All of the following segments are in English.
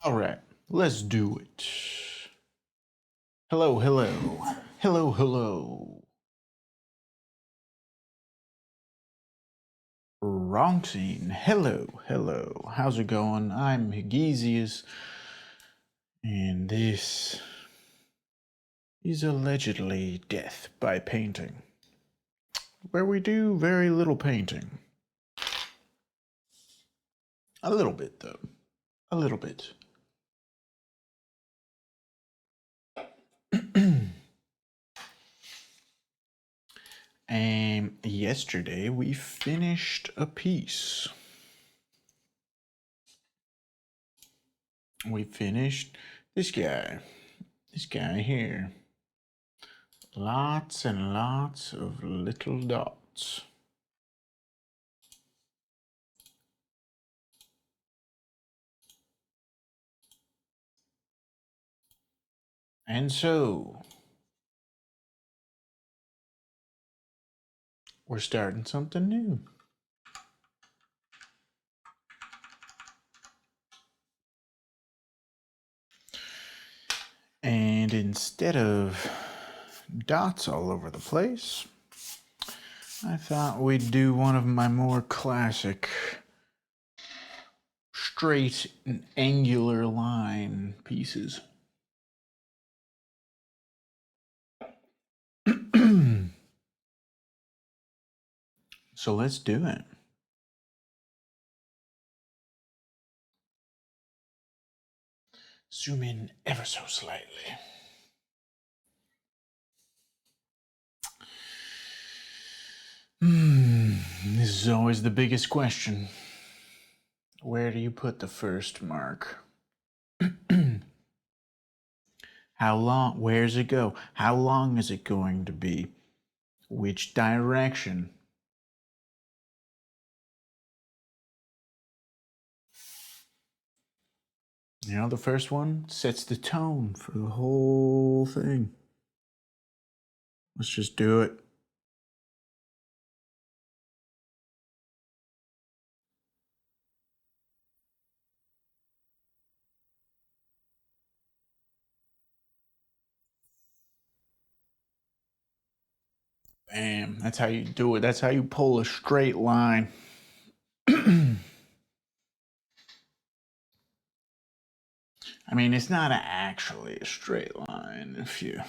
All right, let's do it. Hello, hello. Hello, hello. Wrong scene. Hello, hello. How's it going? I'm Higesius, and this is allegedly death by painting, where we do very little painting. A little bit, though. A little bit. And yesterday we finished a piece. We finished this guy here. Lots and lots of little dots. And so, we're starting something new. And instead of dots all over the place, I thought we'd do one of my more classic straight and angular line pieces. So let's do it. Zoom in ever so slightly. This is always the biggest question. Where do you put the first mark? How long? Where's it go? How long is it going to be? Which direction? You know, the first one sets the tone for the whole thing. Let's just do it. Bam. That's how you do it. That's how you pull a straight line. I mean, it's not actually a straight line if you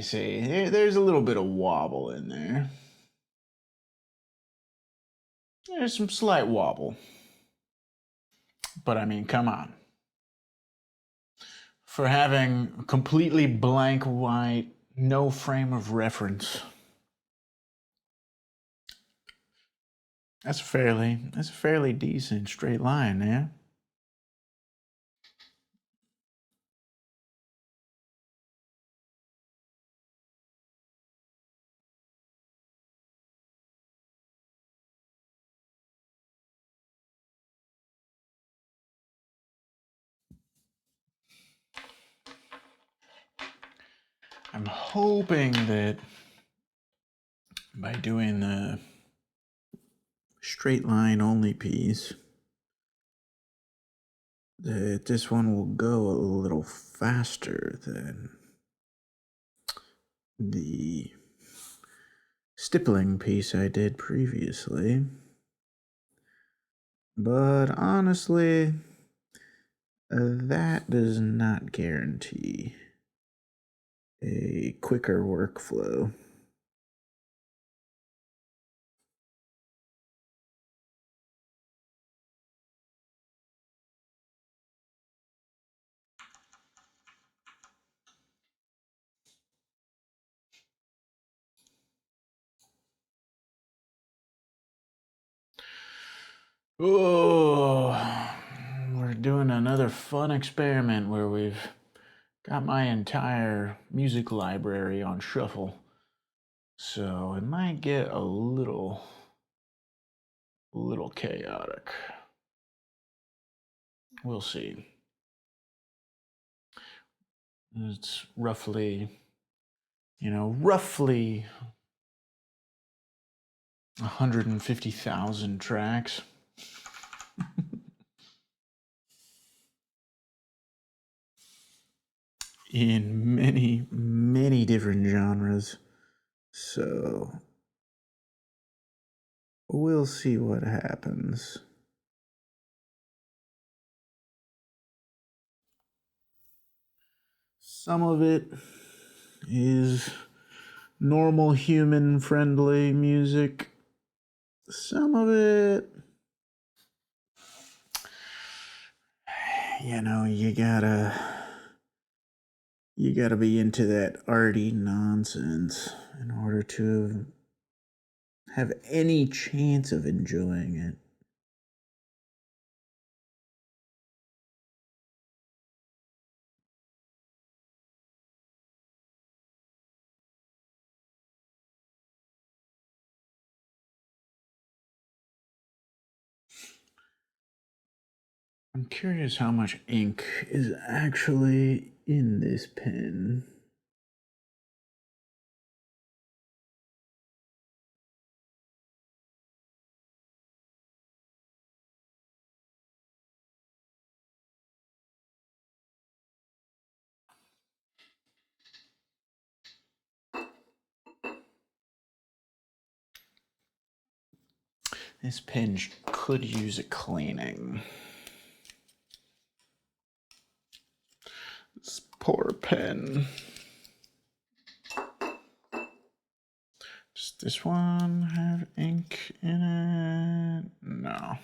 see, there's a little bit of wobble in there. There's some slight wobble. But I mean, come on. For having completely blank white, no frame of reference. That's a fairly decent straight line, yeah? I'm hoping that by doing the straight line only piece, that this one will go a little faster than the stippling piece I did previously. But honestly, that does not guarantee a quicker workflow. Oh, we're doing another fun experiment where we've got my entire music library on shuffle. So it might get a little chaotic. We'll see. It's roughly 150,000 tracks. in many, many different genres. So we'll see what happens. Some of it is normal human friendly music. Some of it, you gotta be into that arty nonsense in order to have any chance of enjoying it. I'm curious how much ink is actually in this pen. This pen could use a cleaning. This poor pen. Does this one have ink in it? No.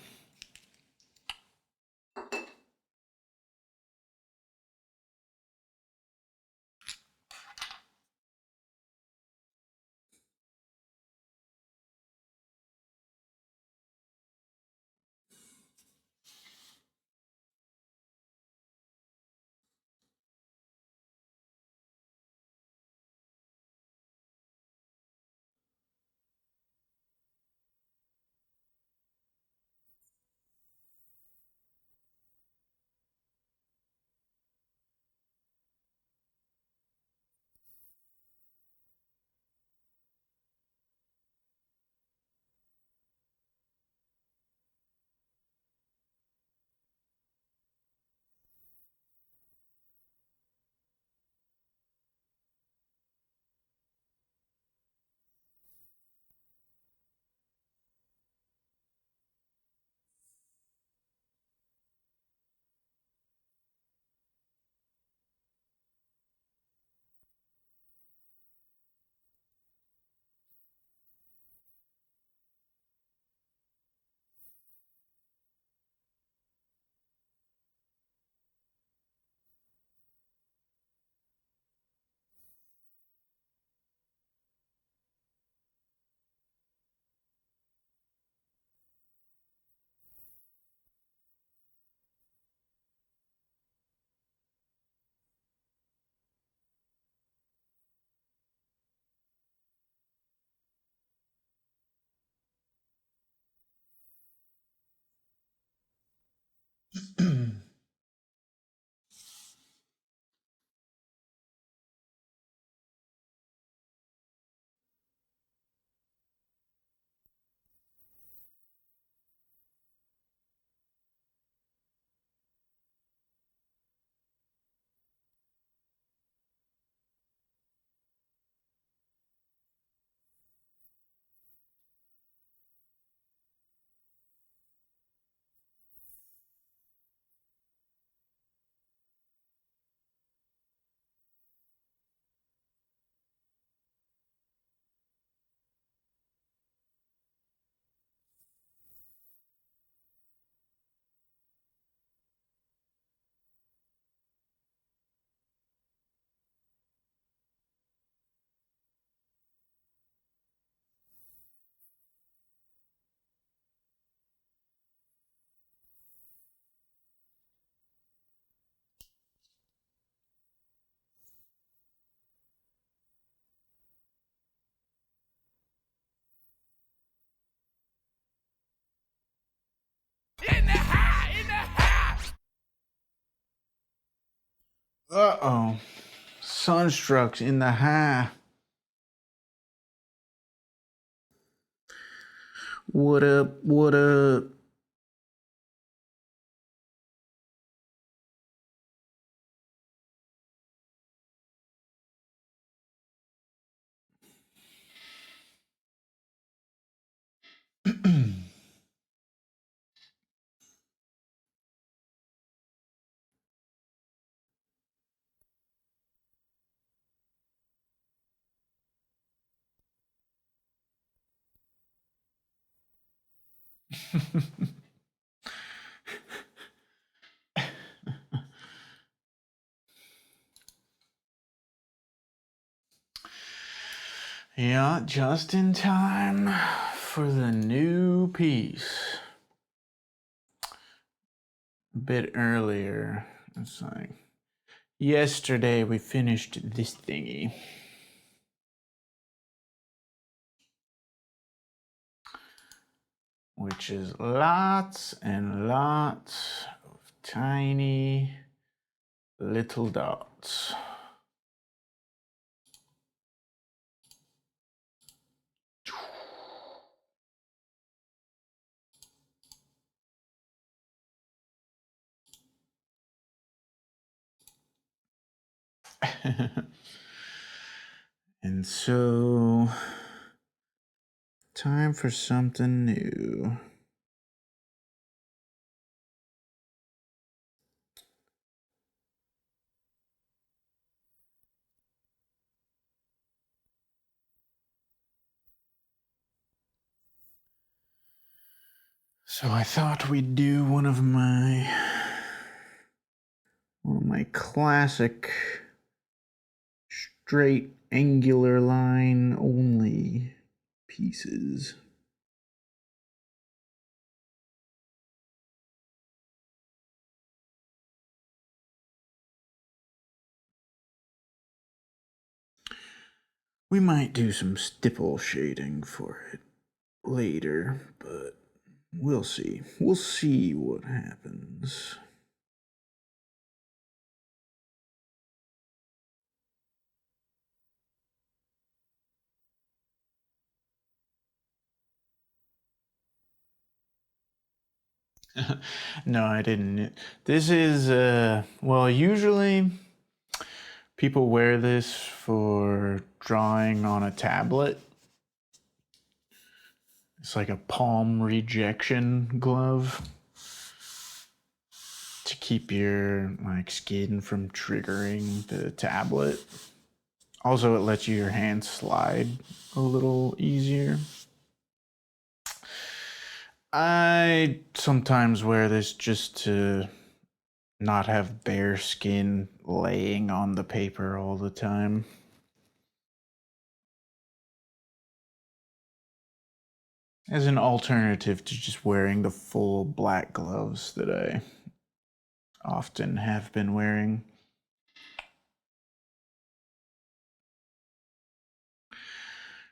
Uh-oh. Sunstruck's in the high. What up? What up? Yeah, just in time for the new piece. A bit earlier. It's like yesterday we finished this thingy. Which is lots and lots of tiny little dots. And so, time for something new. So I thought we'd do one of my classic straight angular line only pieces. We might do some stipple shading for it later, but we'll see. We'll see what happens. No, I didn't. This is, well, usually people wear this for drawing on a tablet. It's like a palm rejection glove to keep your skin from triggering the tablet. Also, it lets your hand slide a little easier. I sometimes wear this just to not have bare skin laying on the paper all the time. As an alternative to just wearing the full black gloves that I often have been wearing.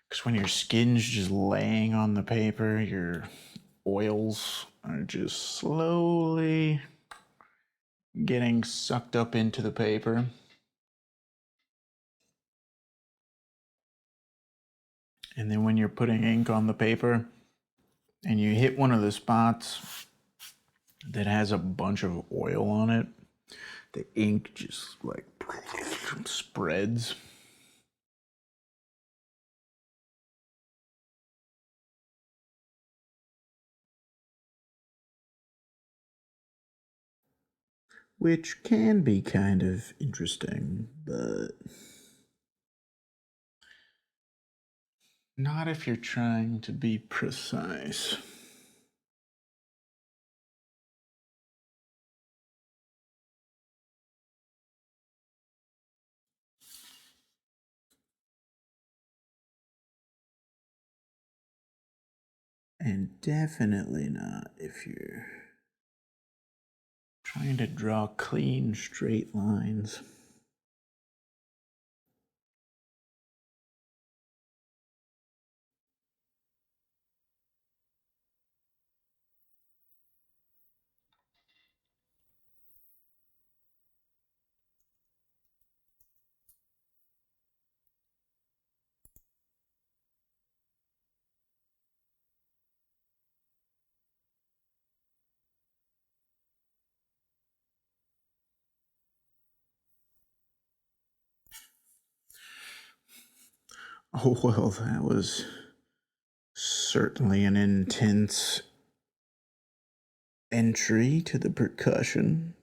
Because when your skin's just laying on the paper, your oils are just slowly getting sucked up into the paper. And then when you're putting ink on the paper and you hit one of the spots that has a bunch of oil on it, the ink just spreads. Which can be kind of interesting, but not if you're trying to be precise. And definitely not if you're trying to draw clean, straight lines. Oh, well, that was Certainly an intense entry to the percussion.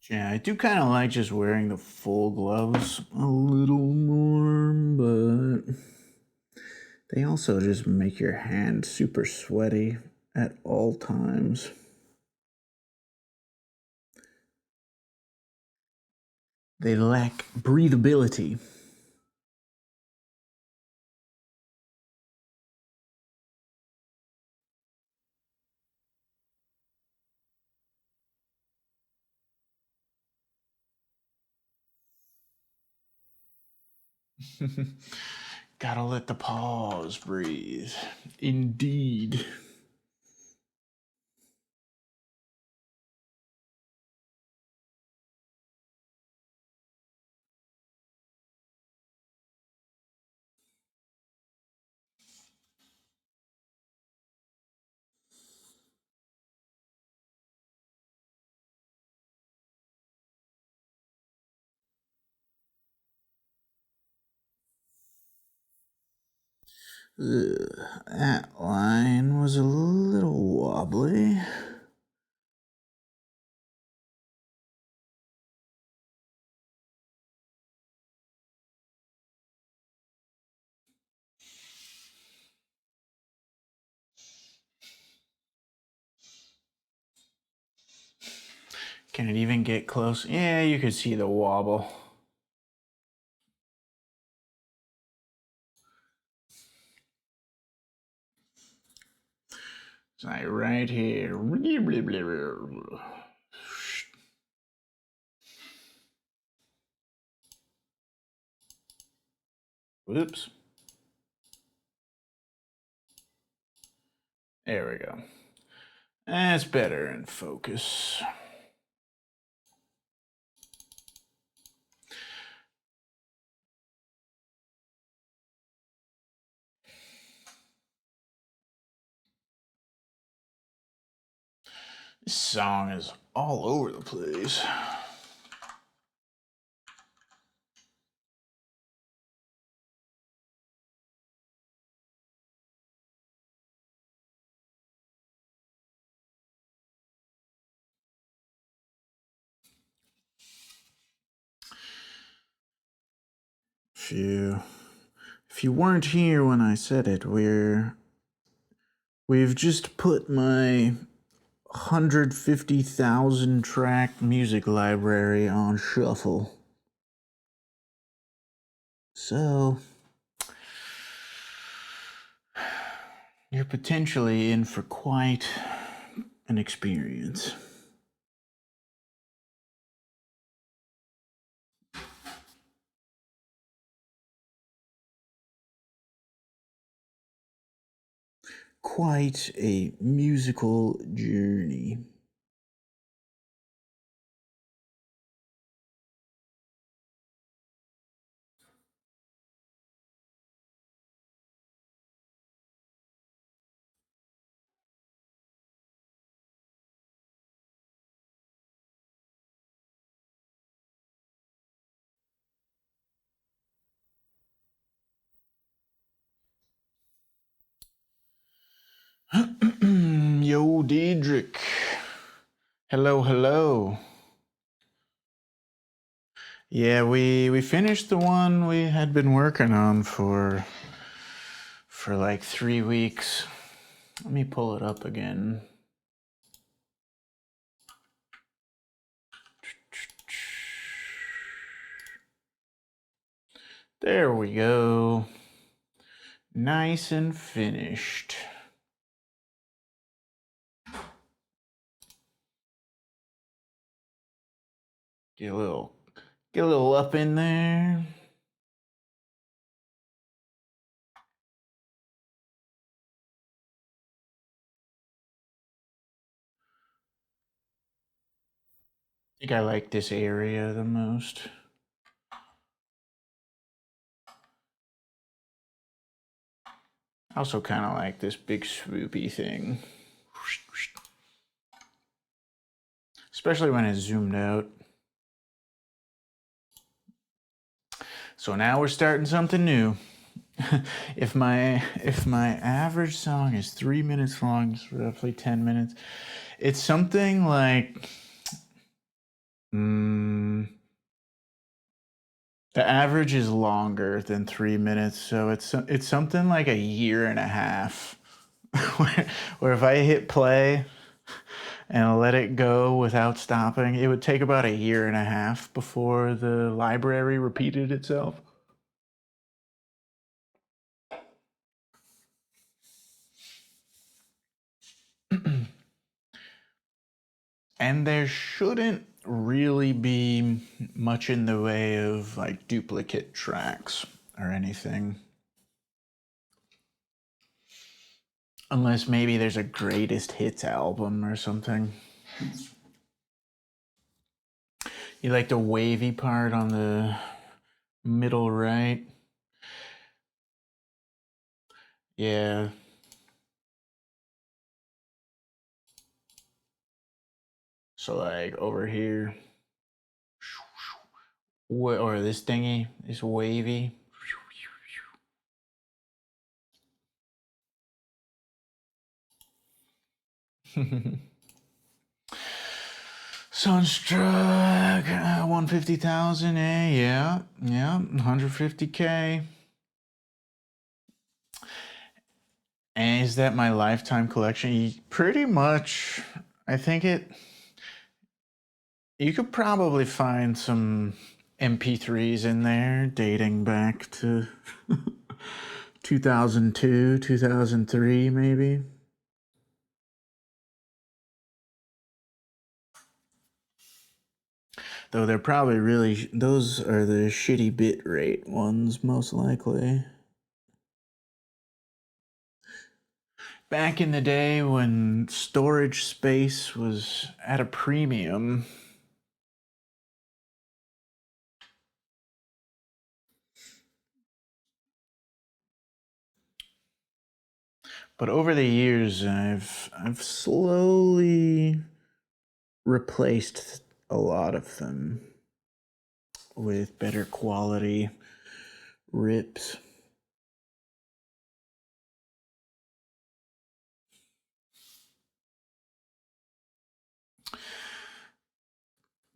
Yeah, I do kind of like just wearing the full gloves a little more, but they also just make your hand super sweaty at all times. They lack breathability. Gotta let the paws breathe. Indeed. That line was a little wobbly. Can it even get close? Yeah, you could see the wobble. It's like right here. Whoops. There we go. That's better in focus. This song is all over the place. If you weren't here when I said it, we've just put my 150,000 track music library on shuffle. So you're potentially in for quite an experience. Quite a musical journey. Yo, Diedrich. Hello, hello. Yeah, we finished the one we had been working on for like 3 weeks. Let me pull it up again. There we go. Nice and finished. Get a little up in there. I think I like this area the most. I also kind of like this big swoopy thing. Especially when it's zoomed out. So now we're starting something new. if my average song is 3 minutes long, it's roughly 10 minutes. It's something like the average is longer than 3 minutes, so it's something like a year and a half. where if I hit play and let it go without stopping, it would take about a year and a half before the library repeated itself. And there shouldn't really be much in the way of like duplicate tracks or anything. Unless maybe there's a greatest hits album or something. You like the wavy part on the middle right? Yeah. So like over here. Or this thingy is wavy. Sunstruck, 150,000, yeah, 150K. And is that my lifetime collection? Pretty much. I think you could probably find some MP3s in there dating back to 2002, 2003, maybe. Though they're probably those are the shitty bit rate ones, most likely. Back in the day when storage space was at a premium. But over the years, I've slowly replaced a lot of them with better quality rips.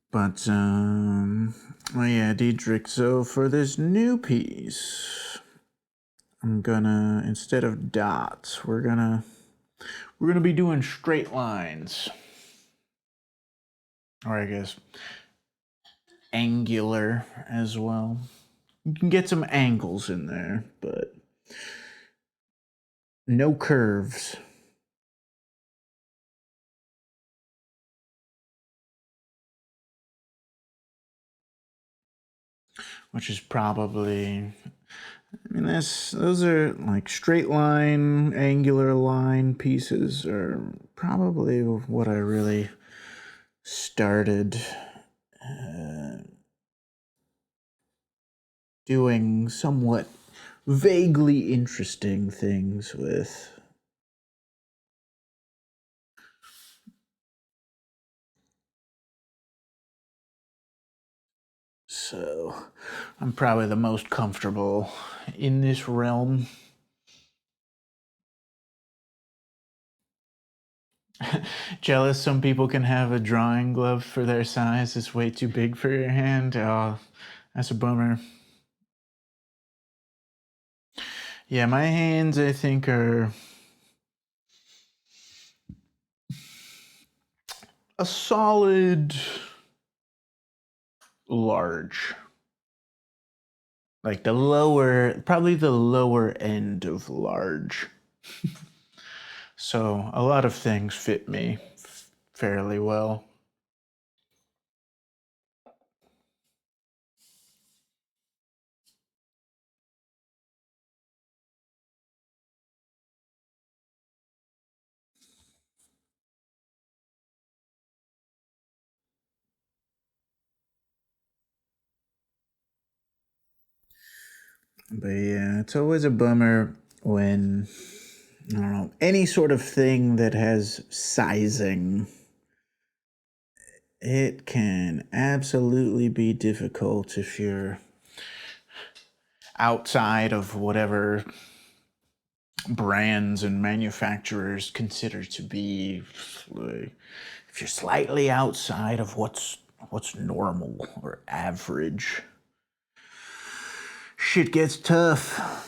But well, yeah, Diedrich. So for this new piece, I'm gonna, instead of dots, we're gonna be doing straight lines, or I guess angular as well. You can get some angles in there, but no curves. Which is probably, I mean, those are like straight line, angular line pieces are probably what I really started doing somewhat vaguely interesting things with. So I'm probably the most comfortable in this realm. Jealous some people can have a drawing glove for their size. It's way too big for your hand. Oh, that's a bummer. Yeah, my hands, I think, are a solid large. Like probably the lower end of large. So a lot of things fit me fairly well. But yeah, it's always a bummer when, I don't know, any sort of thing that has sizing, it can absolutely be difficult if you're outside of whatever brands and manufacturers consider to be, like, if you're slightly outside of what's normal or average, shit gets tough.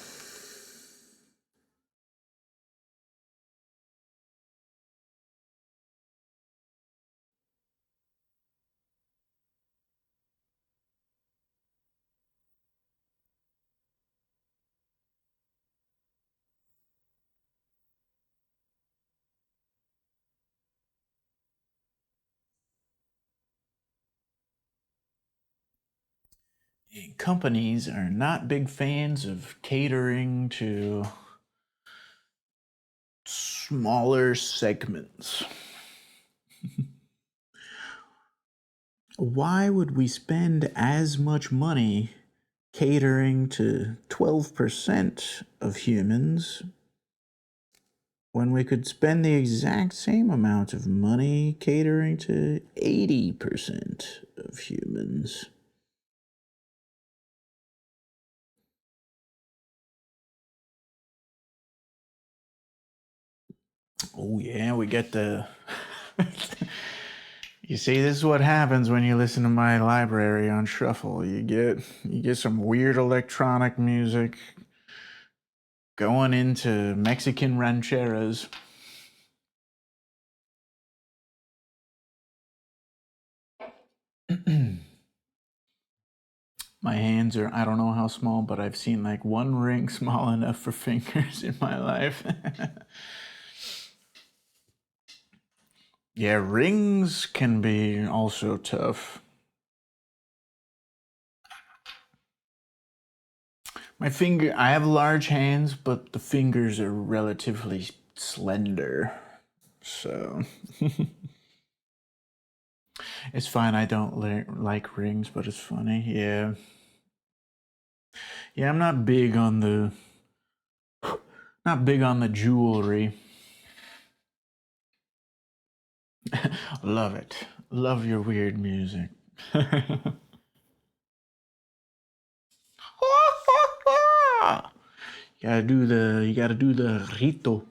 Companies are not big fans of catering to smaller segments. Why would we spend as much money catering to 12% of humans when we could spend the exact same amount of money catering to 80% of humans? Oh, yeah, we get the. You see, this is what happens when you listen to my library on shuffle. You get some weird electronic music going into Mexican rancheras. My hands are, I don't know how small, but I've seen like one ring small enough for fingers in my life. Yeah, rings can be also tough. I have large hands, but the fingers are relatively slender. So it's fine. I don't like rings, but it's funny. Yeah. Yeah, I'm not big on the jewelry. Love it. Love your weird music. You gotta do the rito.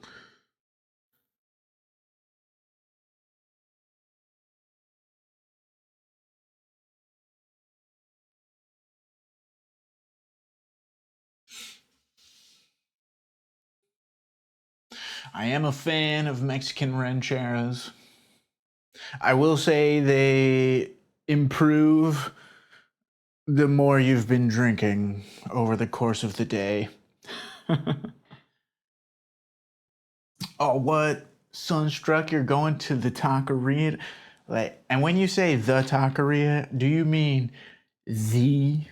I am a fan of Mexican rancheras. I will say they improve the more you've been drinking over the course of the day. Oh, what? Sunstruck, you're going to the taqueria? Like, and when you say the taqueria, do you mean the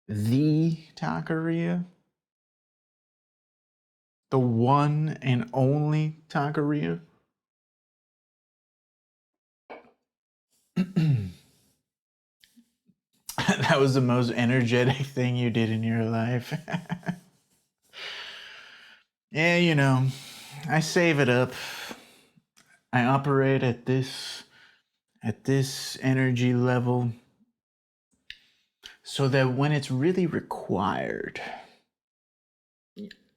taqueria? The one and only taqueria? That was the most energetic thing you did in your life. Yeah, you know, I save it up. I operate at this energy level so that when it's really required,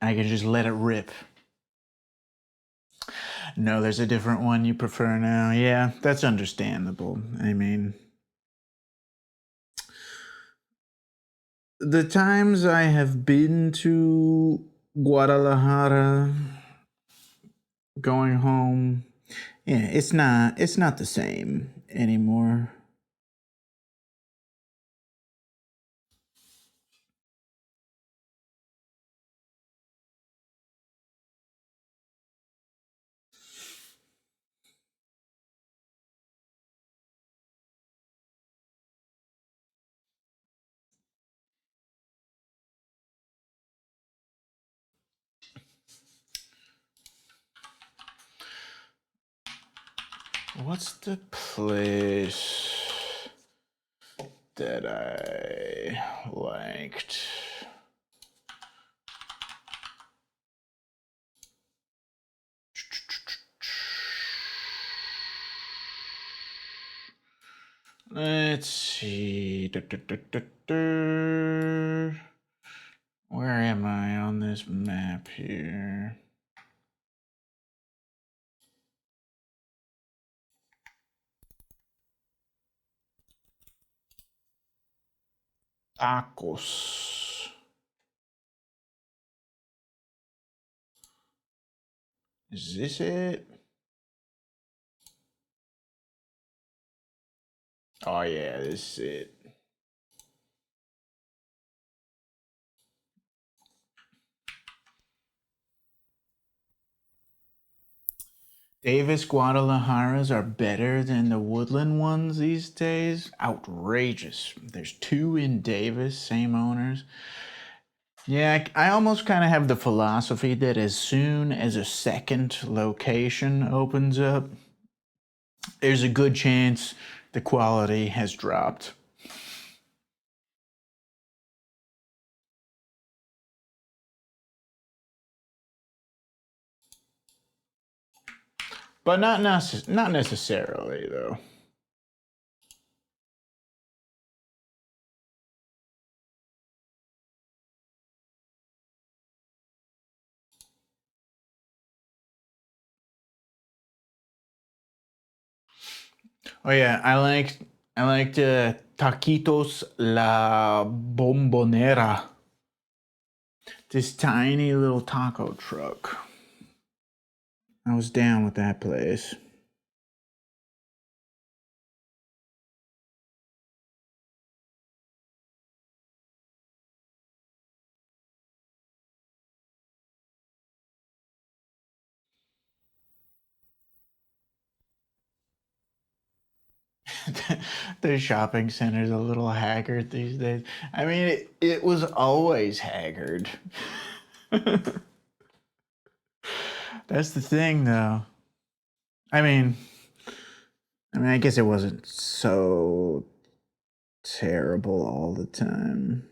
I can just let it rip. No, there's a different one you prefer now. Yeah, that's understandable. I mean, the times I have been to Guadalajara going home, yeah, it's not the same anymore. What's the place that I liked? Let's see. Where am I on this map here? Tacos. Is this it? Oh yeah, this is it. Davis Guadalajaras are better than the Woodland ones these days. Outrageous. There's two in Davis, same owners. Yeah, I almost kind of have the philosophy that as soon as a second location opens up, there's a good chance the quality has dropped. But not necessarily, though. Oh yeah, I liked Taquitos La Bombonera. This tiny little taco truck. I was down with that place. The shopping center's a little haggard these days. I mean, it was always haggard. That's the thing, though. I mean, I guess it wasn't so terrible all the time.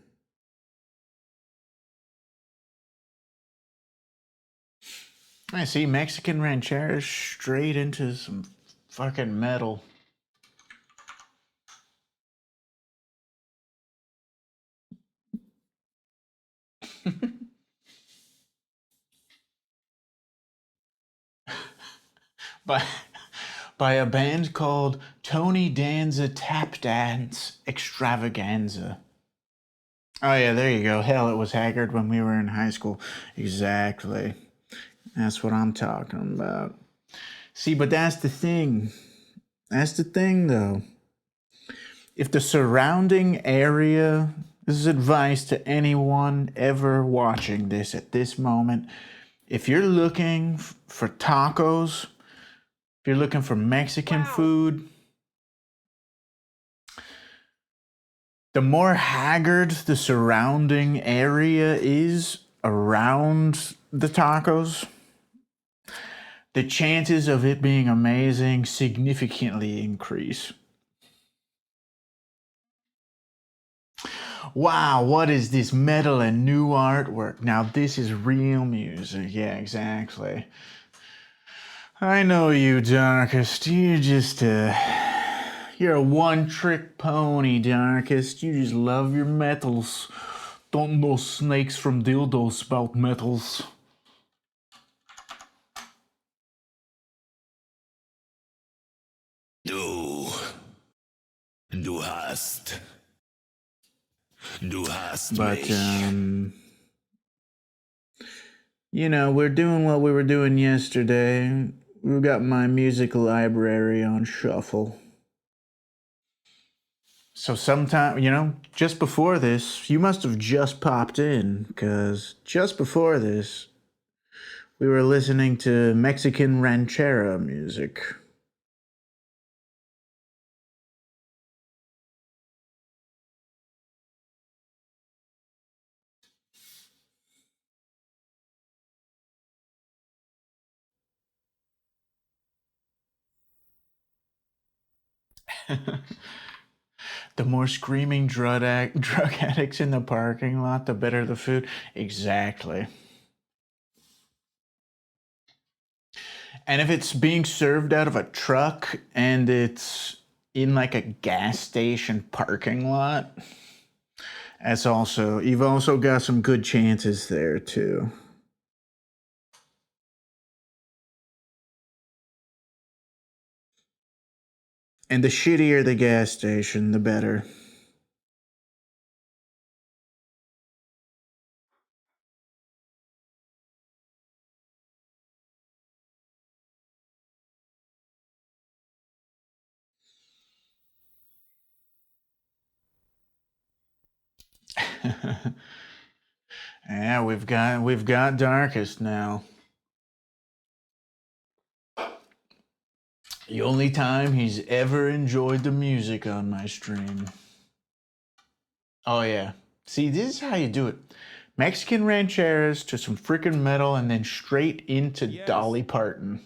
I see Mexican rancheras straight into some fucking metal. by by a band called Tony Danza Tap Dance Extravaganza. Oh yeah, there you go. Hell, it was haggard when we were in high school. Exactly. That's what I'm talking about. See, but that's the thing. That's the thing, though. If the surrounding area, this is advice to anyone ever watching this at this moment. If you're looking for tacos, if you're looking for Mexican food, the more haggard the surrounding area is around the tacos, the chances of it being amazing significantly increase. Wow, what is this metal and new artwork? Now, this is real music. Yeah, exactly. I know you, Darkest. You're a one-trick pony, Darkest. You just love your metals. Don't know snakes from dildos about metals. Du hast. But, we're doing what we were doing yesterday. We've got my music library on shuffle. So sometime, just before this, you must have just popped in, because just before this, we were listening to Mexican ranchera music. The more screaming drug addicts in the parking lot, the better the food. Exactly. And if it's being served out of a truck and it's in like a gas station parking lot. You've also got some good chances there too. And the shittier the gas station, the better. Yeah, we've got Darkest now. The only time he's ever enjoyed the music on my stream. Oh yeah. See, this is how you do it. Mexican rancheras to some freaking metal and then straight into Dolly Parton.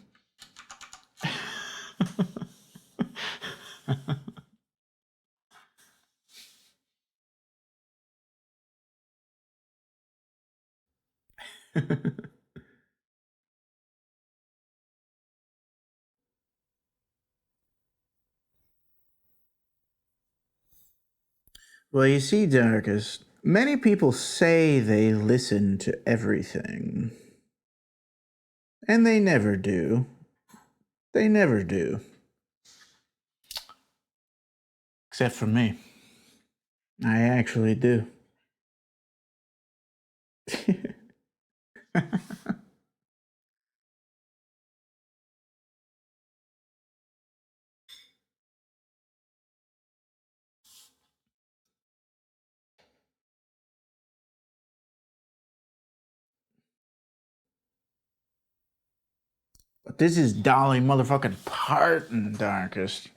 Well, you see, Darkest, many people say they listen to everything. And they never do. They never do. Except for me. I actually do. But this is Dolly motherfucking Parton, Darkest.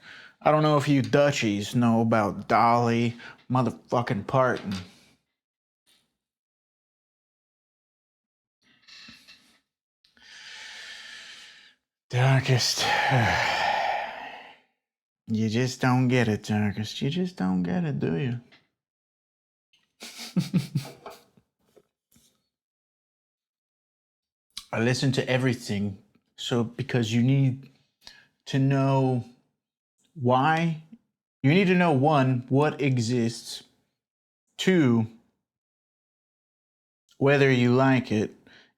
I don't know if you Dutchies know about Dolly motherfucking Parton. Darkest. You just don't get it, Darkest. You just don't get it, do you? I listen to everything, so because you need to know why. You need to know, one, what exists, two, whether you like it,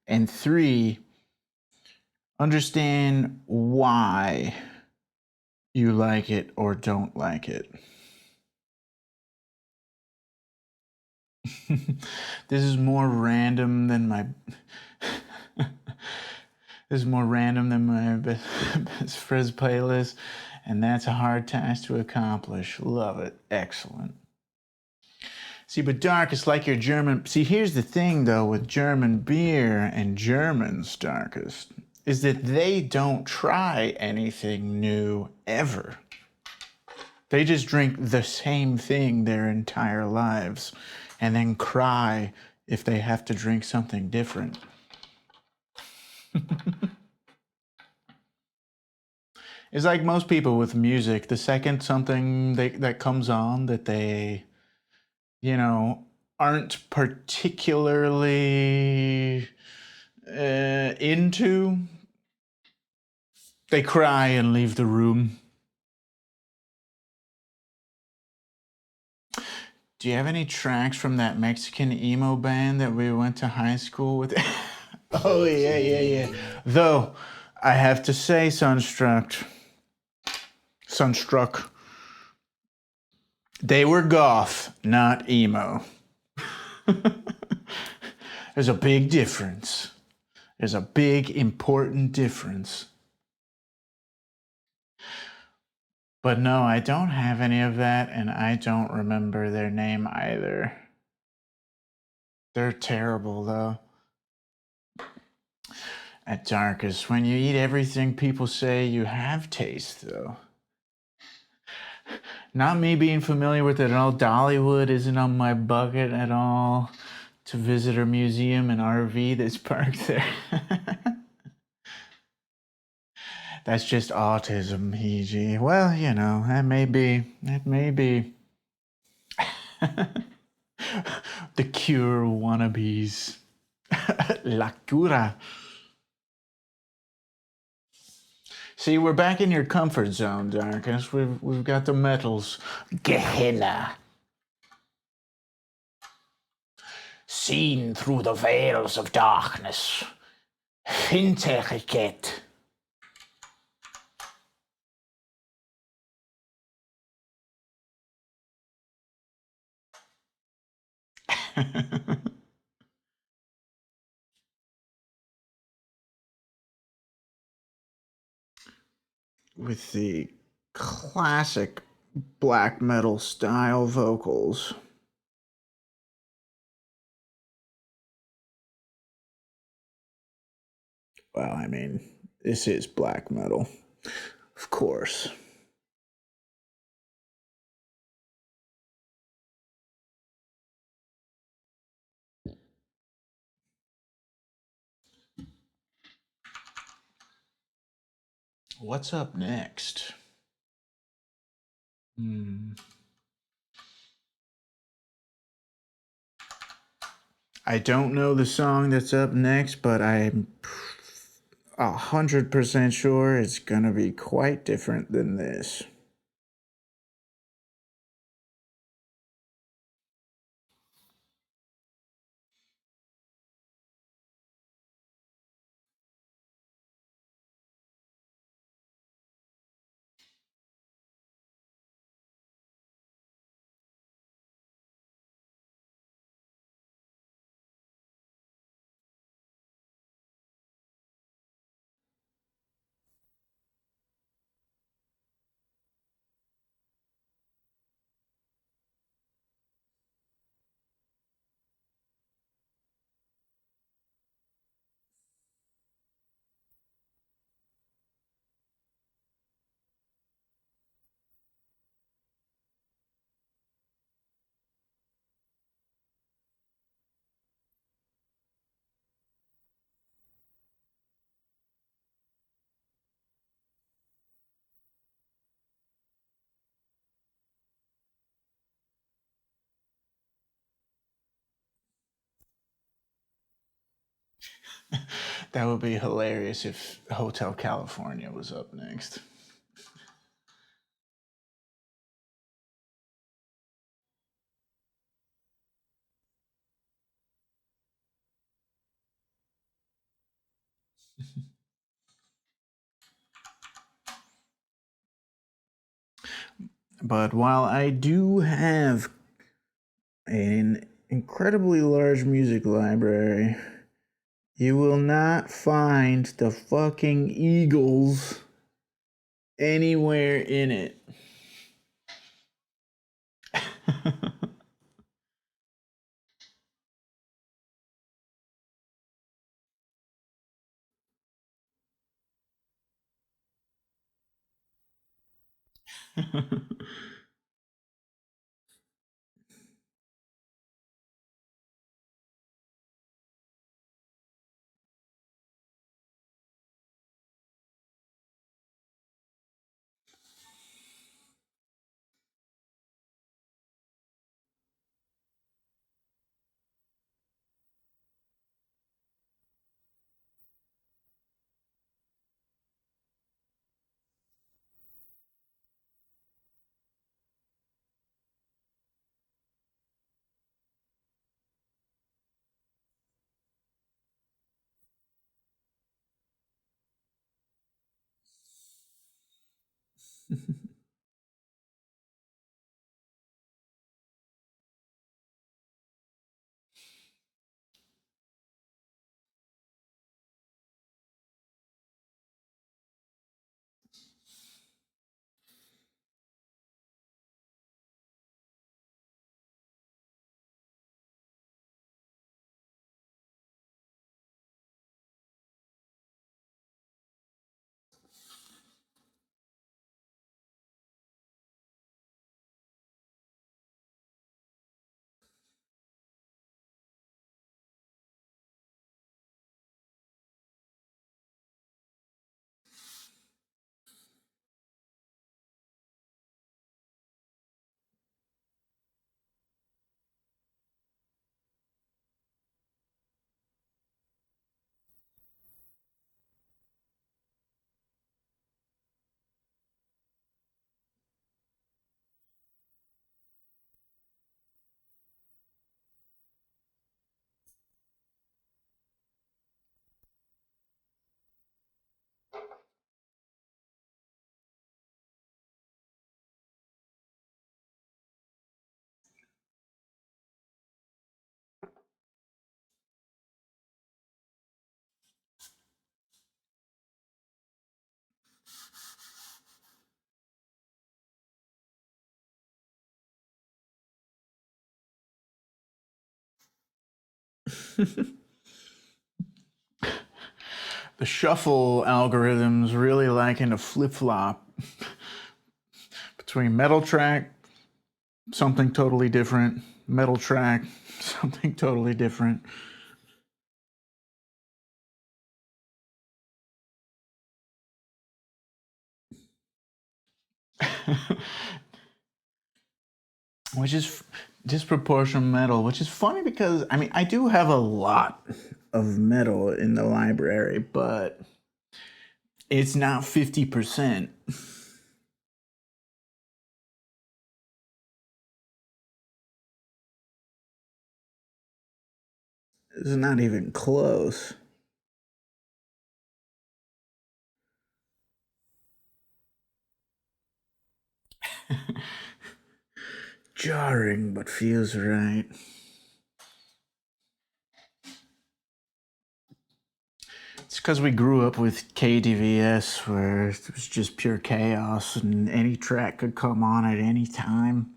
and three, understand why you like it or don't like it. This is more random than my this is more random than my best friends playlist, and that's a hard task to accomplish. Love it. Excellent. See, but Darkest, like your German. See, here's the thing though with German beer and Germans, Darkest, is that they don't try anything new ever. They just drink the same thing their entire lives and then cry if they have to drink something different. It's like most people with music. The second something that comes on that they, aren't particularly into, they cry and leave the room. Do you have any tracks from that Mexican emo band that we went to high school with? Oh, yeah. Though, I have to say, Sunstruck, they were goth, not emo. There's a big difference. There's a big, important difference. But no, I don't have any of that, and I don't remember their name either. They're terrible, though. At Darkest, when you eat everything, people say you have taste, though. Not me being familiar with it at all. Dollywood isn't on my bucket at all to visit a museum and RV that's parked there. That's just autism, EG. Well, that may be. That may be. The Cure wannabes. La Cura. See, we're back in your comfort zone, Darkness. We've got the metals. Gehenna. Seen through the veils of darkness. Hinterket. With the classic black metal style vocals. Well, I mean, this is black metal, of course. What's up next? I don't know the song that's up next, but I'm 100% sure it's gonna be quite different than this. That would be hilarious if Hotel California was up next. But while I do have an incredibly large music library, you will not find the fucking Eagles anywhere in it. The shuffle algorithm's really liking to flip flop between metal track, something totally different, metal track, something totally different. Which is disproportionate metal, which is funny because I mean I do have a lot of metal in the library, but it's not 50%. It's not even close. Jarring, but feels right. It's because we grew up with KDVS, where it was just pure chaos and any track could come on at any time.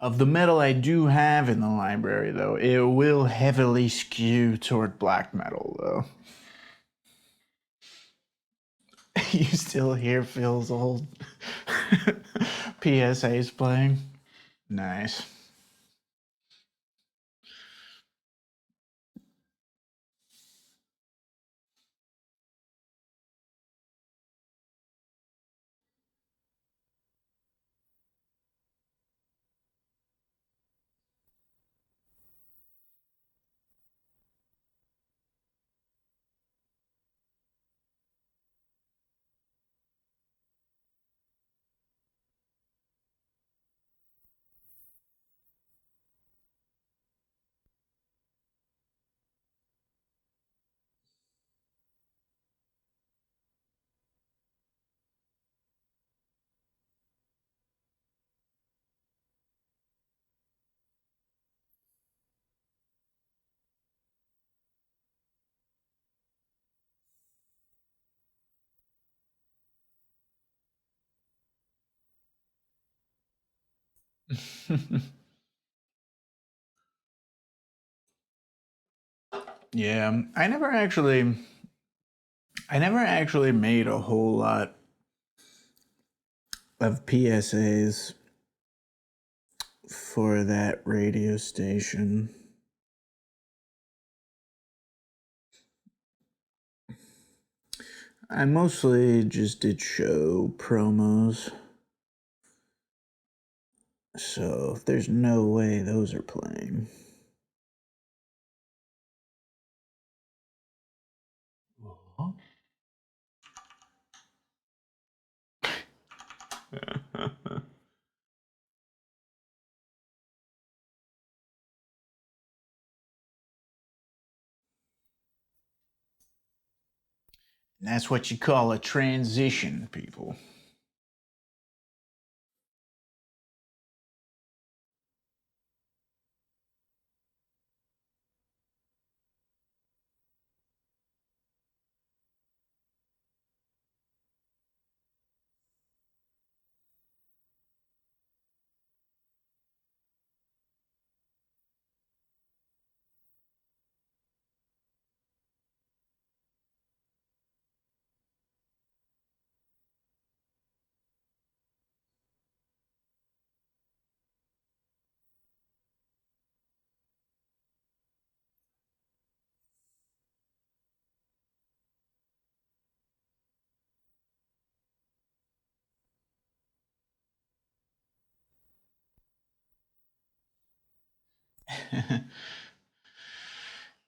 Of the metal I do have in the library, though, it will heavily skew toward black metal, though. You still hear Phil's old PSAs playing? Nice. Yeah, I never actually made a whole lot of PSAs for that radio station. I mostly just did show promos. So there's no way those are playing. That's what you call a transition, people.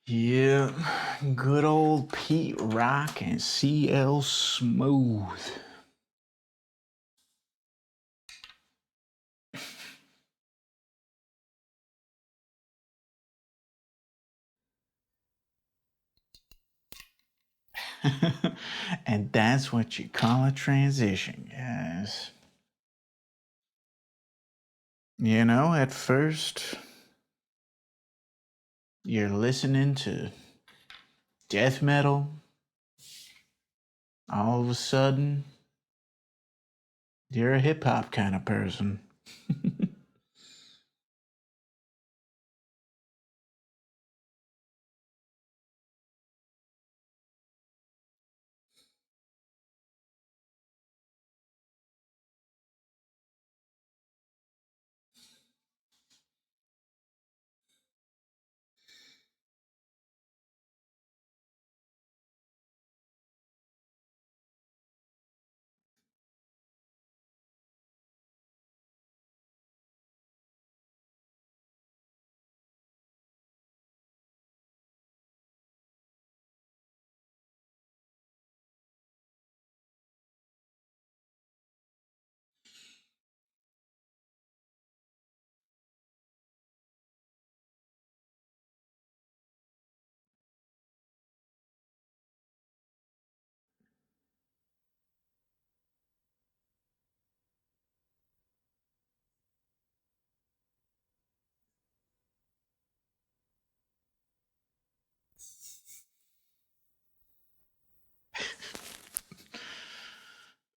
Yeah, good old Pete Rock and CL Smooth. And that's what you call a transition, guys. You know, at first, you're listening to death metal. All of a sudden, you're a hip hop kind of person.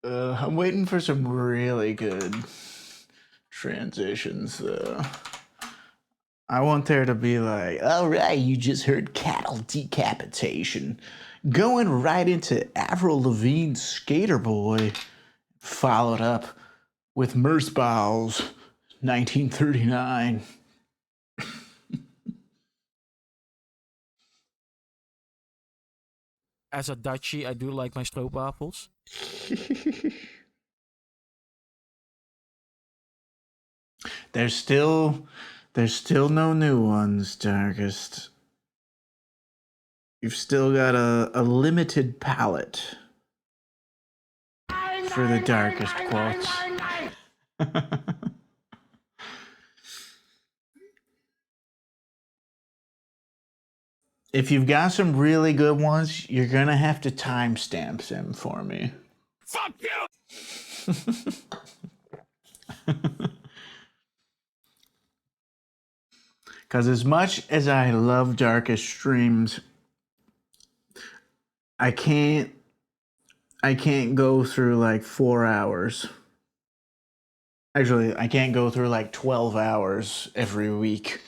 I'm waiting for some really good transitions, though. I want there to be like, all right, you just heard cattle decapitation. Going right into Avril Lavigne's Skater Boy, followed up with Merzbow's 1939. As a Dutchie, I do like my stroopwafels. There's still no new ones, Darkest. You've still got a limited palette for the darkest quotes. If you've got some really good ones, you're gonna have to timestamp them for me. Fuck you! Because as much as I love darkest streams, I can't go through like 4 hours. Actually, I can't go through like 12 hours every week.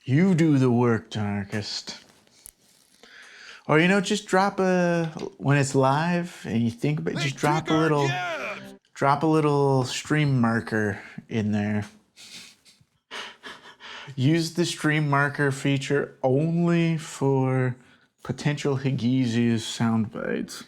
You do the work, Darkest. Or just drop when it's live and you think about it, just drop a little stream marker in there. Use the stream marker feature only for potential Higgiesius sound bites.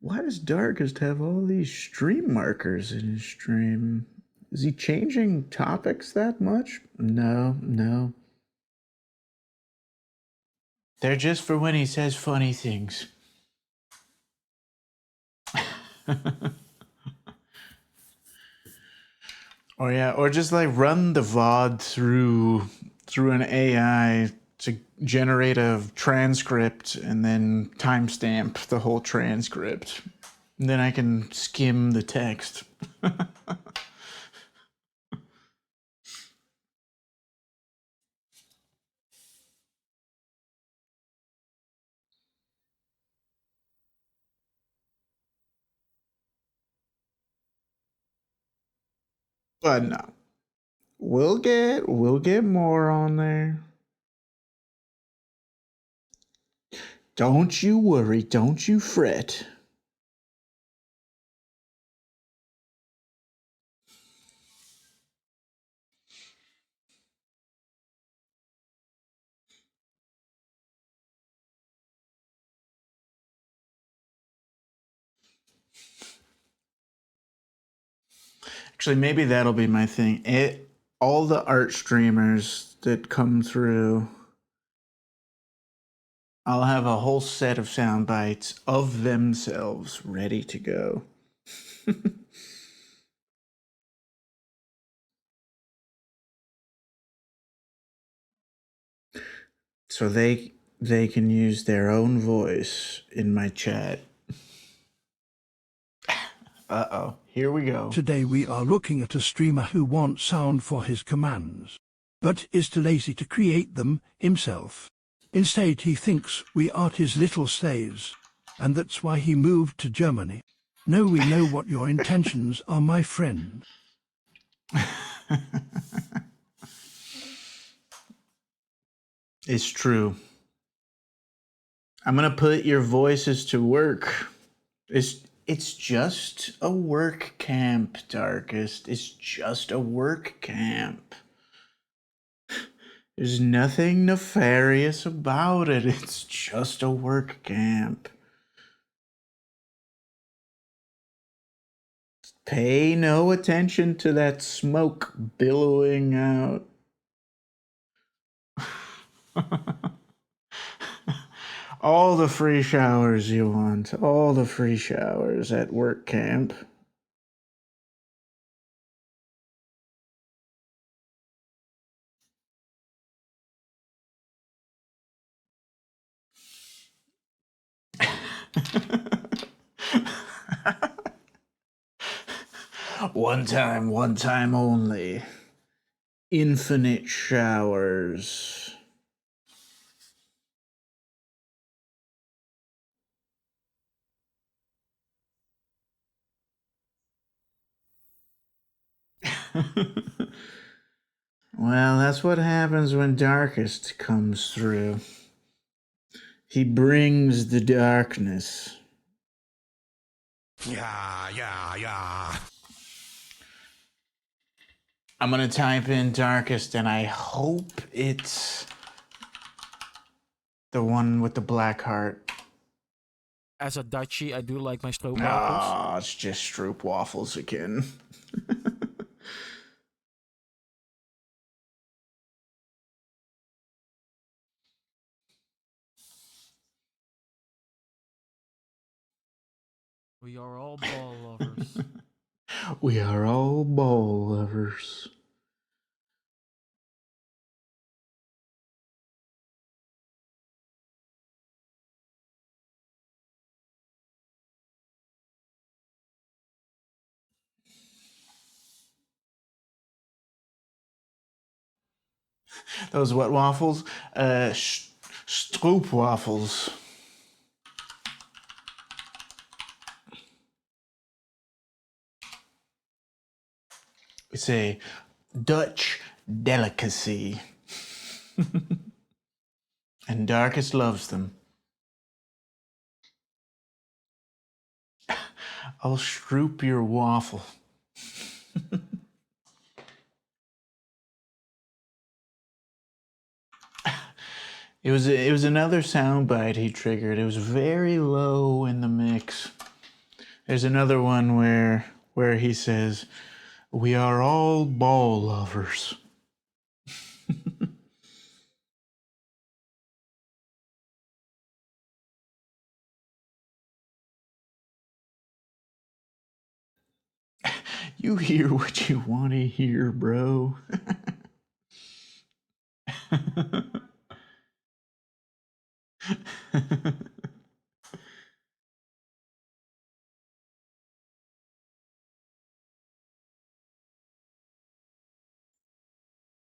Why does Darkest have all these stream markers in his stream? Is he changing topics that much? No. They're just for when he says funny things. Or just like run the VOD through an AI to generate a transcript and then timestamp the whole transcript. And then I can skim the text. But no. We'll get more on there. Don't you worry, don't you fret. Actually, maybe that'll be my thing. All the art streamers that come through I'll have a whole set of sound bites of themselves ready to go. So they can use their own voice in my chat. Uh-oh, here we go. Today we are looking at a streamer who wants sound for his commands, but is too lazy to create them himself. Instead, he thinks we are his little slaves, and that's why he moved to Germany. No, we know what your intentions are, my friend. It's true. I'm gonna put your voices to work. It's just a work camp, Darkest. It's just a work camp. There's nothing nefarious about it. It's just a work camp. Pay no attention to that smoke billowing out. All the free showers you want. All the free showers at work camp. One time only. Infinite showers. Well, that's what happens when Darkest comes through. He brings the darkness. Yeah. I'm gonna type in Darkest, and I hope it's the one with the black heart. As a Dutchie, I do like my stroopwafels. Ah, it's just stroopwafels again. We are all ball lovers. We are all ball lovers. Those what waffles? Stroopwafels. It's a Dutch delicacy. And Darkest loves them. I'll stroop your waffle. It was another soundbite he triggered. It was very low in the mix. There's another one where he says, "We are all ball lovers." You hear what you want to hear, bro.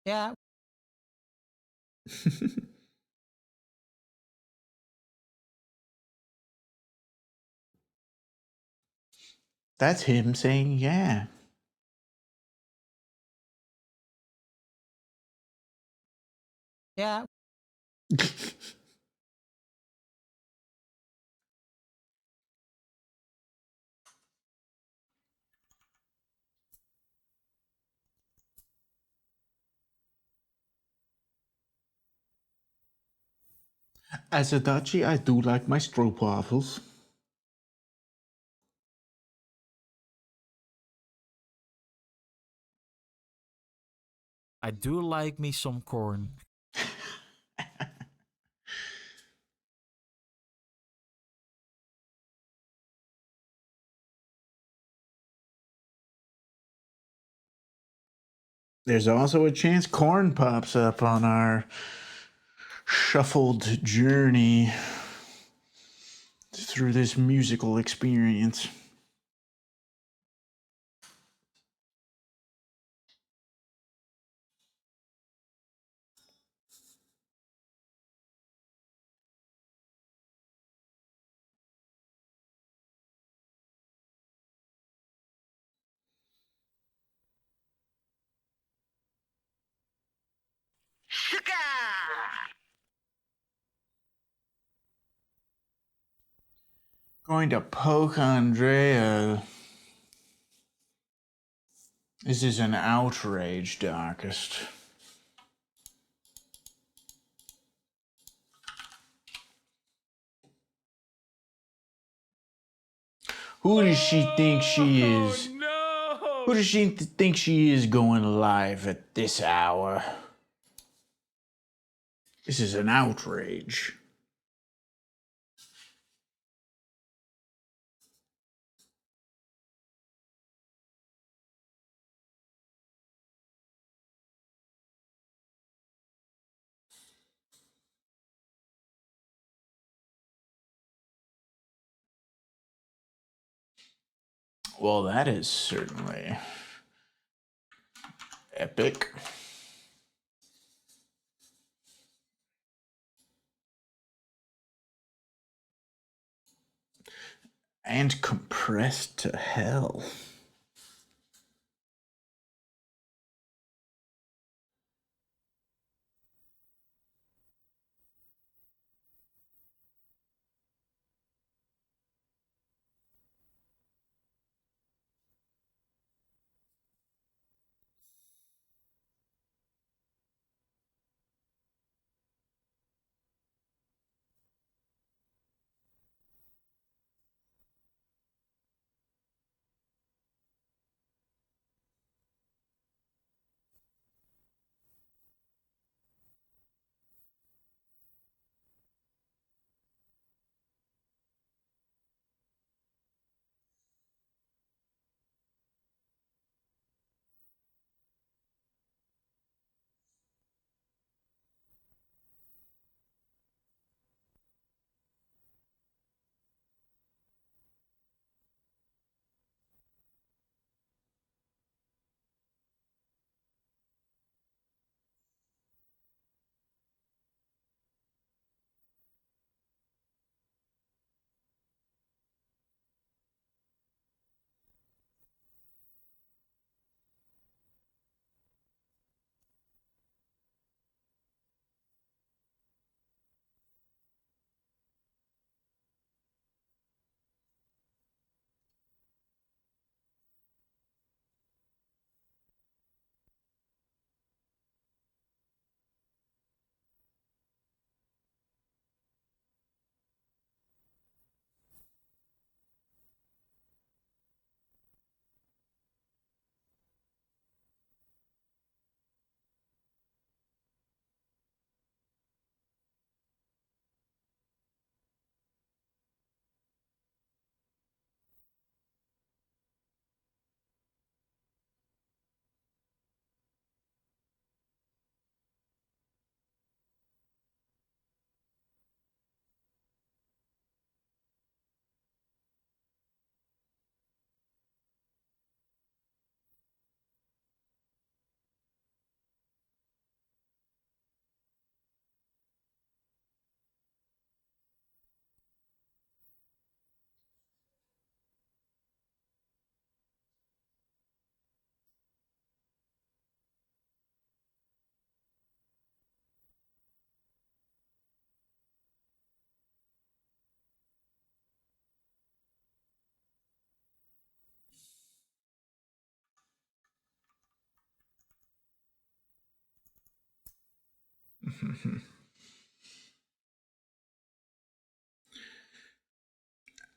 Yeah. That's him saying yeah. Yeah. As a Dutchie, I do like my stroopwafels. I do like me some corn. there's also a chance corn pops up on our shuffled journey through this musical experience. Going to poke Andrea. This is an outrage, Darkest. Who does she think she is? No! Who does she think she is going live at this hour? This is an outrage. Well, that is certainly epic. And compressed to hell.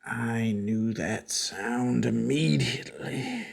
I knew that sound immediately.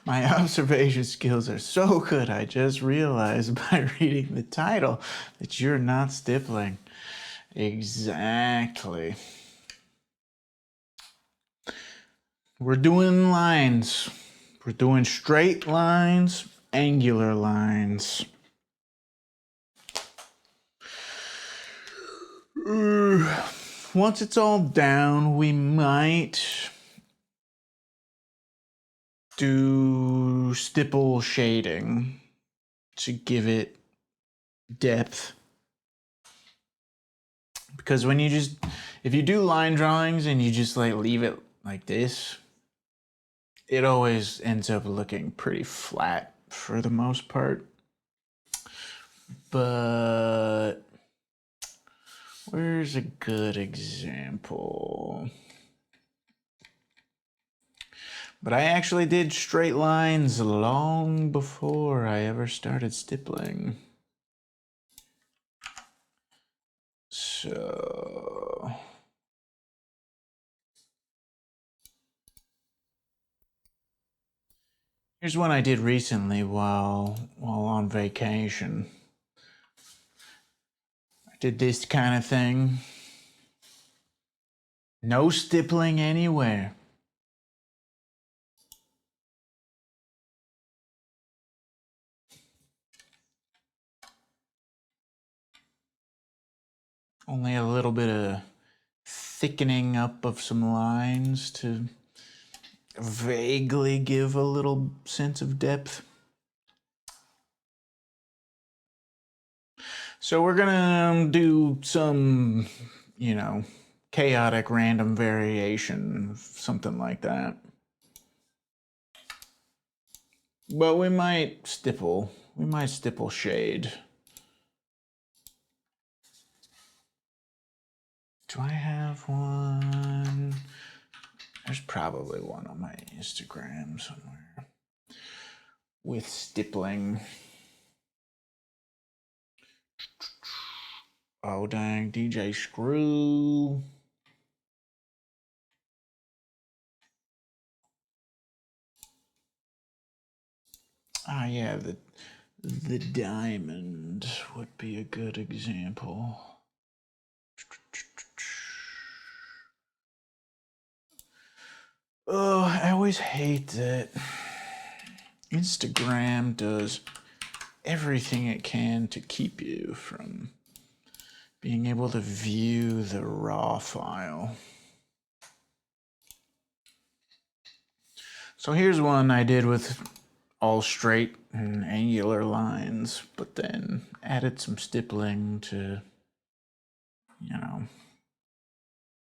My observation skills are so good, I just realized by reading the title that you're not stippling. Exactly. We're doing lines. We're doing straight lines, angular lines. Once it's all down, we might do stipple shading to give it depth. Because when you just, if you do line drawings and you just like leave it like this, it always ends up looking pretty flat for the most part. But where's a good example? But I actually did straight lines long before I ever started stippling. So here's one I did recently while on vacation. I did this kind of thing. No stippling anywhere. Only a little bit of thickening up of some lines to vaguely give a little sense of depth. So we're gonna do some, chaotic random variation, something like that. But we might stipple shade. Do I have one? There's probably one on my Instagram somewhere with stippling. Oh dang, DJ Screw. Ah yeah, the diamond would be a good example. Oh, I always hate that Instagram does everything it can to keep you from being able to view the raw file. So here's one I did with all straight and angular lines, but then added some stippling to,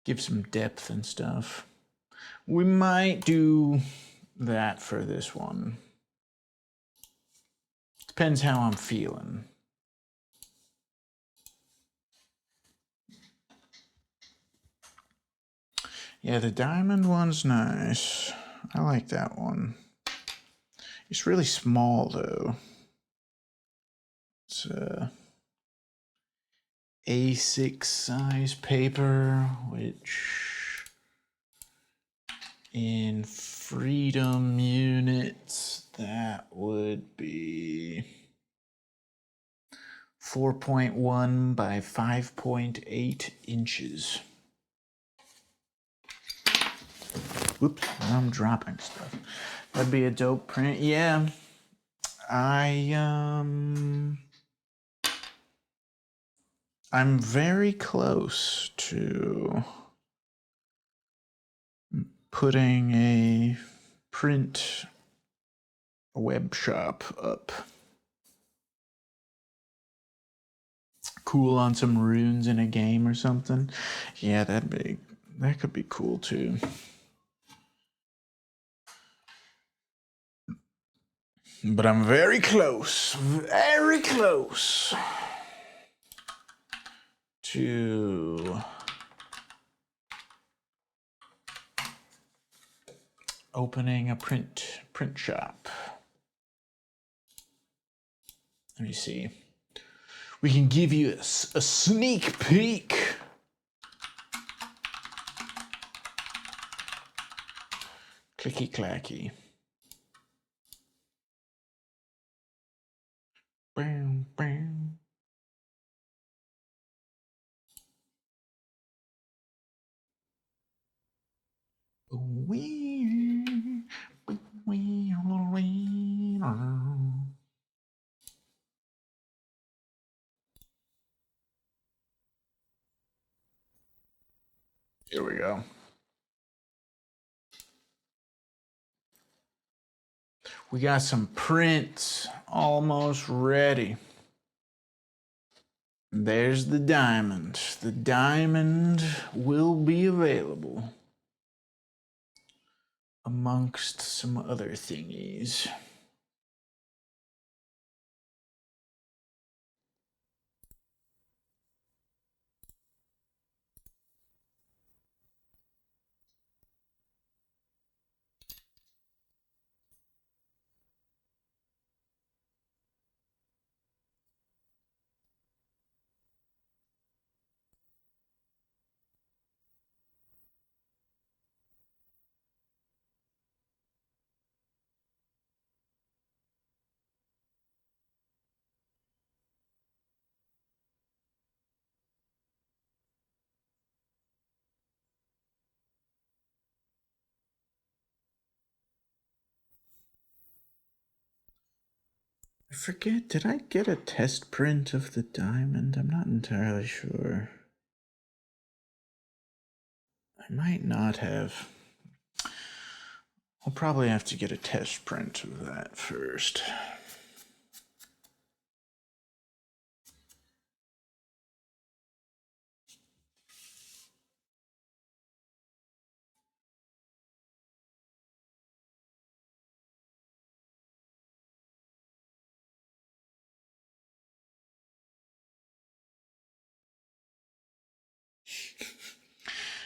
give some depth and stuff. We might do that for this one. Depends how I'm feeling. Yeah, the diamond one's nice. I like that one. It's really small though. It's A6 size paper, which in freedom units, that would be 4.1 by 5.8 inches. Whoops, I'm dropping stuff. That'd be a dope print. Yeah, I'm very close to putting a print web shop up. Cool on some runes in a game or something. Yeah, that could be cool too. But I'm very close, to opening a print shop. Let me see. We can give you a sneak peek. Clicky clacky. Bam, bam. Here we go. We got some prints almost ready. There's the diamond. The diamond will be available amongst some other thingies. I forget, did I get a test print of the diamond? I'm not entirely sure. I might not have. I'll probably have to get a test print of that first.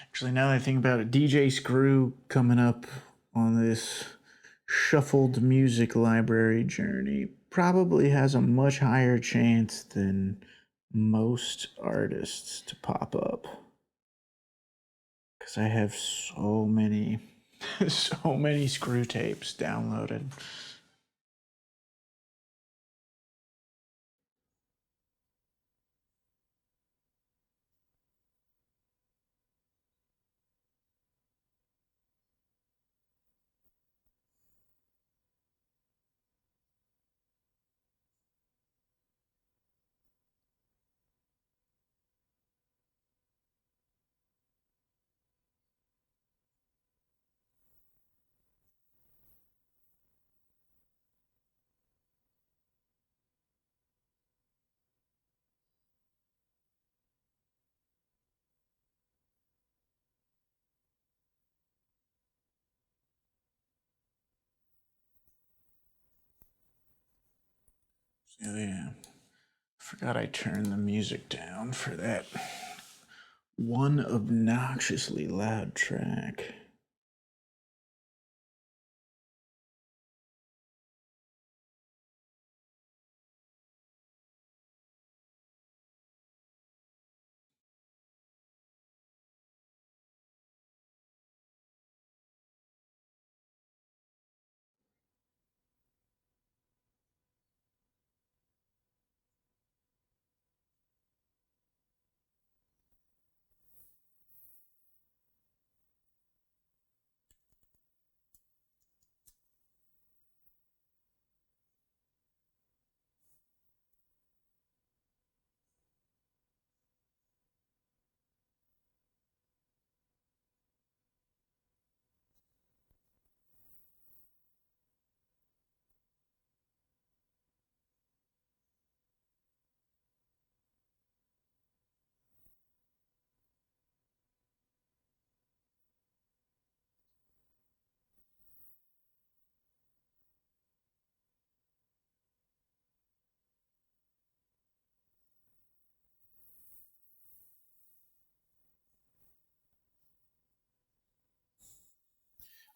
Actually, now that I think about it, DJ Screw coming up on this shuffled music library journey probably has a much higher chance than most artists to pop up. Because I have so many, so many Screw tapes downloaded. So yeah, forgot I turned the music down for that one obnoxiously loud track.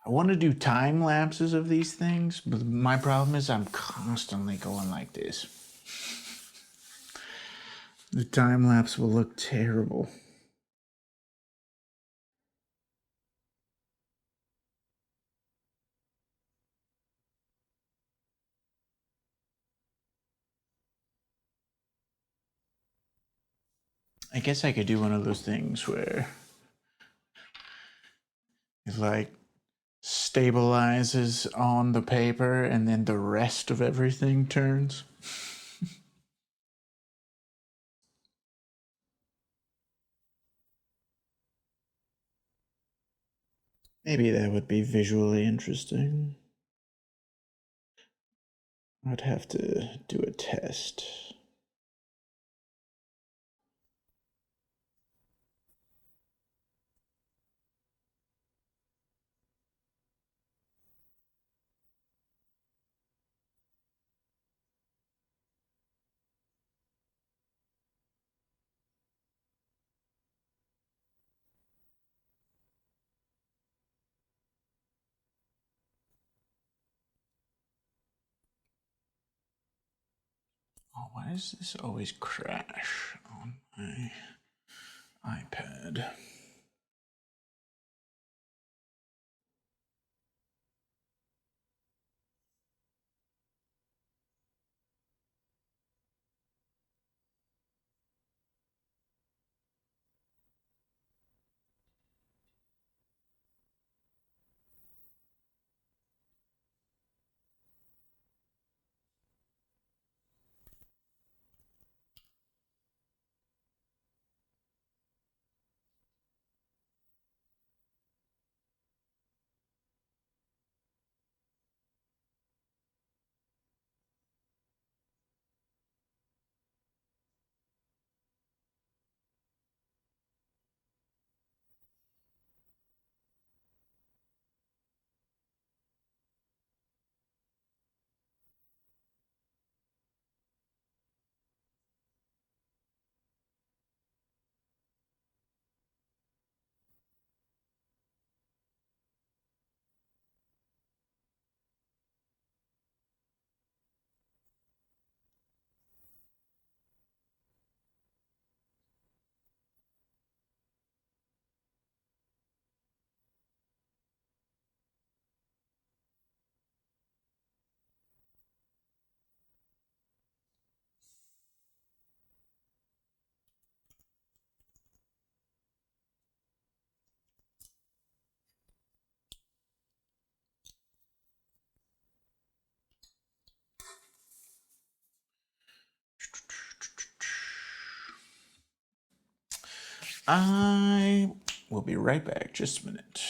I want to do time lapses of these things, but my problem is I'm constantly going like this. The time lapse will look terrible. I guess I could do one of those things where it like stabilizes on the paper and then the rest of everything turns. Maybe that would be visually interesting. I'd have to do a test. Oh, why does this always crash on my iPad? I will be right back. Just a minute.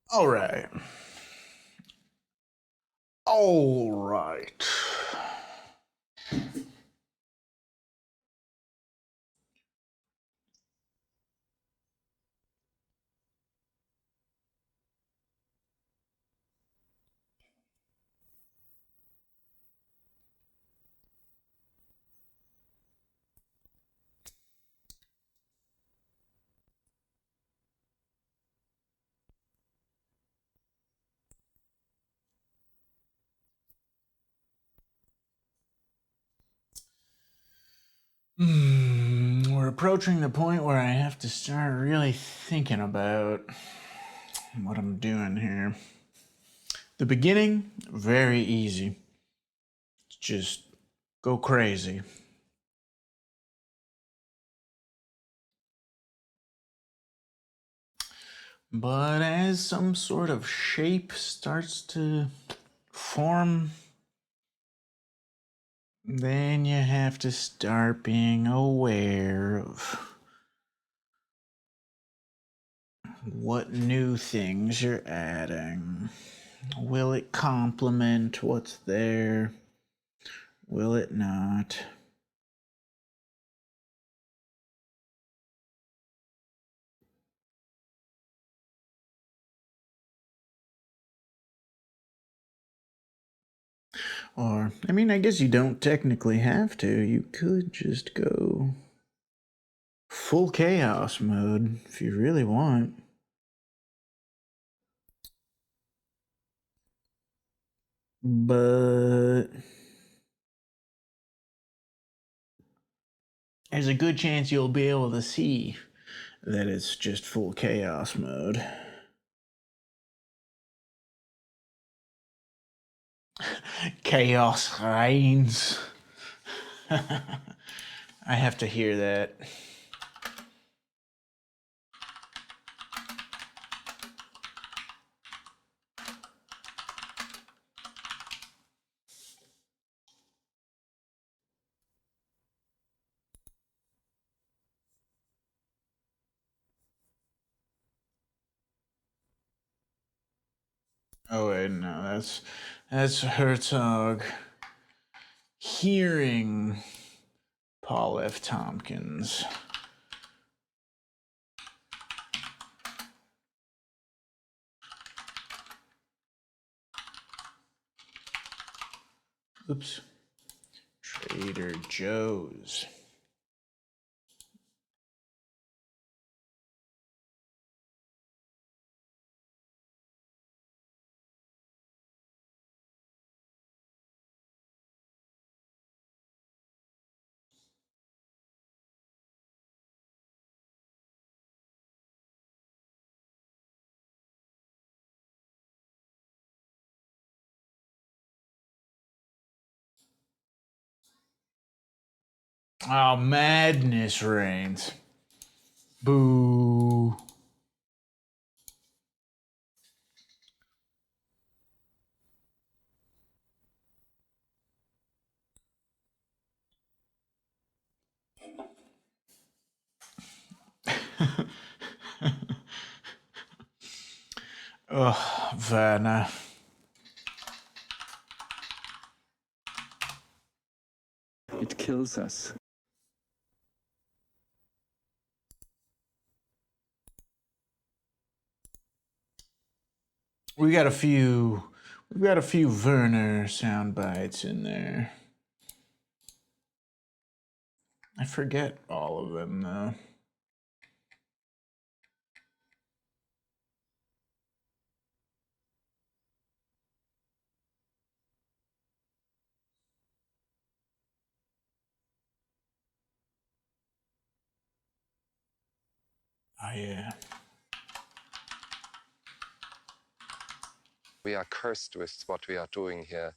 All right. All right. We're approaching the point where I have to start really thinking about what I'm doing here. The beginning, very easy. Just go crazy. But as some sort of shape starts to form, then you have to start being aware of what new things you're adding. Will it complement what's there? Will it not? Or, I mean, I guess you don't technically have to. You could just go full chaos mode if you really want. But there's a good chance you'll be able to see that it's just full chaos mode. Chaos reigns. I have to hear that. Oh wait, no, that's Herzog hearing Paul F. Tompkins. Oops. Trader Joe's. Oh, madness reigns. Boo. Oh, Werner. It kills us. We've got a few Werner sound bites in there. I forget all of them though. Oh yeah. We are cursed with what we are doing here.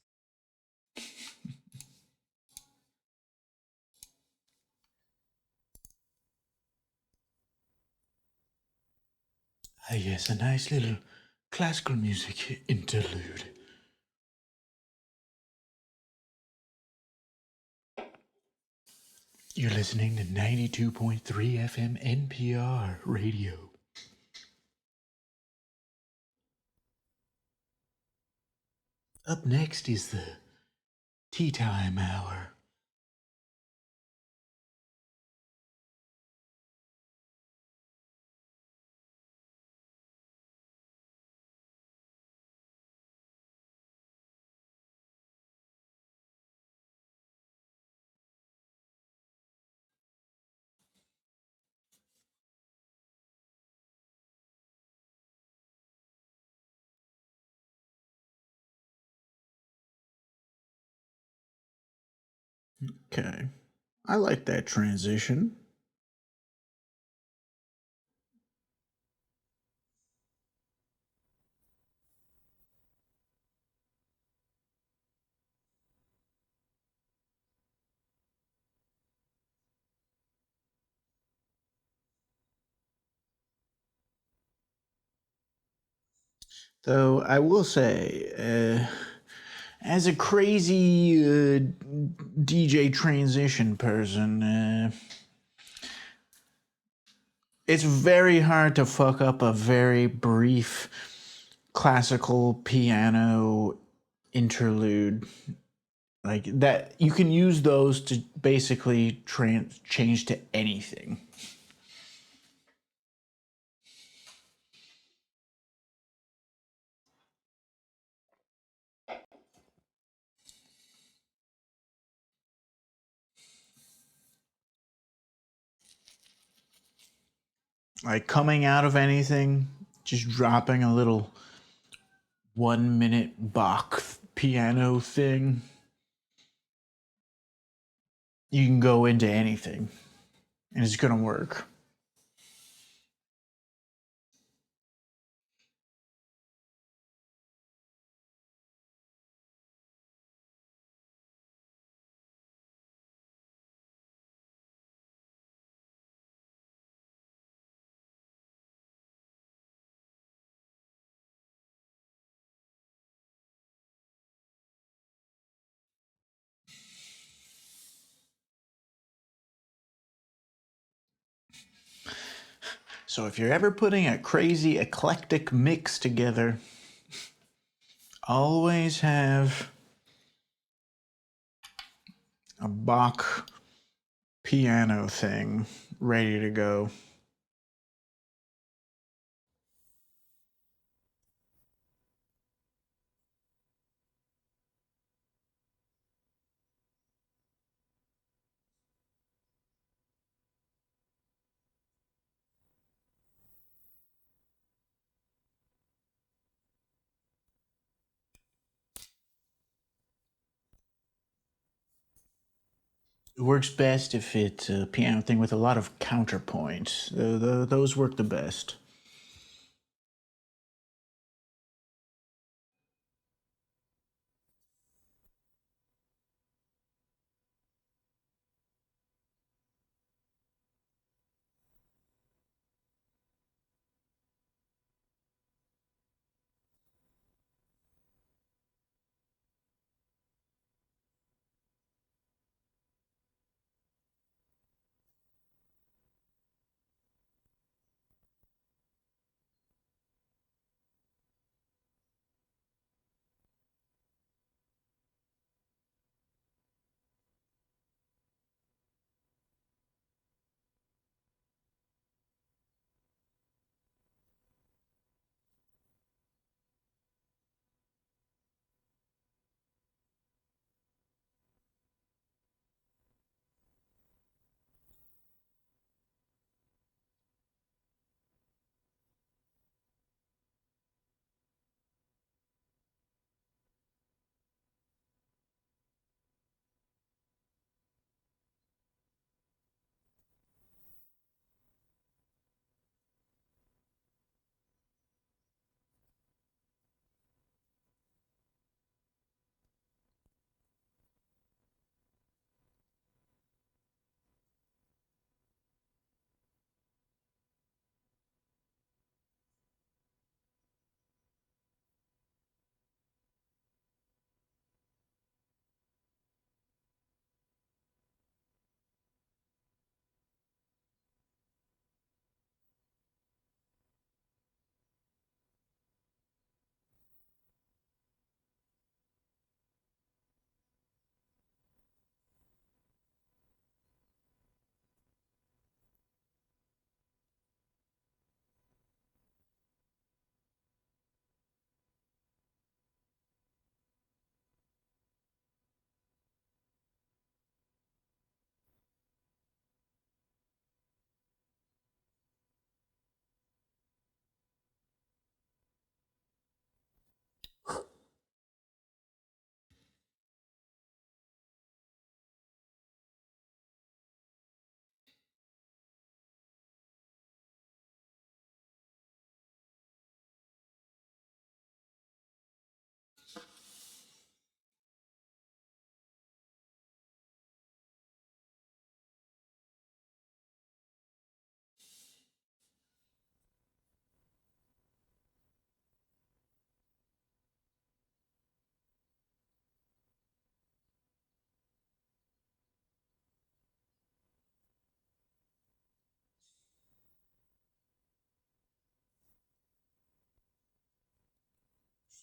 Ah yes, a nice little classical music interlude. You're listening to 92.3 FM NPR radio. Up next is the tea time hour. Okay. I like that transition. Though I will say, as a crazy DJ transition person, it's very hard to fuck up a very brief classical piano interlude like that. You can use those to basically change to anything. Like coming out of anything, just dropping a little 1 minute Bach piano thing. You can go into anything and it's gonna work. So if you're ever putting a crazy eclectic mix together, always have a Bach piano thing ready to go. It works best if it's a piano thing with a lot of counterpoints. Those work the best.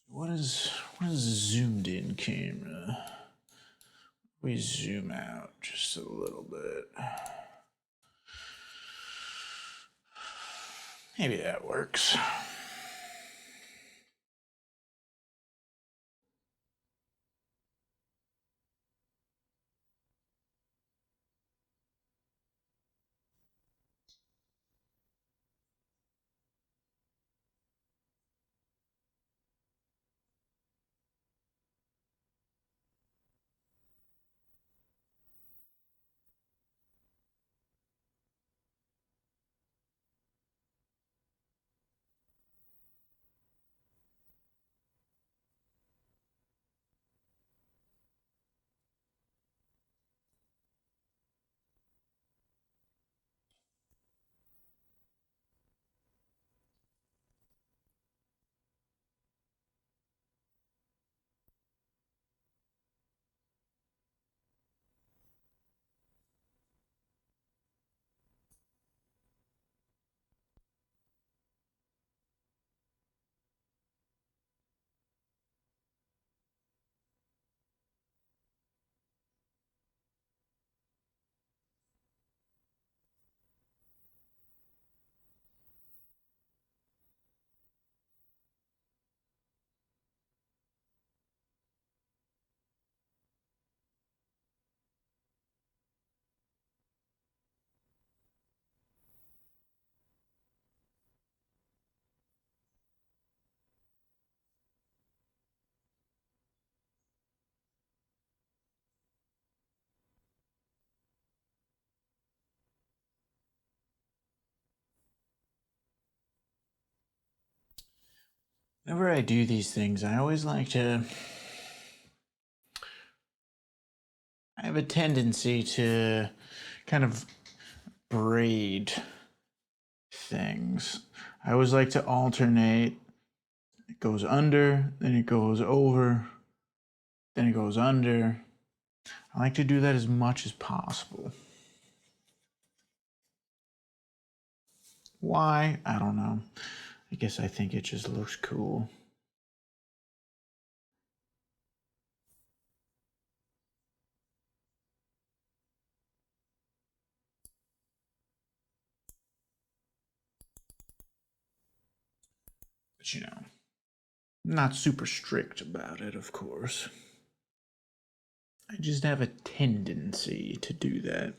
what is a zoomed in camera? We zoom out just a little bit. Maybe that works. Whenever I do these things, I always like to. I have a tendency to kind of braid things. I always like to alternate. It goes under, then it goes over, then it goes under. I like to do that as much as possible. Why? I don't know. I guess I think it just looks cool. But you know, not super strict about it, of course. I just have a tendency to do that.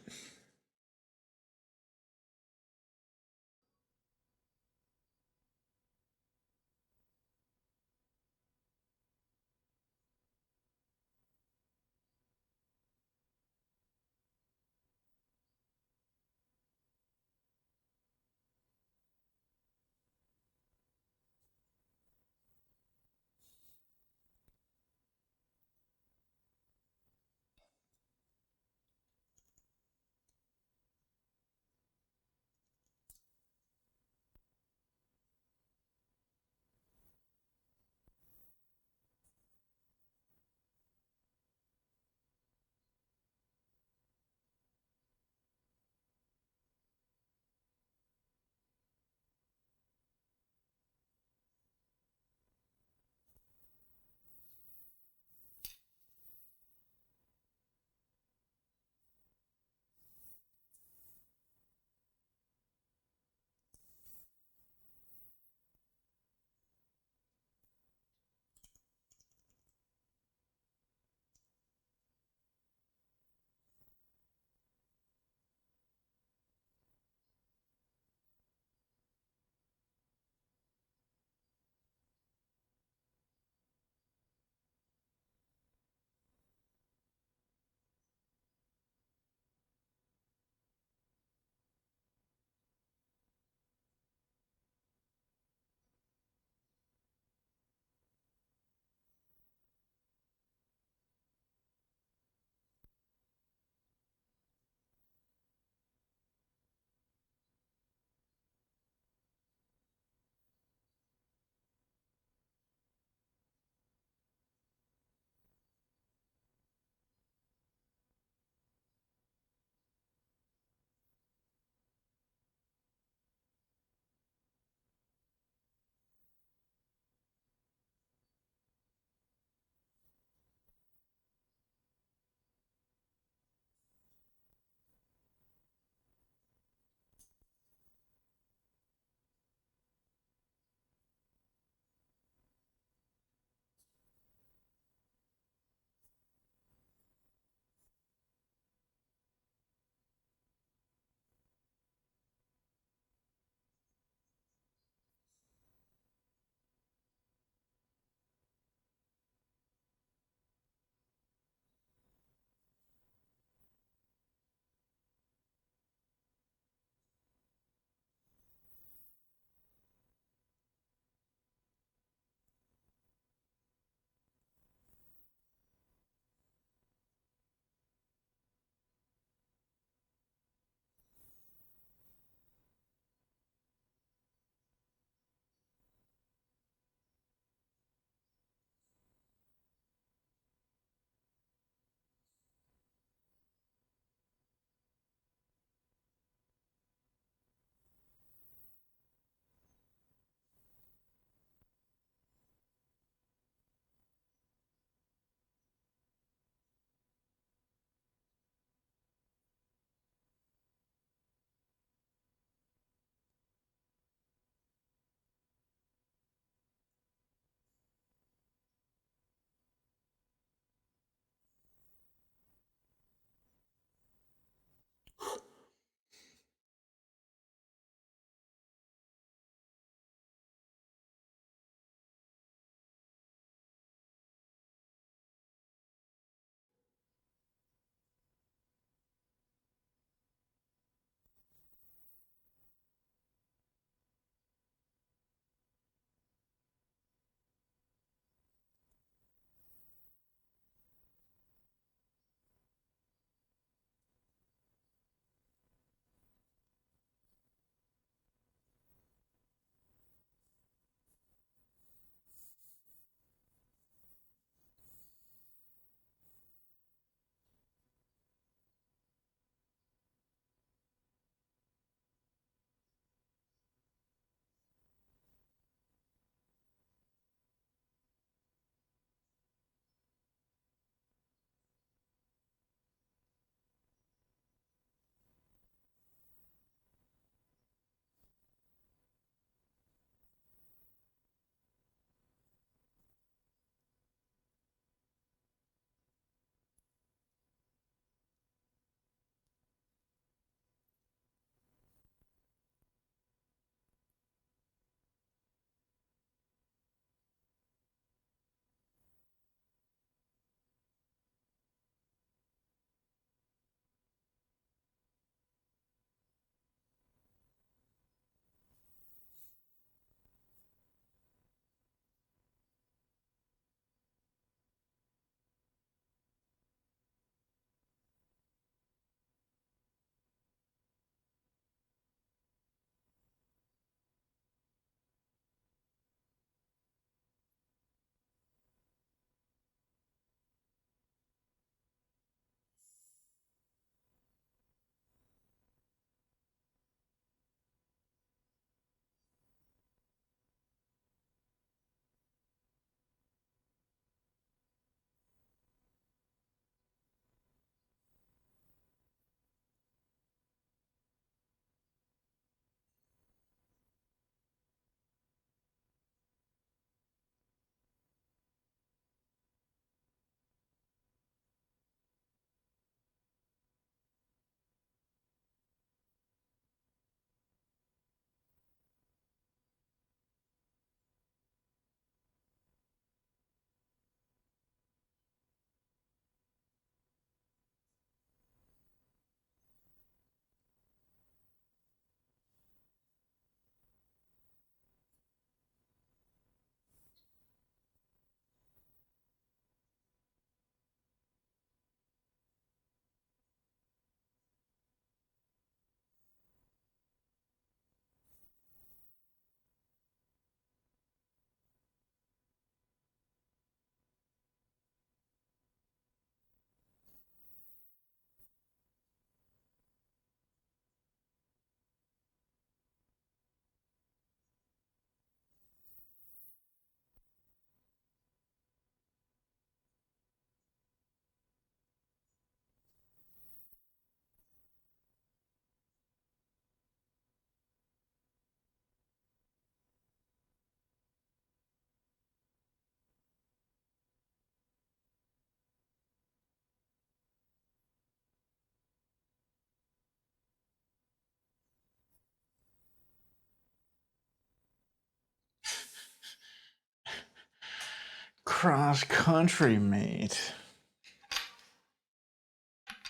cross country meet.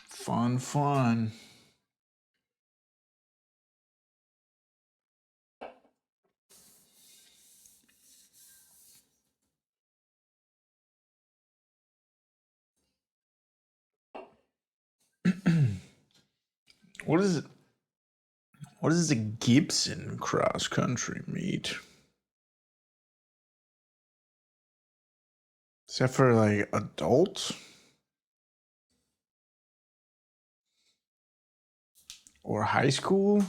Fun, fun. What is it? What is a Gibson cross country meet? Is that for like adults? Or high school?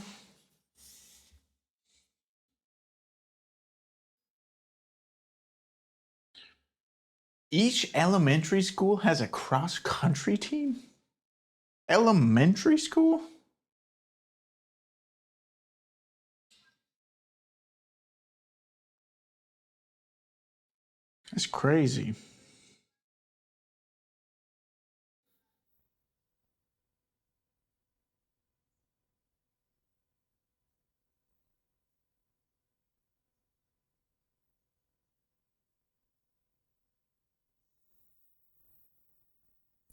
Each elementary school has a cross country team? Elementary school? That's crazy.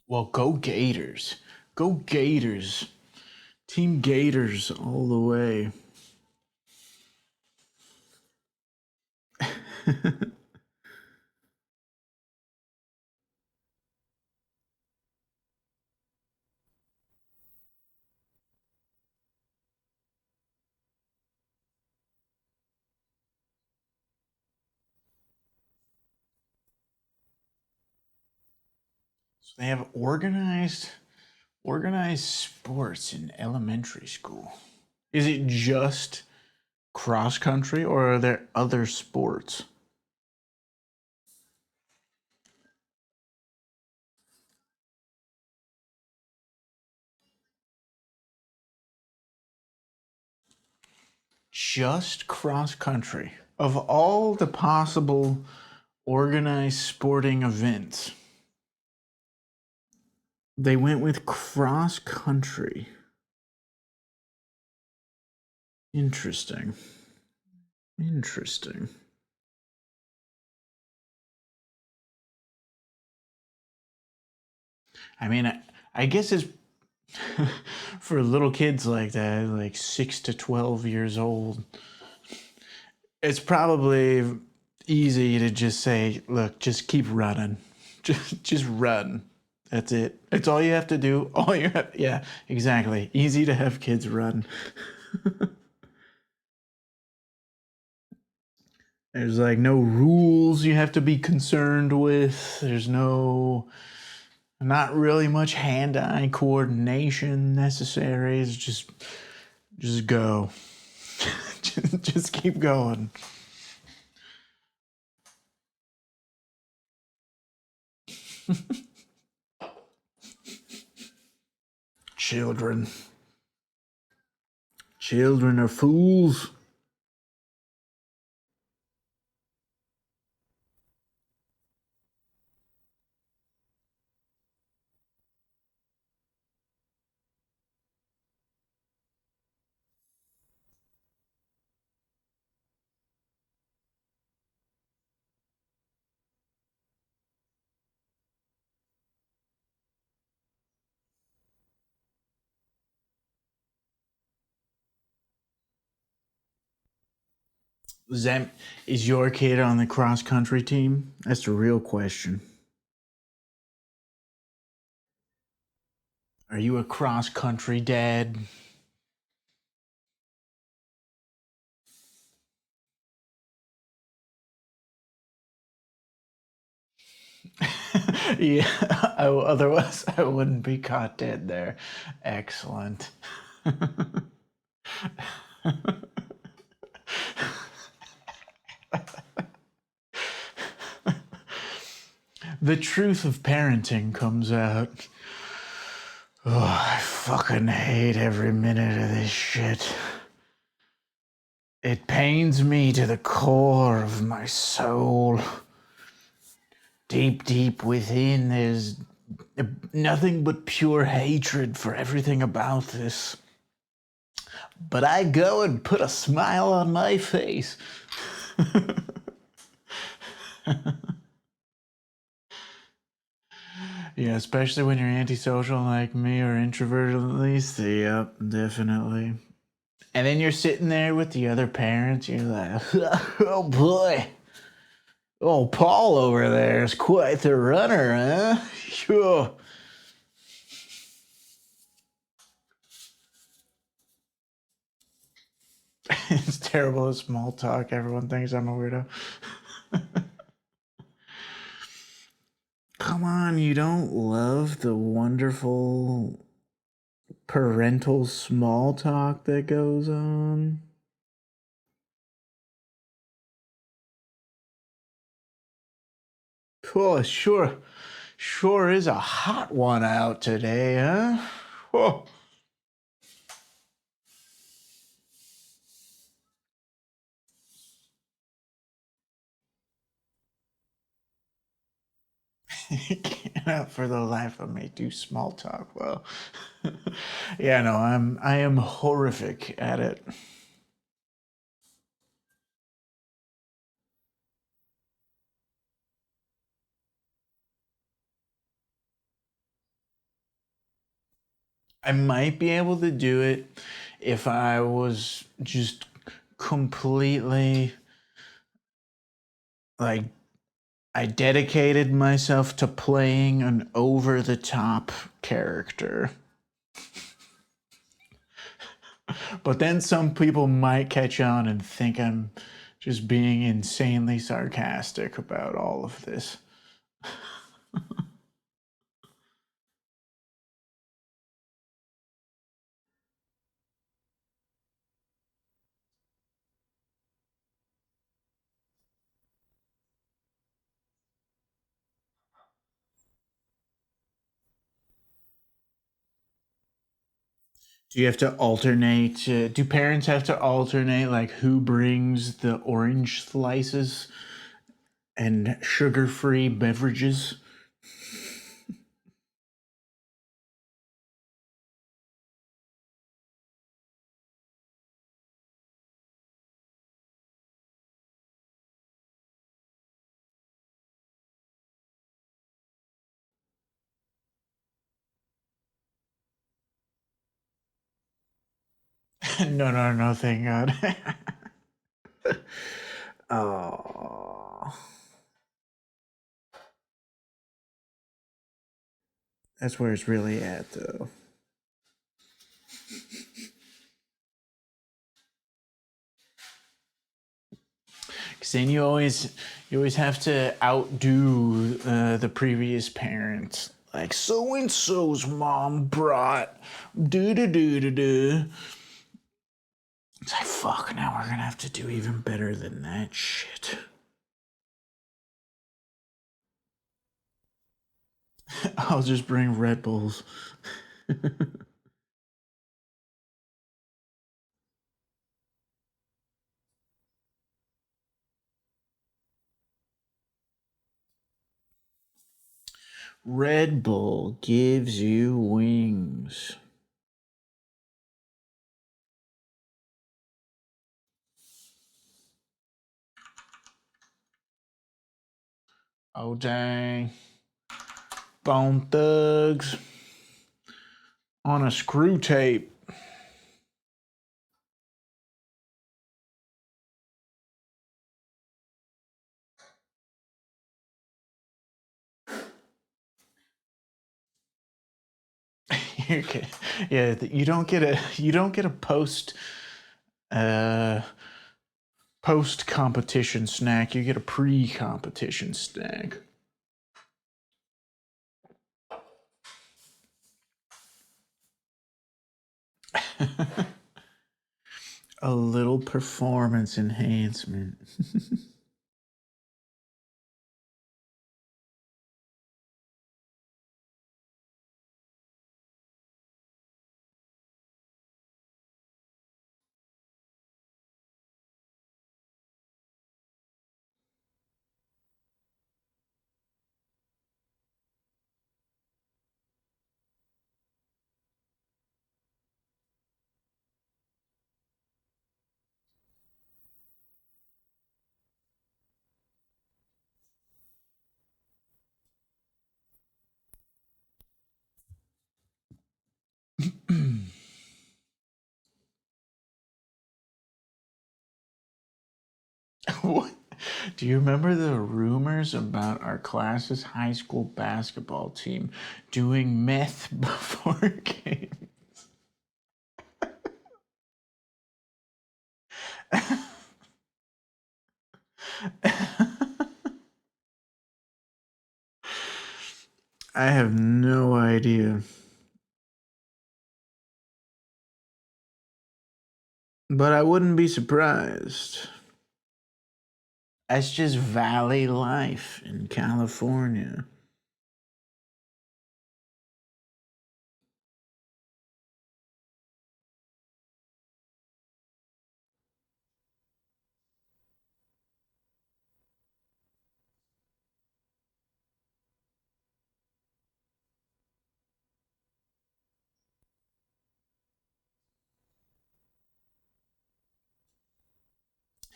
Well, go Gators. Go Gators. Team Gators all the way. So they have organized sports in elementary school. Is it just cross country or are there other sports? Just cross country. Of all the possible organized sporting events, they went with cross country. Interesting. Interesting. I mean, I guess it's for little kids like that, like 6 to 12 years old. It's probably easy to just say, look, just keep running. Just run. That's it. It's all you have to do. All you have, yeah, exactly. Easy to have kids run. There's like no rules you have to be concerned with. There's not really much hand-eye coordination necessary. It's just go. just keep going. Children. Children are fools. Zem, is your kid on the cross country team? That's the real question. Are you a cross country dad? Yeah, otherwise I wouldn't be caught dead there. Excellent. The truth of parenting comes out. Oh, I fucking hate every minute of this shit. It pains me to the core of my soul. Deep, deep within, there's nothing but pure hatred for everything about this. But I go and put a smile on my face. Yeah, especially when you're antisocial like me or introverted at least. Yep, definitely. And then you're sitting there with the other parents. You're like, oh boy. Oh, Paul over there is quite the runner, huh? Sure. It's terrible at small talk. Everyone thinks I'm a weirdo. Come on, you don't love the wonderful parental small talk that goes on? Oh, sure is a hot one out today, huh? Oh. Cannot for the life of me do small talk well. Yeah, no, I am horrific at it. I might be able to do it if I was just completely like I dedicated myself to playing an over the top character. But then some people might catch on and think I'm just being insanely sarcastic about all of this. Do you have to alternate? Do parents have to alternate, like who brings the orange slices and sugar-free beverages? No, thank God. Oh, that's where it's really at, though. Because then you always have to outdo the previous parent. Like so and so's mom brought do do do do do. It's like fuck. Now we're gonna have to do even better than that shit. I'll just bring Red Bulls. Red Bull gives you wings. Oh dang. Bone Thugs on a screw tape. Okay. Yeah, you don't get a uh post competition snack. You get a pre competition snack. A little performance enhancement. What? Do you remember the rumors about our class's high school basketball team doing meth before games? I have no idea. But I wouldn't be surprised. That's just valley life in California.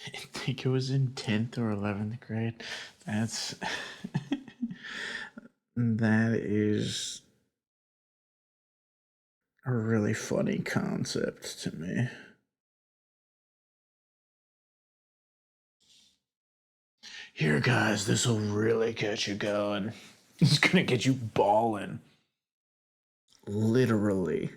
I think it was in 10th or 11th grade. That's that is a really funny concept to me. Here, guys, this will really get you going. It's gonna get you balling. Literally.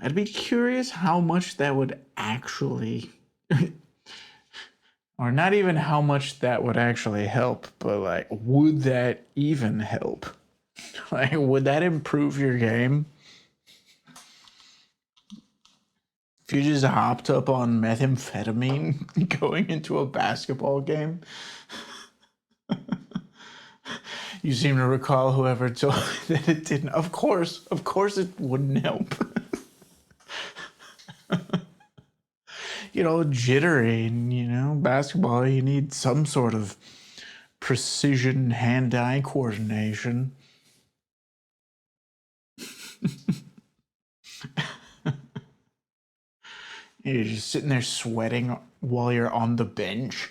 I'd be curious how much that would actually, or not even how much that would actually help, but like, would that even help? Like, would that improve your game? If you just hopped up on methamphetamine going into a basketball game? You seem to recall whoever told that it didn't. Of course it wouldn't help. Jittery, and basketball, you need some sort of precision hand-eye coordination. You're just sitting there sweating while you're on the bench.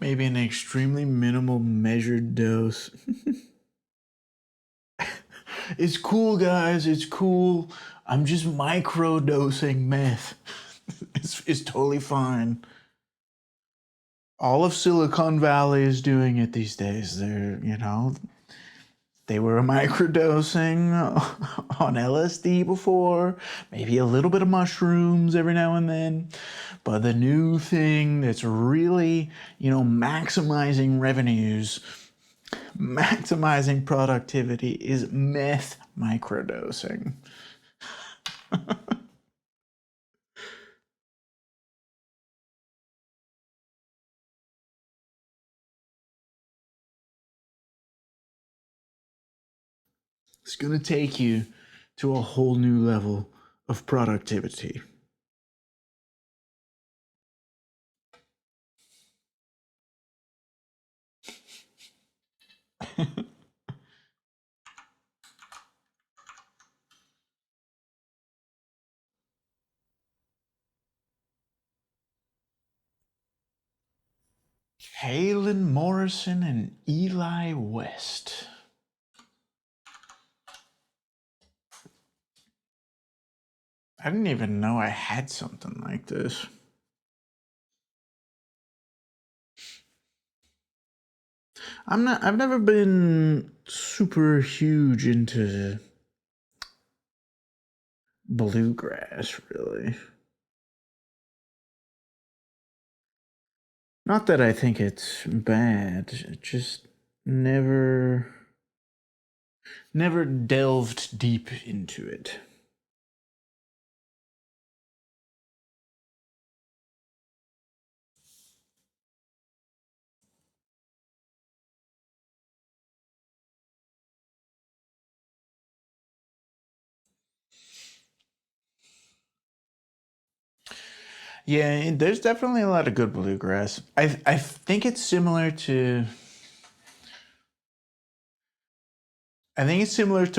Maybe an extremely minimal measured dose. It's cool, guys. It's cool. I'm just micro dosing meth. It's totally fine. All of Silicon Valley is doing it these days. They were microdosing on LSD before, maybe a little bit of mushrooms every now and then. But the new thing that's really, maximizing revenues, maximizing productivity is meth microdosing. It's going to take you to a whole new level of productivity. Kalen Morrison and Eli West. I didn't even know I had something like this. I've never been super huge into bluegrass, really. Not that I think it's bad, it just never delved deep into it. Yeah, there's definitely a lot of good bluegrass. I think it's similar to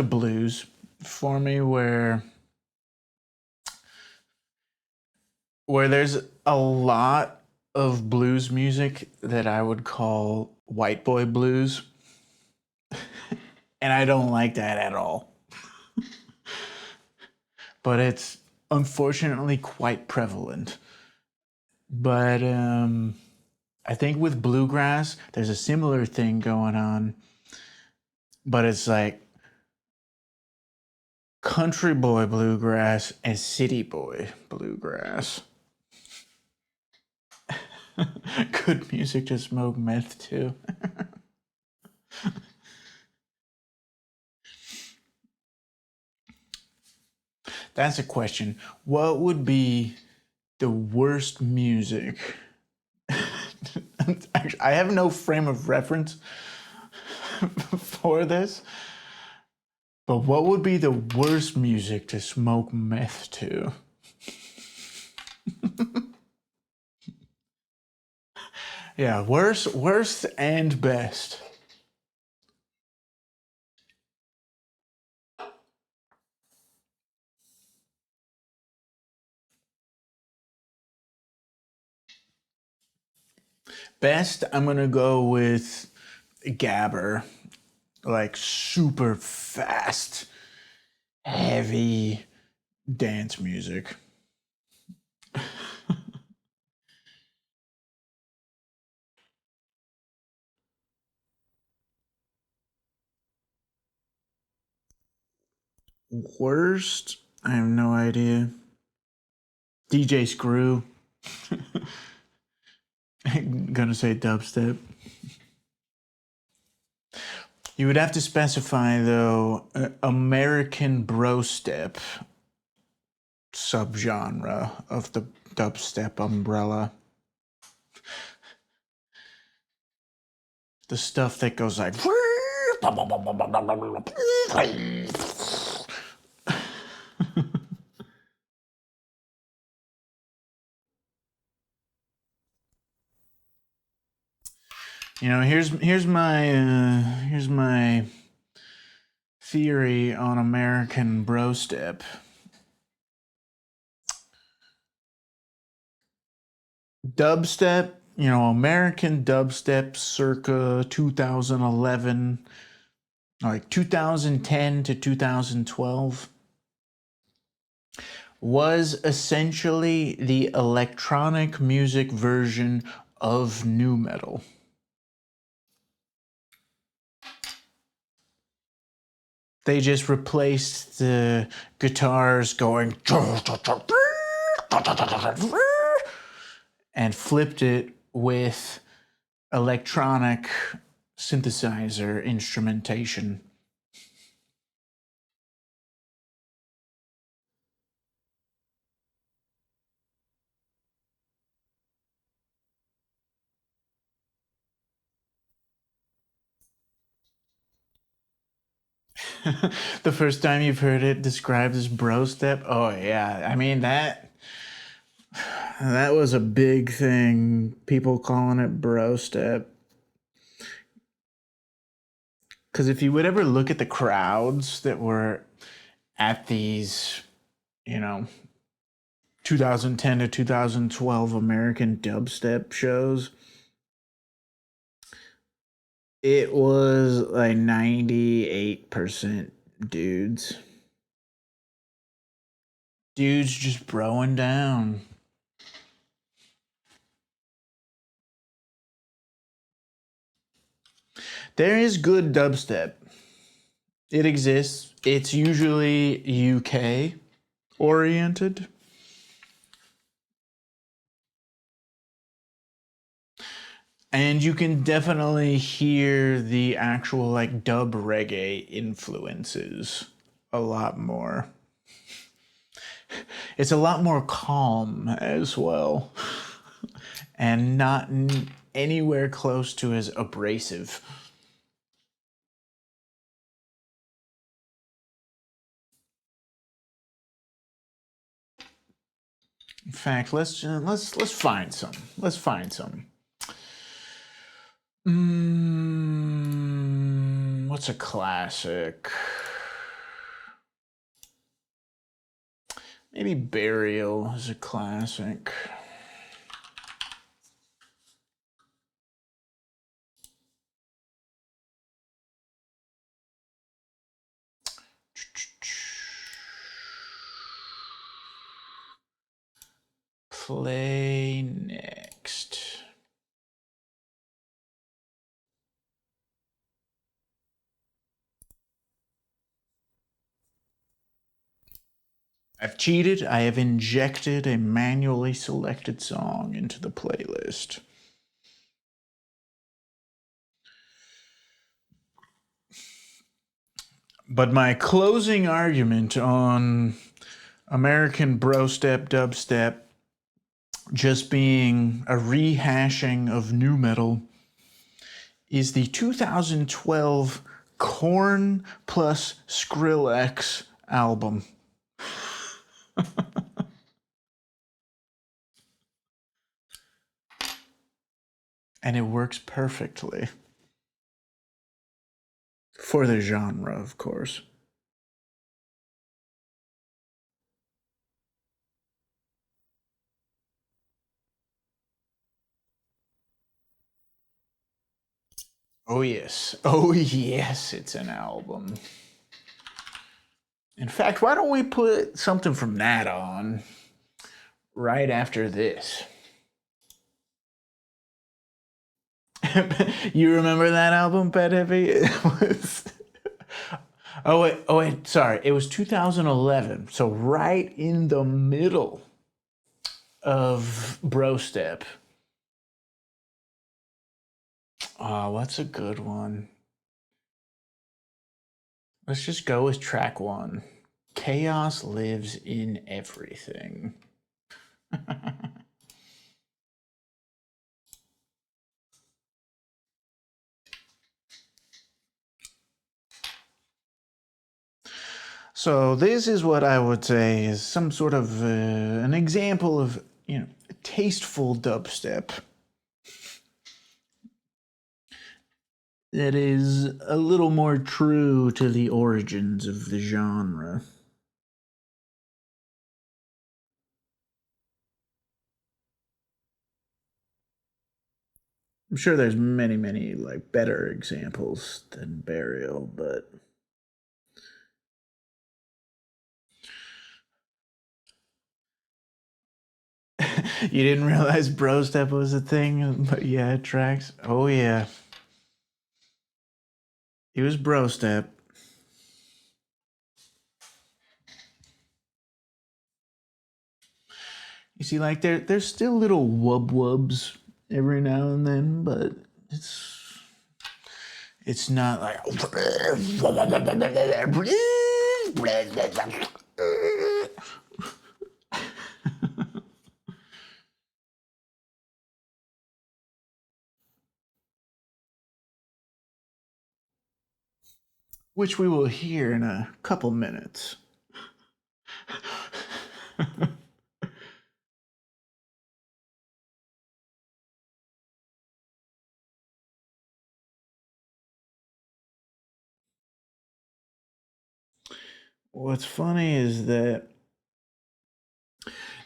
blues for me, where there's a lot of blues music that I would call white boy blues, and I don't like that at all. But it's unfortunately quite prevalent. But I think with bluegrass, there's a similar thing going on, but it's like country boy bluegrass and city boy bluegrass. Good music to smoke meth to. That's a question. What would be the worst music? I have no frame of reference for this, but what would be the worst music to smoke meth to? Yeah, worst and best. Best, I'm gonna go with Gabber, like super fast, heavy dance music. Worst, I have no idea. DJ Screw. I'm gonna say dubstep. You would have to specify though American bro step subgenre of the dubstep umbrella. The stuff that goes like you know, here's my theory on American bro step. Dubstep, you know, American dubstep circa 2011, like 2010 to 2012, was essentially the electronic music version of nu metal. They just replaced the guitars going and flipped it with electronic synthesizer instrumentation. The first time you've heard it described as bro step, oh yeah, I mean that was a big thing, people calling it bro step. Because if you would ever look at the crowds that were at these, you know, 2010 to 2012 American dubstep shows, it was like 98% dudes. Dudes just broing down. There is good dubstep. It exists. It's usually UK oriented. And you can definitely hear the actual like dub reggae influences a lot more. It's a lot more calm as well, and not anywhere close to as abrasive. In fact, let's find some. Let's find some. What's a classic? Maybe Burial is a classic. Play next. I've cheated. I have injected a manually selected song into the playlist. But my closing argument on American bro step dubstep just being a rehashing of nu metal is the 2012 Korn plus Skrillex album. And it works perfectly. For the genre, of course. Oh yes. Oh yes, it's an album. In fact, why don't we put something from that on right after this? You remember that album, Pet Heavy? It was... Oh wait, sorry. It was 2011, so right in the middle of Bro Step. What's a good one? Let's just go with track 1. Chaos lives in everything. So this is what I would say is some sort of an example of, tasteful dubstep that is a little more true to the origins of the genre. I'm sure there's many, many like better examples than Burial, but you didn't realize Bro Step was a thing, but yeah, it tracks. Oh yeah. It was Bro Step. You see, like there's still little wub wubs every now and then, but it's not like which we will hear in a couple minutes. What's funny is that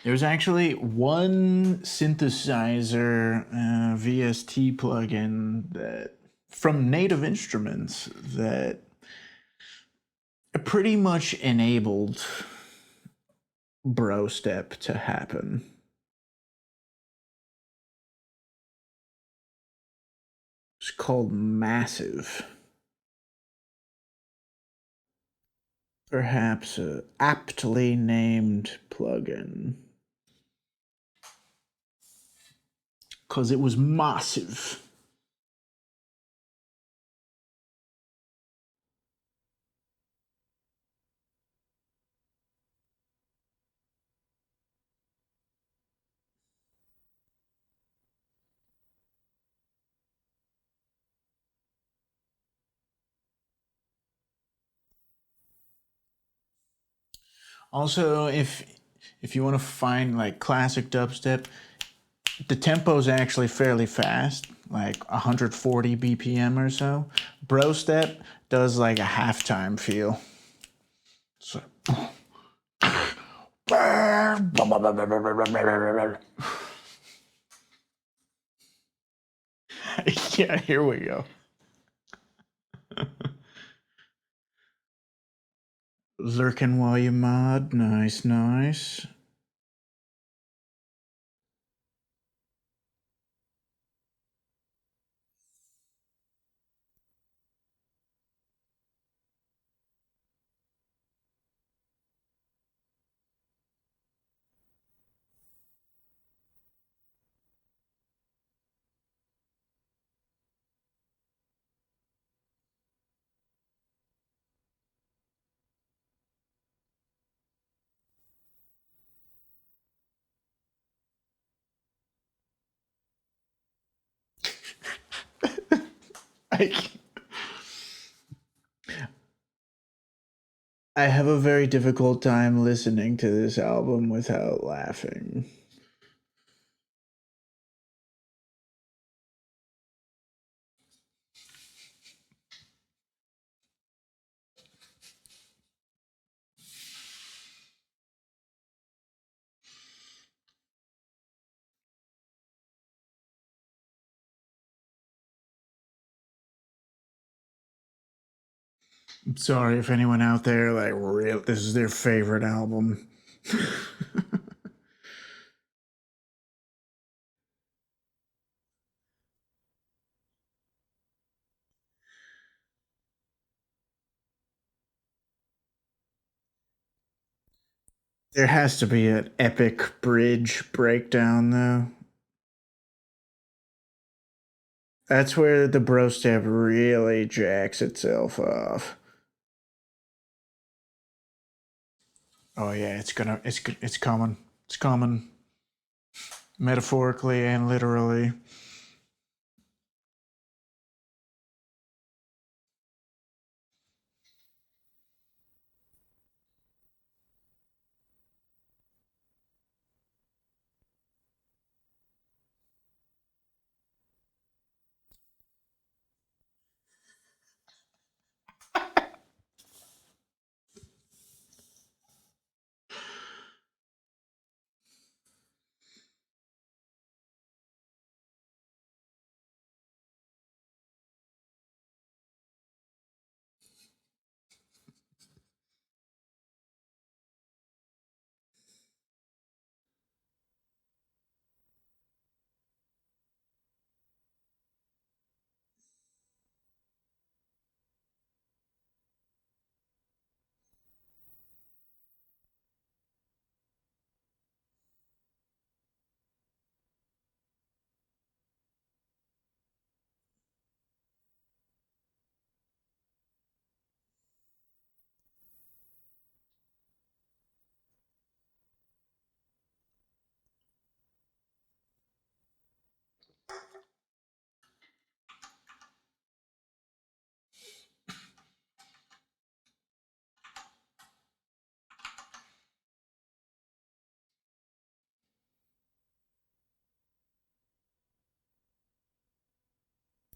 there's actually one synthesizer VST plugin that from Native Instruments that pretty much enabled Bro Step to happen. It's called Massive. Perhaps a aptly named plugin. Because it was massive. Also, if if you want to find like classic dubstep, the tempo is actually fairly fast, like 140 BPM or so. Bro step does like a halftime feel. So. Yeah, here we go. Lurking while you mod. Nice, nice. I have a very difficult time listening to this album without laughing. I'm sorry if anyone out there like real this is their favorite album. There has to be an epic bridge breakdown though. That's where the bro step really jacks itself off. Oh yeah, it's coming. It's coming. Metaphorically and literally.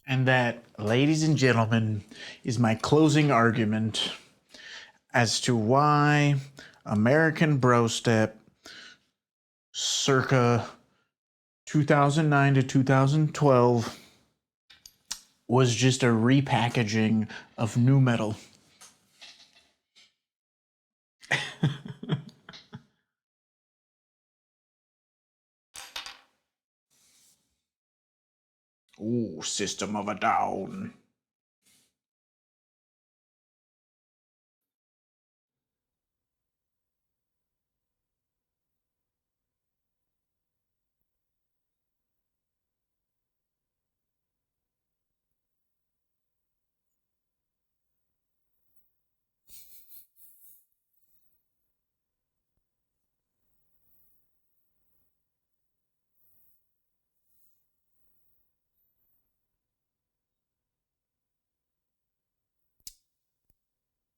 And that, ladies and gentlemen, is my closing argument as to why American Bro Step circa 2009 to 2012 was just a repackaging of nu metal. Ooh, System of a Down.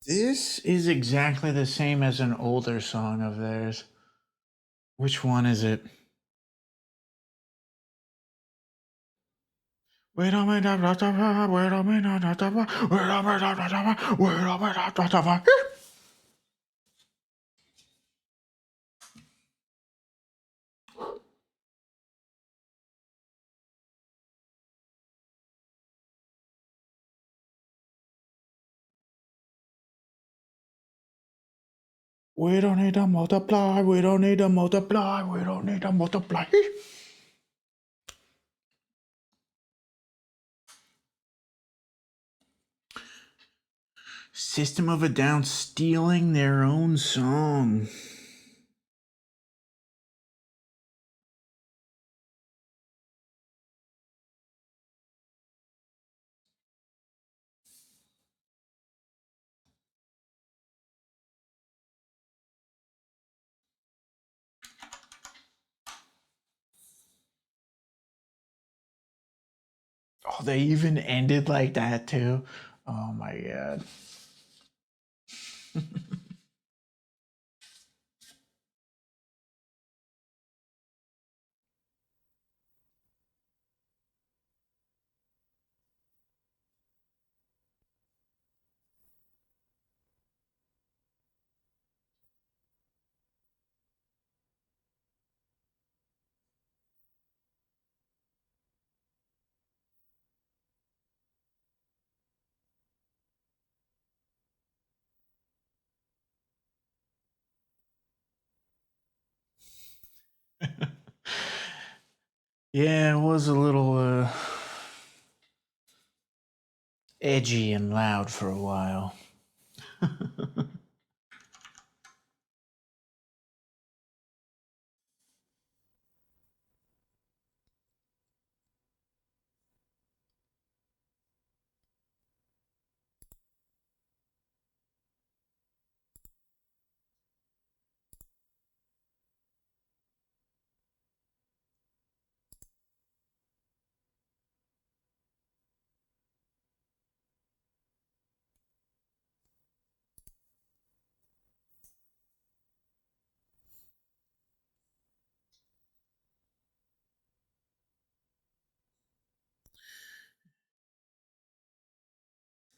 This is exactly the same as an older song of theirs. Which one is it? Wait a minute, wait a minute, wait a minute, wait a minute, wait a minute. We don't need to multiply, we don't need to multiply, we don't need to multiply. System of a Down stealing their own song. Oh, they even ended like that too. Oh my god. Yeah, it was a little edgy and loud for a while.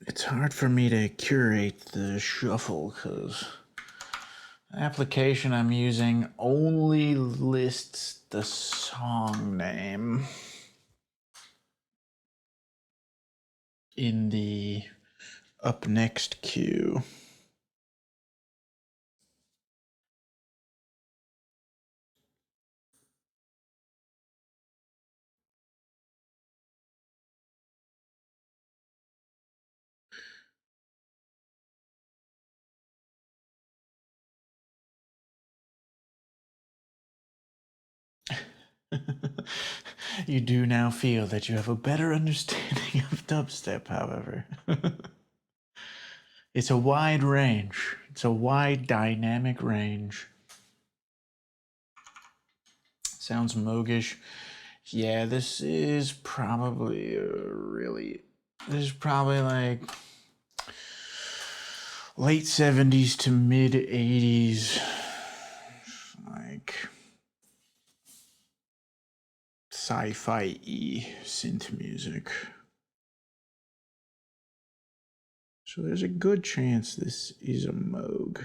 It's hard for me to curate the shuffle because the application I'm using only lists the song name in the up next queue. You do now feel that you have a better understanding of dubstep, however. It's a wide range. It's a wide dynamic range. Sounds mogish. Yeah, this is probably this is probably like late 70s to mid 80s. Like sci-fi-y synth music. So there's a good chance this is a Moog.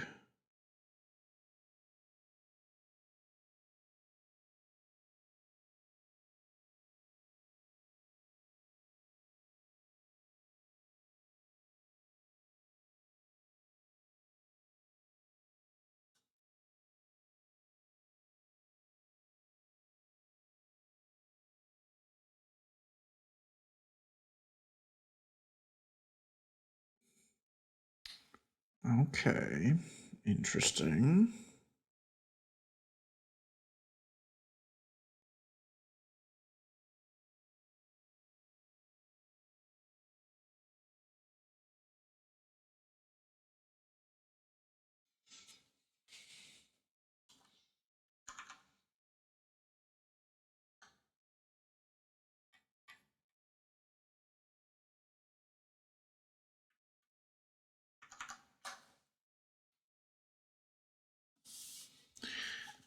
Okay, interesting.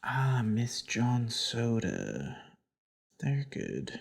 Ah, Miss John Soda. They're good.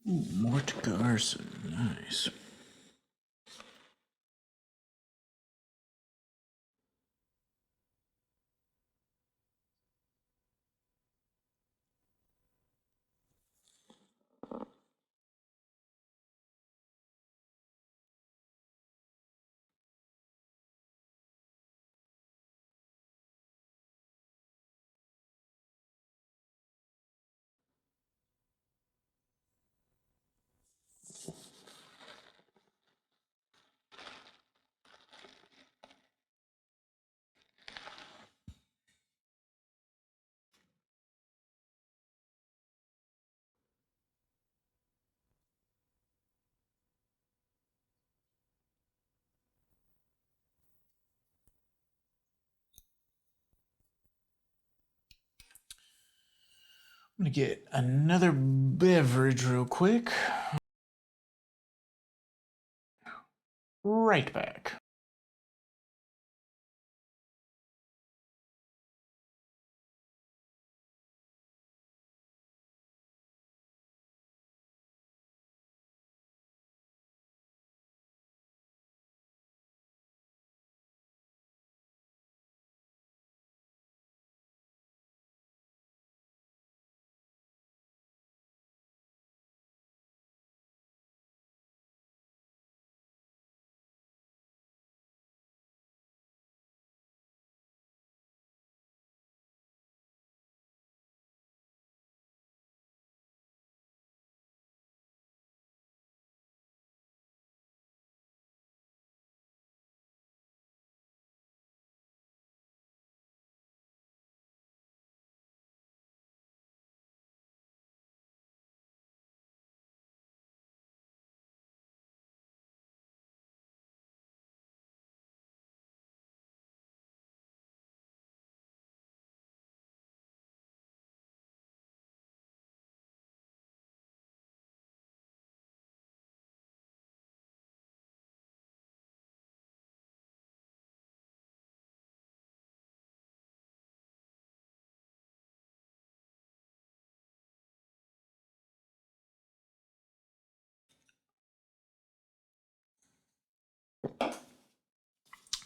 Ooh, Mort Garson. Nice. I'm gonna get another beverage real quick. Right back.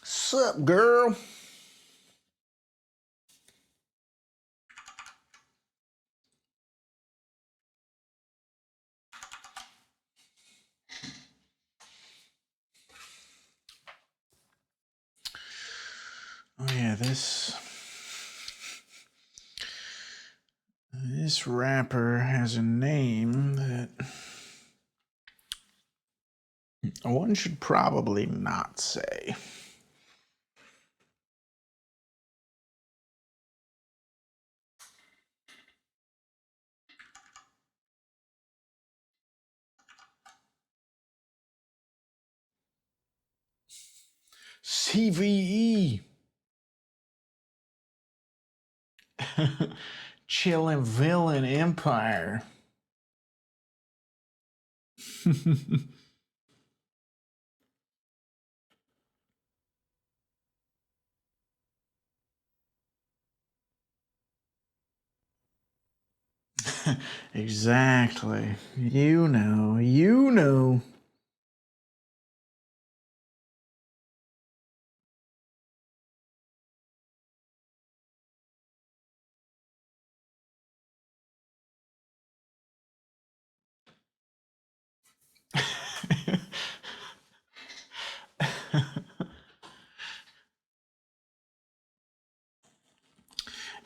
Sup, girl? Oh yeah, this rapper has a name that one should probably not say. CVE. Chillin' Villain Empire. Exactly. You know, you know.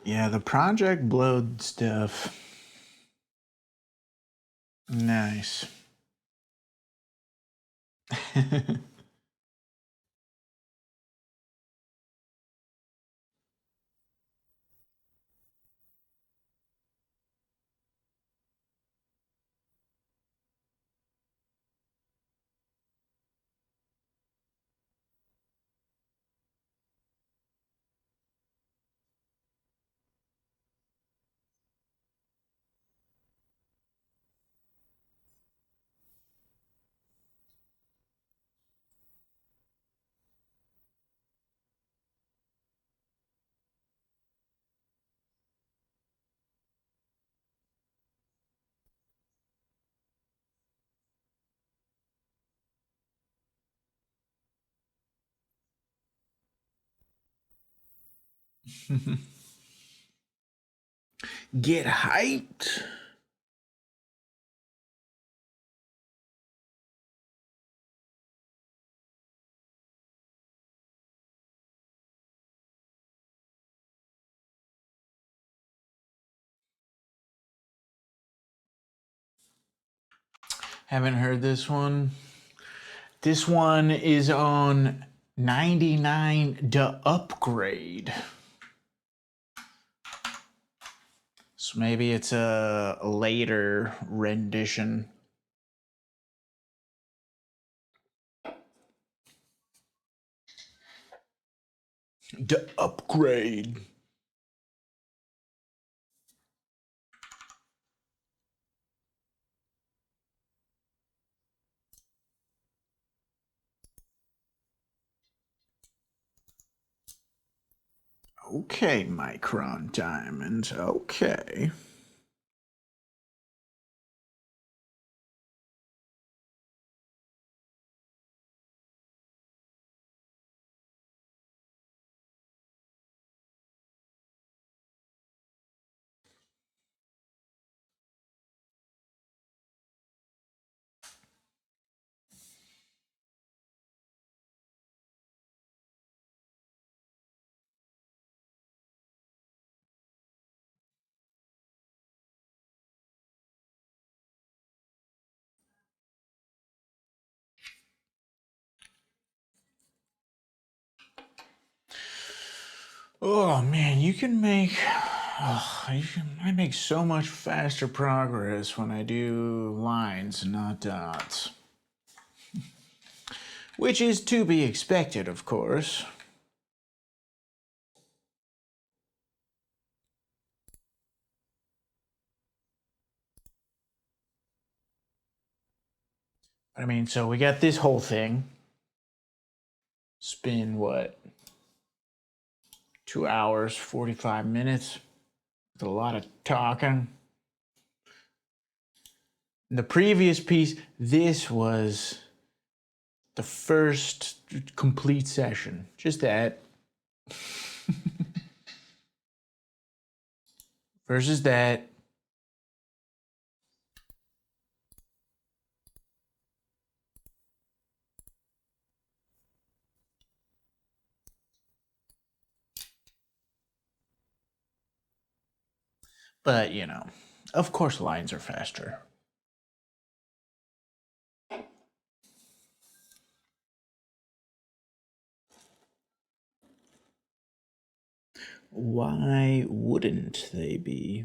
Yeah, the Project Blood stuff. Nice. Get hyped. Haven't heard this one. This one is on 99 to upgrade. So maybe it's a later rendition. To upgrade. Okay, Micron Diamond. Okay. Oh man, I make so much faster progress when I do lines, not dots. Which is to be expected, of course. I mean, so we got this whole thing. Spin what? 2 hours, 45 minutes. With a lot of talking. In the previous piece, this was the first complete session. Just that. Versus that. But, you know, of course lines are faster. Why wouldn't they be?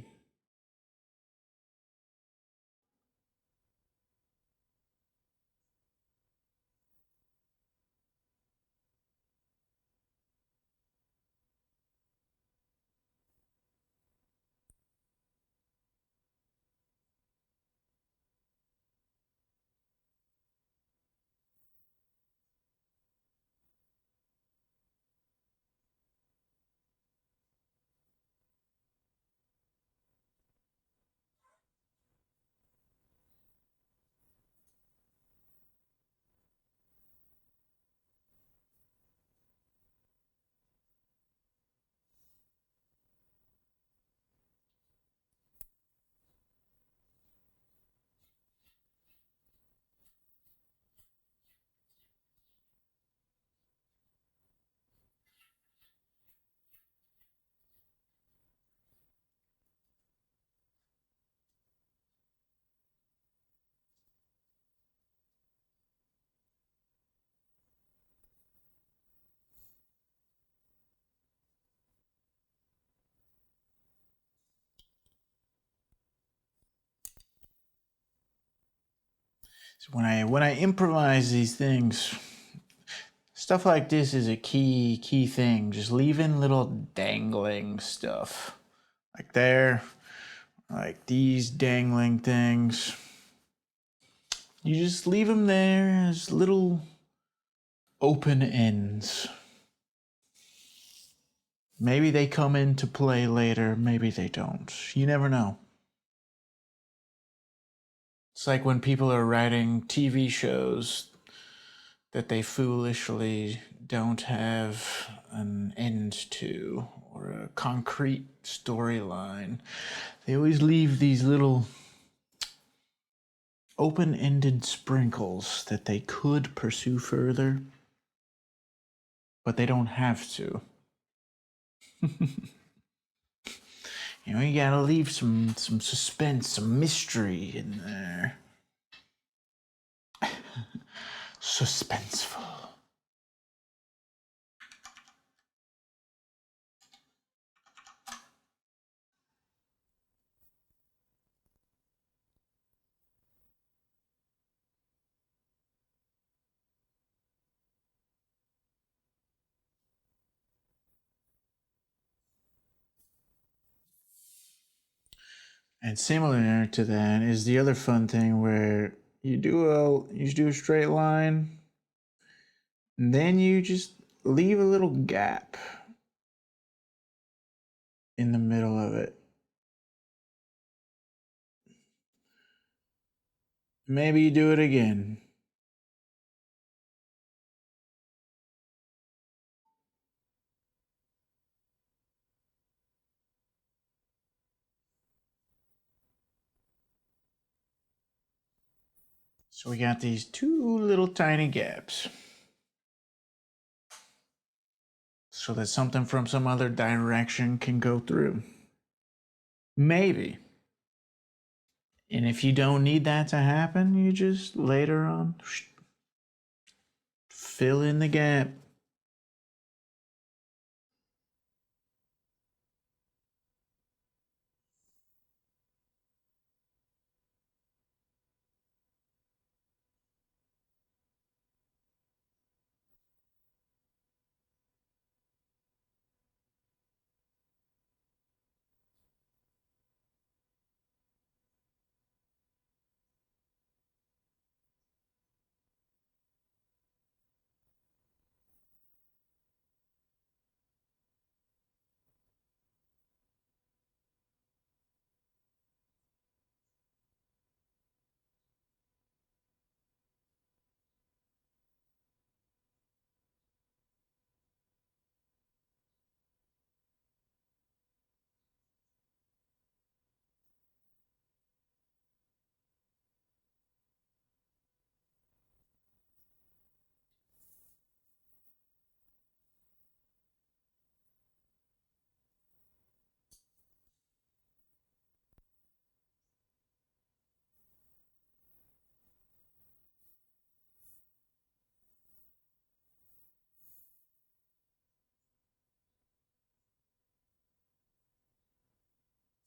So when I improvise these things, stuff like this is a key thing. Just leaving little dangling stuff. Like there, like these dangling things. You just leave them there as little open ends. Maybe they come into play later, maybe they don't. You never know. It's like when people are writing TV shows, that they foolishly don't have an end to or a concrete storyline. They always leave these little open-ended sprinkles that they could pursue further, but they don't have to. You know, you gotta leave some suspense, some mystery in there. Suspenseful. And similar to that is the other fun thing where you do a straight line, and then you just leave a little gap in the middle of it. Maybe you do it again. So we got these two little tiny gaps, so that something from some other direction can go through. Maybe. And if you don't need that to happen, you just later on fill in the gap.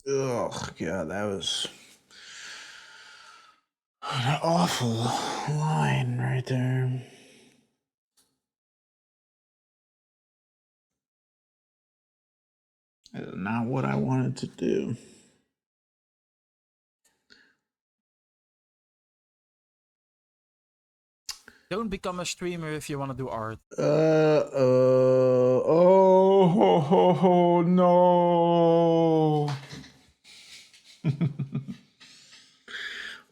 Oh God, that was an awful line right there. That's not what I wanted to do. Don't become a streamer if you want to do art. Oh, no.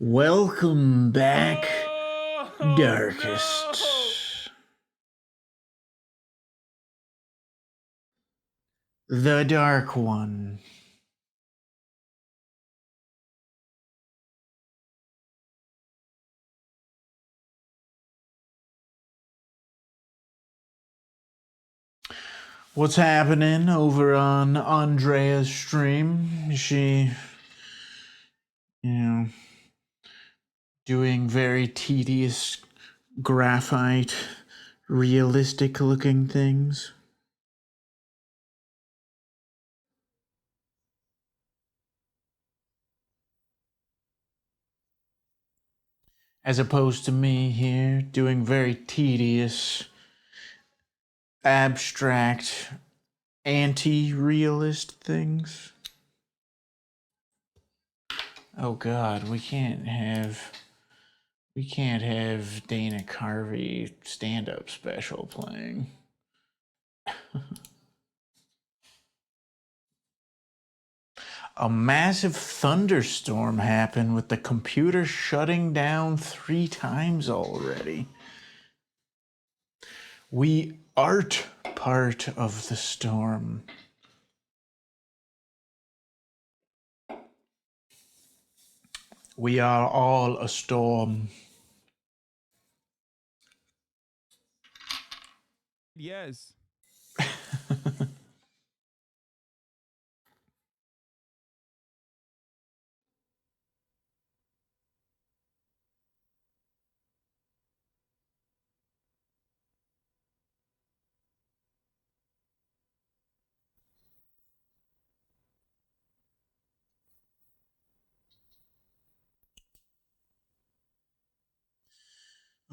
Welcome back, Darkest. The Dark One. What's happening over on Andrea's stream? Is she, doing very tedious graphite, realistic looking things? As opposed to me here doing very tedious, abstract, anti-realist things. Oh God, we can't have Dana Carvey stand-up special playing. A massive thunderstorm happened with the computer shutting down 3 times already. We art part of the storm. We are all a storm. Yes.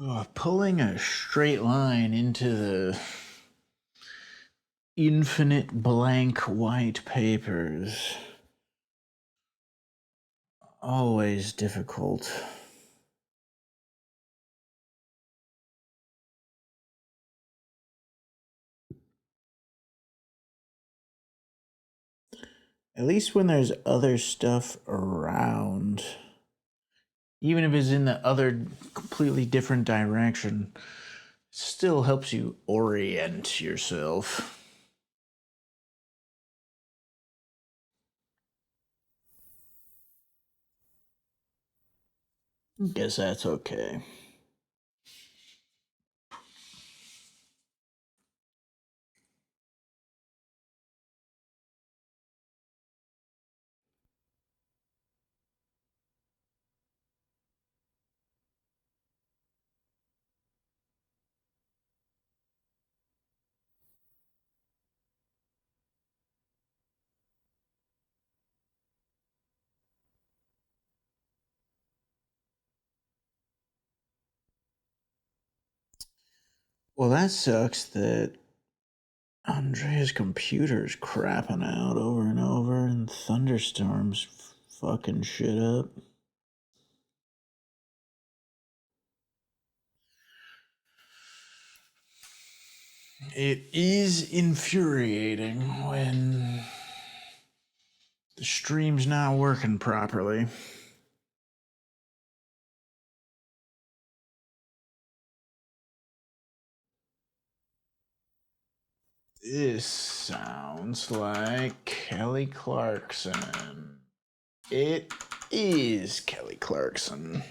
Oh, pulling a straight line into the infinite blank white papers. Always difficult. At least when there's other stuff around. Even if it's in the other completely different direction, still helps you orient yourself. Guess that's okay. Well, that sucks that Andrea's computer's crapping out over and over and thunderstorms fucking shit up. It is infuriating when the stream's not working properly. This sounds like Kelly Clarkson. It is Kelly Clarkson.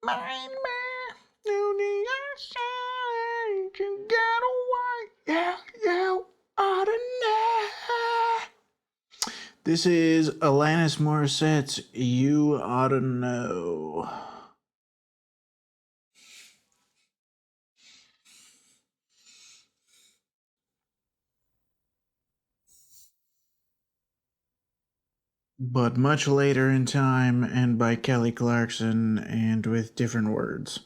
Mind me, to the outside, you got away. Yeah, you ought to know. This is Alanis Morissette's You Oughta Know. But much later in time and by Kelly Clarkson and with different words.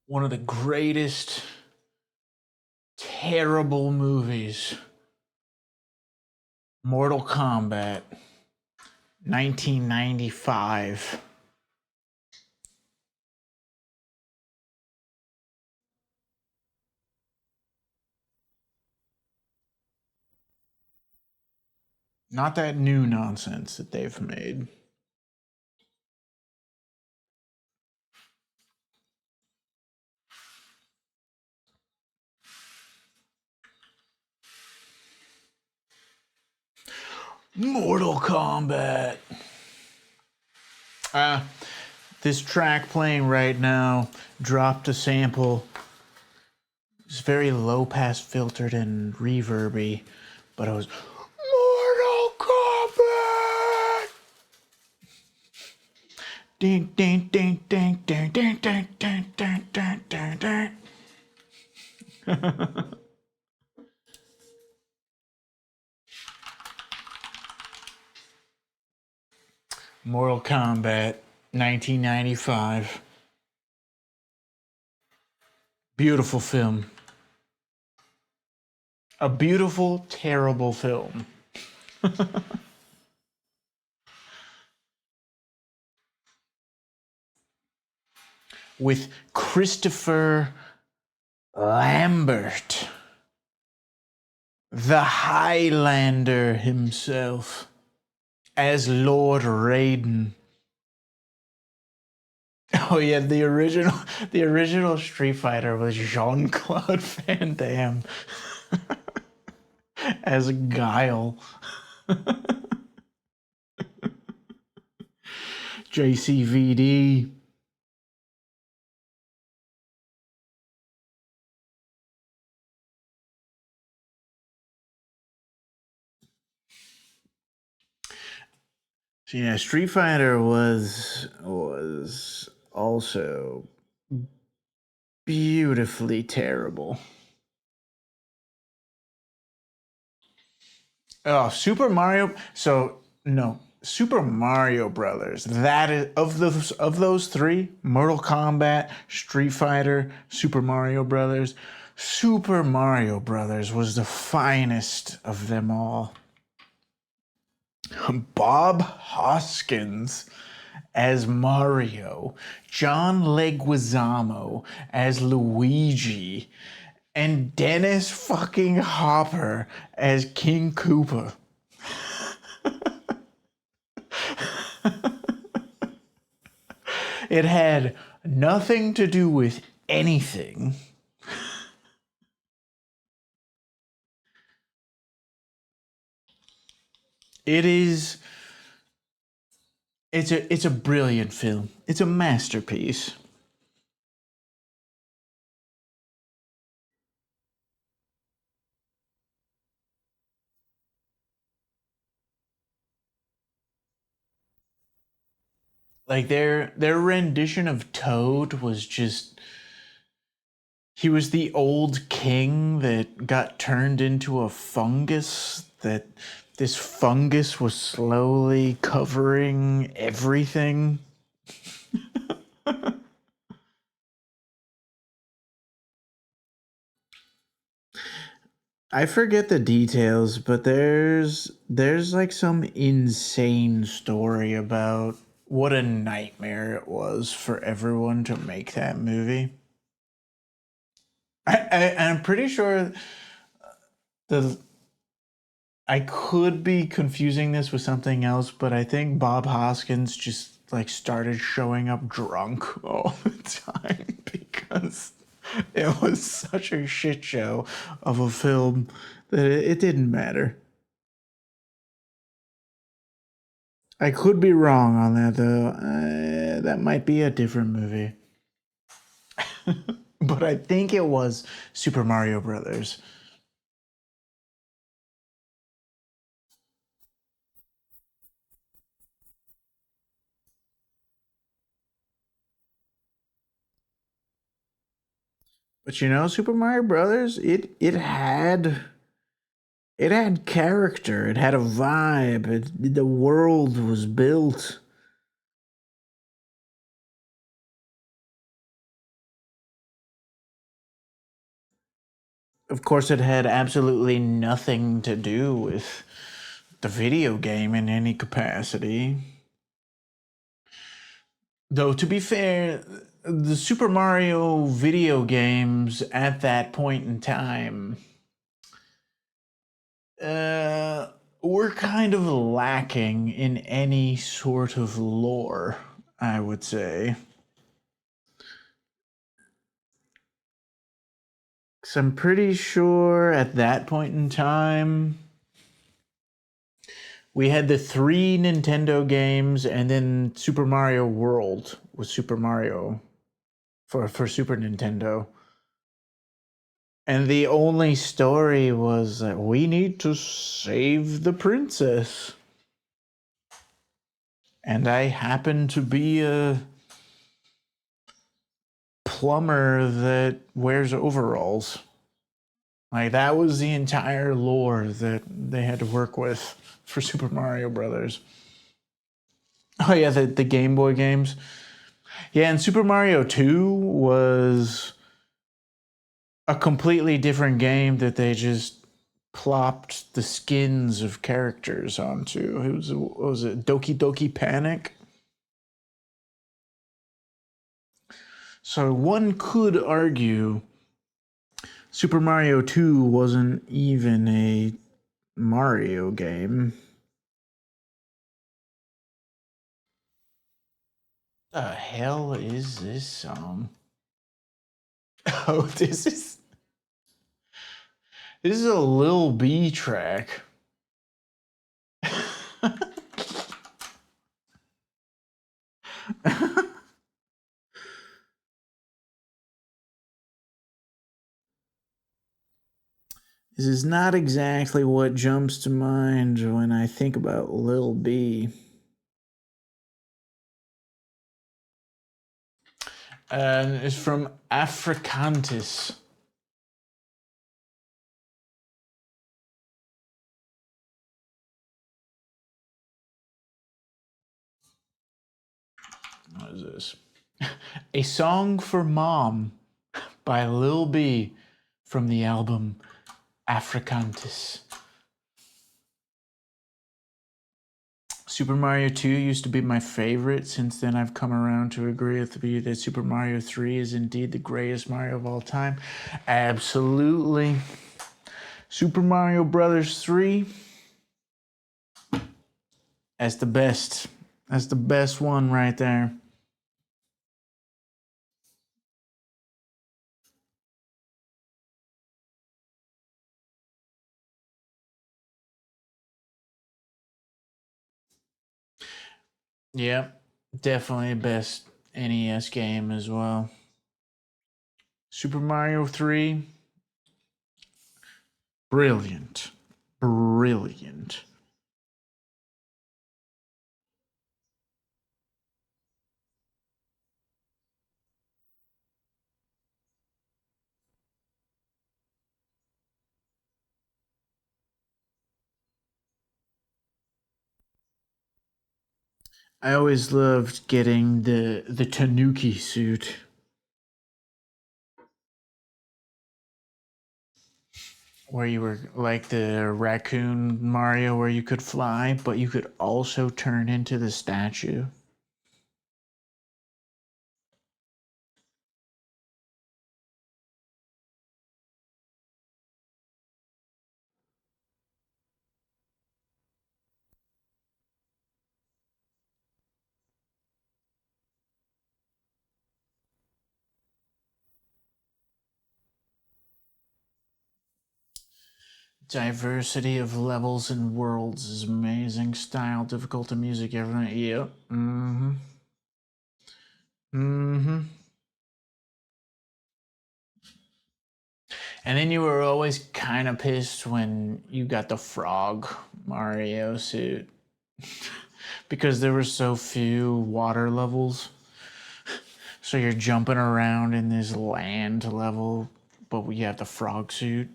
one of the greatest terrible movies. Mortal Kombat, 1995. Not that new nonsense that they've made. Mortal Kombat. This track playing right now dropped a sample. It's very low pass filtered and reverby, but it was Mortal Kombat. Ding ding ding ding ding ding ding ding ding ding ding ding. Mortal Kombat, 1995. Beautiful film. A beautiful, terrible film. With Christopher Lambert, the Highlander himself, as Lord Raiden. Oh yeah, the original Street Fighter was Jean-Claude Van Damme as Guile. JCVD. So yeah, Street Fighter was also beautifully terrible. Oh, Super Mario. So no, Super Mario Brothers. That is of those three: Mortal Kombat, Street Fighter, Super Mario Brothers. Super Mario Brothers was the finest of them all. Bob Hoskins as Mario, John Leguizamo as Luigi, and Dennis fucking Hopper as King Koopa. It had nothing to do with anything. It's a brilliant film. It's a masterpiece. Like their rendition of Toad was just, he was the old king that got turned into a fungus, that this fungus was slowly covering everything. I forget the details, but there's like some insane story about what a nightmare it was for everyone to make that movie. I'm pretty sure the I could be confusing this with something else, but I think Bob Hoskins just like started showing up drunk all the time because it was such a shit show of a film that it didn't matter. I could be wrong on that though. That might be a different movie. But I think it was Super Mario Brothers. But you know, Super Mario Brothers, it had character, it had a vibe, the world was built. of course, it had absolutely nothing to do with the video game in any capacity. Though, to be fair, the Super Mario video games at that point in time were kind of lacking in any sort of lore, I would say. Because I'm pretty sure at that point in time, we had the 3 Nintendo games and then Super Mario World with Super Mario for Super Nintendo. And the only story was that we need to save the princess. And I happen to be a plumber that wears overalls. Like, that was the entire lore that they had to work with for Super Mario Brothers. Oh yeah, the Game Boy games. Yeah, and Super Mario 2 was a completely different game that they just plopped the skins of characters onto. It was, what was it, Doki Doki Panic? So one could argue Super Mario 2 wasn't even a Mario game. The hell is this song? Oh, this is a Lil B track. This is not exactly what jumps to mind when I think about Lil B. And it's from Africantis. What is this? A Song for Mom by Lil B from the album Africantis. Super Mario 2 used to be my favorite. Since then, I've come around to agree with you that Super Mario 3 is indeed the greatest Mario of all time. Absolutely. Super Mario Brothers 3, that's the best. That's the best one right there. Yep, definitely best NES game as well. Super Mario 3, brilliant. Brilliant. I always loved getting the Tanuki suit. Where you were like the raccoon Mario where you could fly, but you could also turn into the statue. Diversity of levels and worlds is amazing. Style, difficulty, music, everything. Yep. Mm-hmm. Mm-hmm. And then you were always kind of pissed when you got the frog Mario suit. Because there were so few water levels. So you're jumping around in this land level, but you have the frog suit.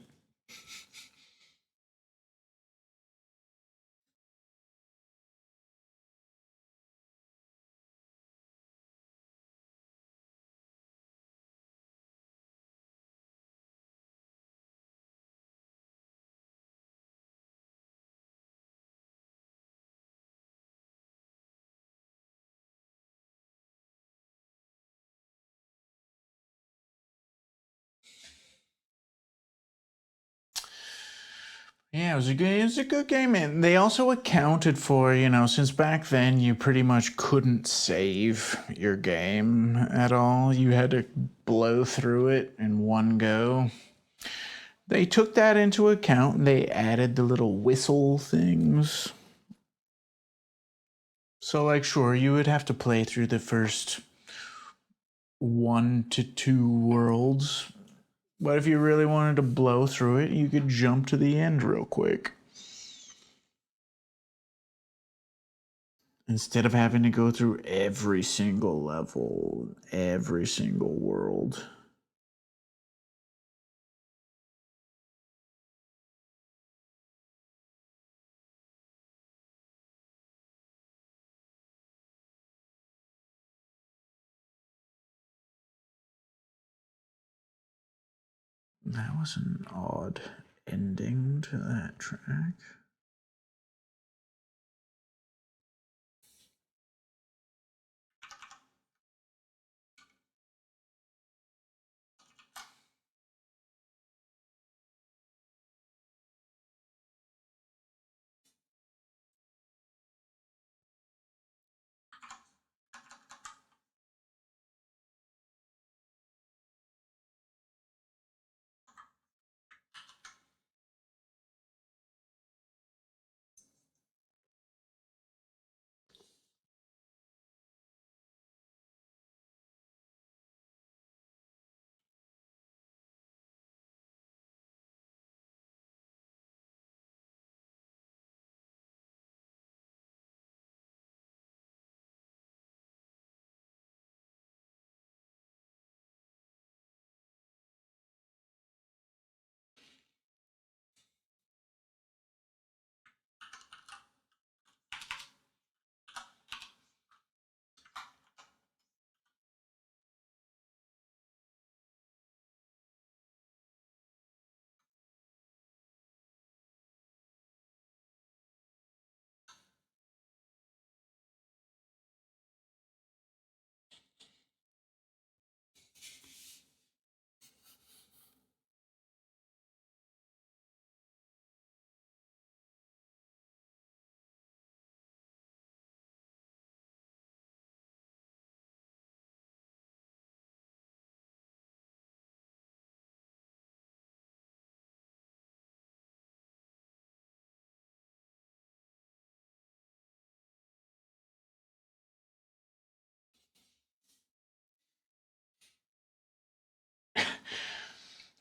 Yeah, it was a good game, and they also accounted for, since back then you pretty much couldn't save your game at all. You had to blow through it in one go. They took that into account and they added the little whistle things. So, like, sure, you would have to play through the first 1 to 2 worlds, but if you really wanted to blow through it, you could jump to the end real quick. Instead of having to go through every single level, every single world. That was an odd ending to that track.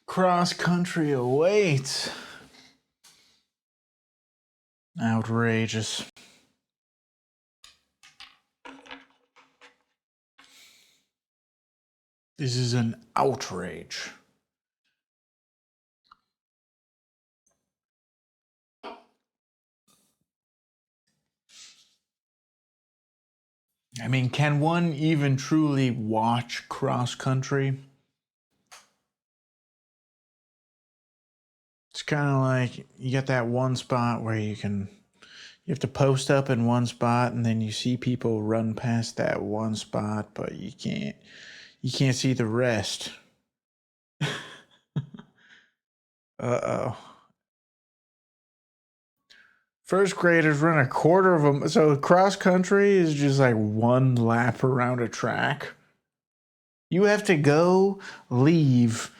Cross country awaits. Outrageous. This is an outrage. I mean, can one even truly watch cross country? It's kind of like you get that one spot where you have to post up in one spot and then you see people run past that one spot, but you can't see the rest. Uh-oh. First graders run a quarter of them. So cross country is just like one lap around a track. You have to leave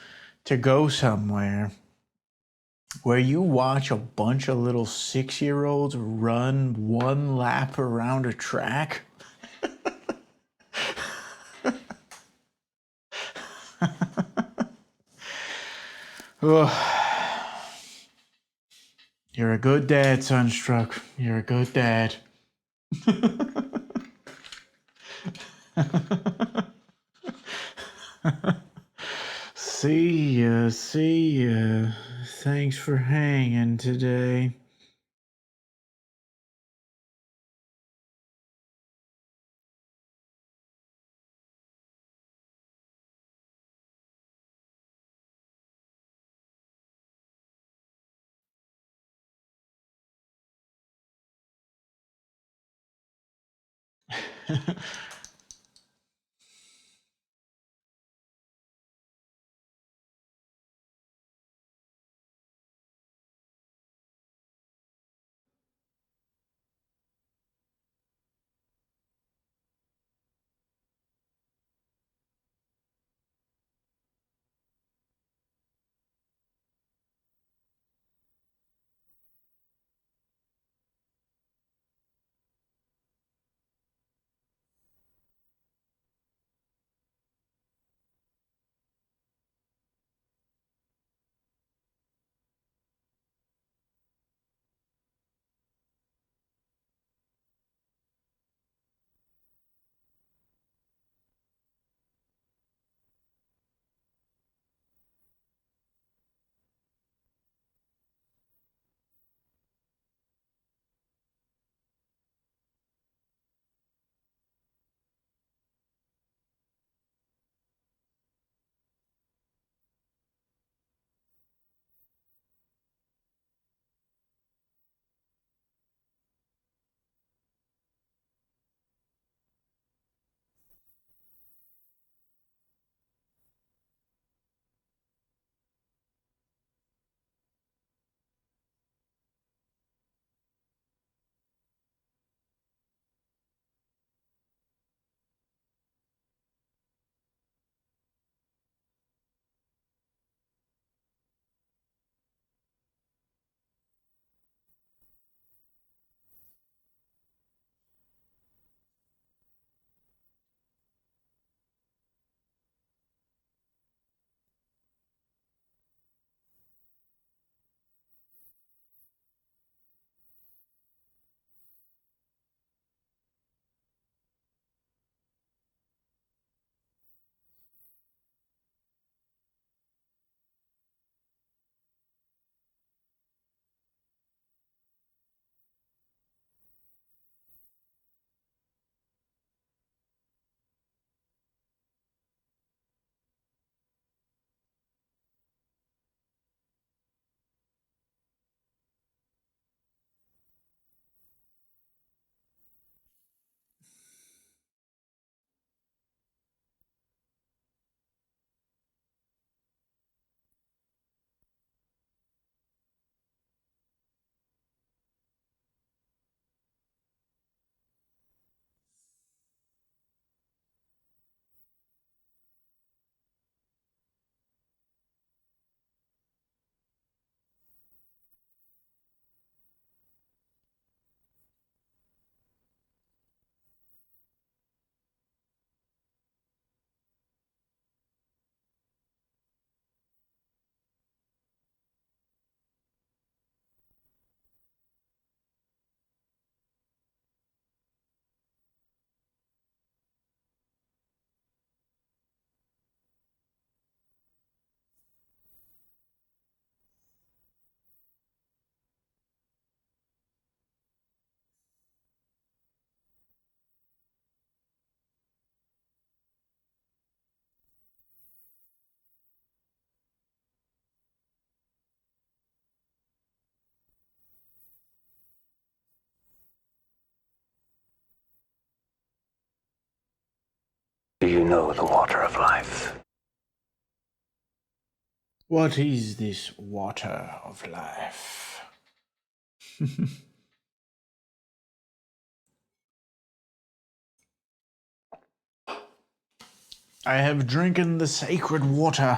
to go somewhere where you watch a bunch of little 6-year-olds run one lap around a track. You're a good dad, Sunstruck. You're a good dad. See ya, see ya. Thanks for hanging today. Do you know the water of life? What is this water of life? I have drinking the sacred water.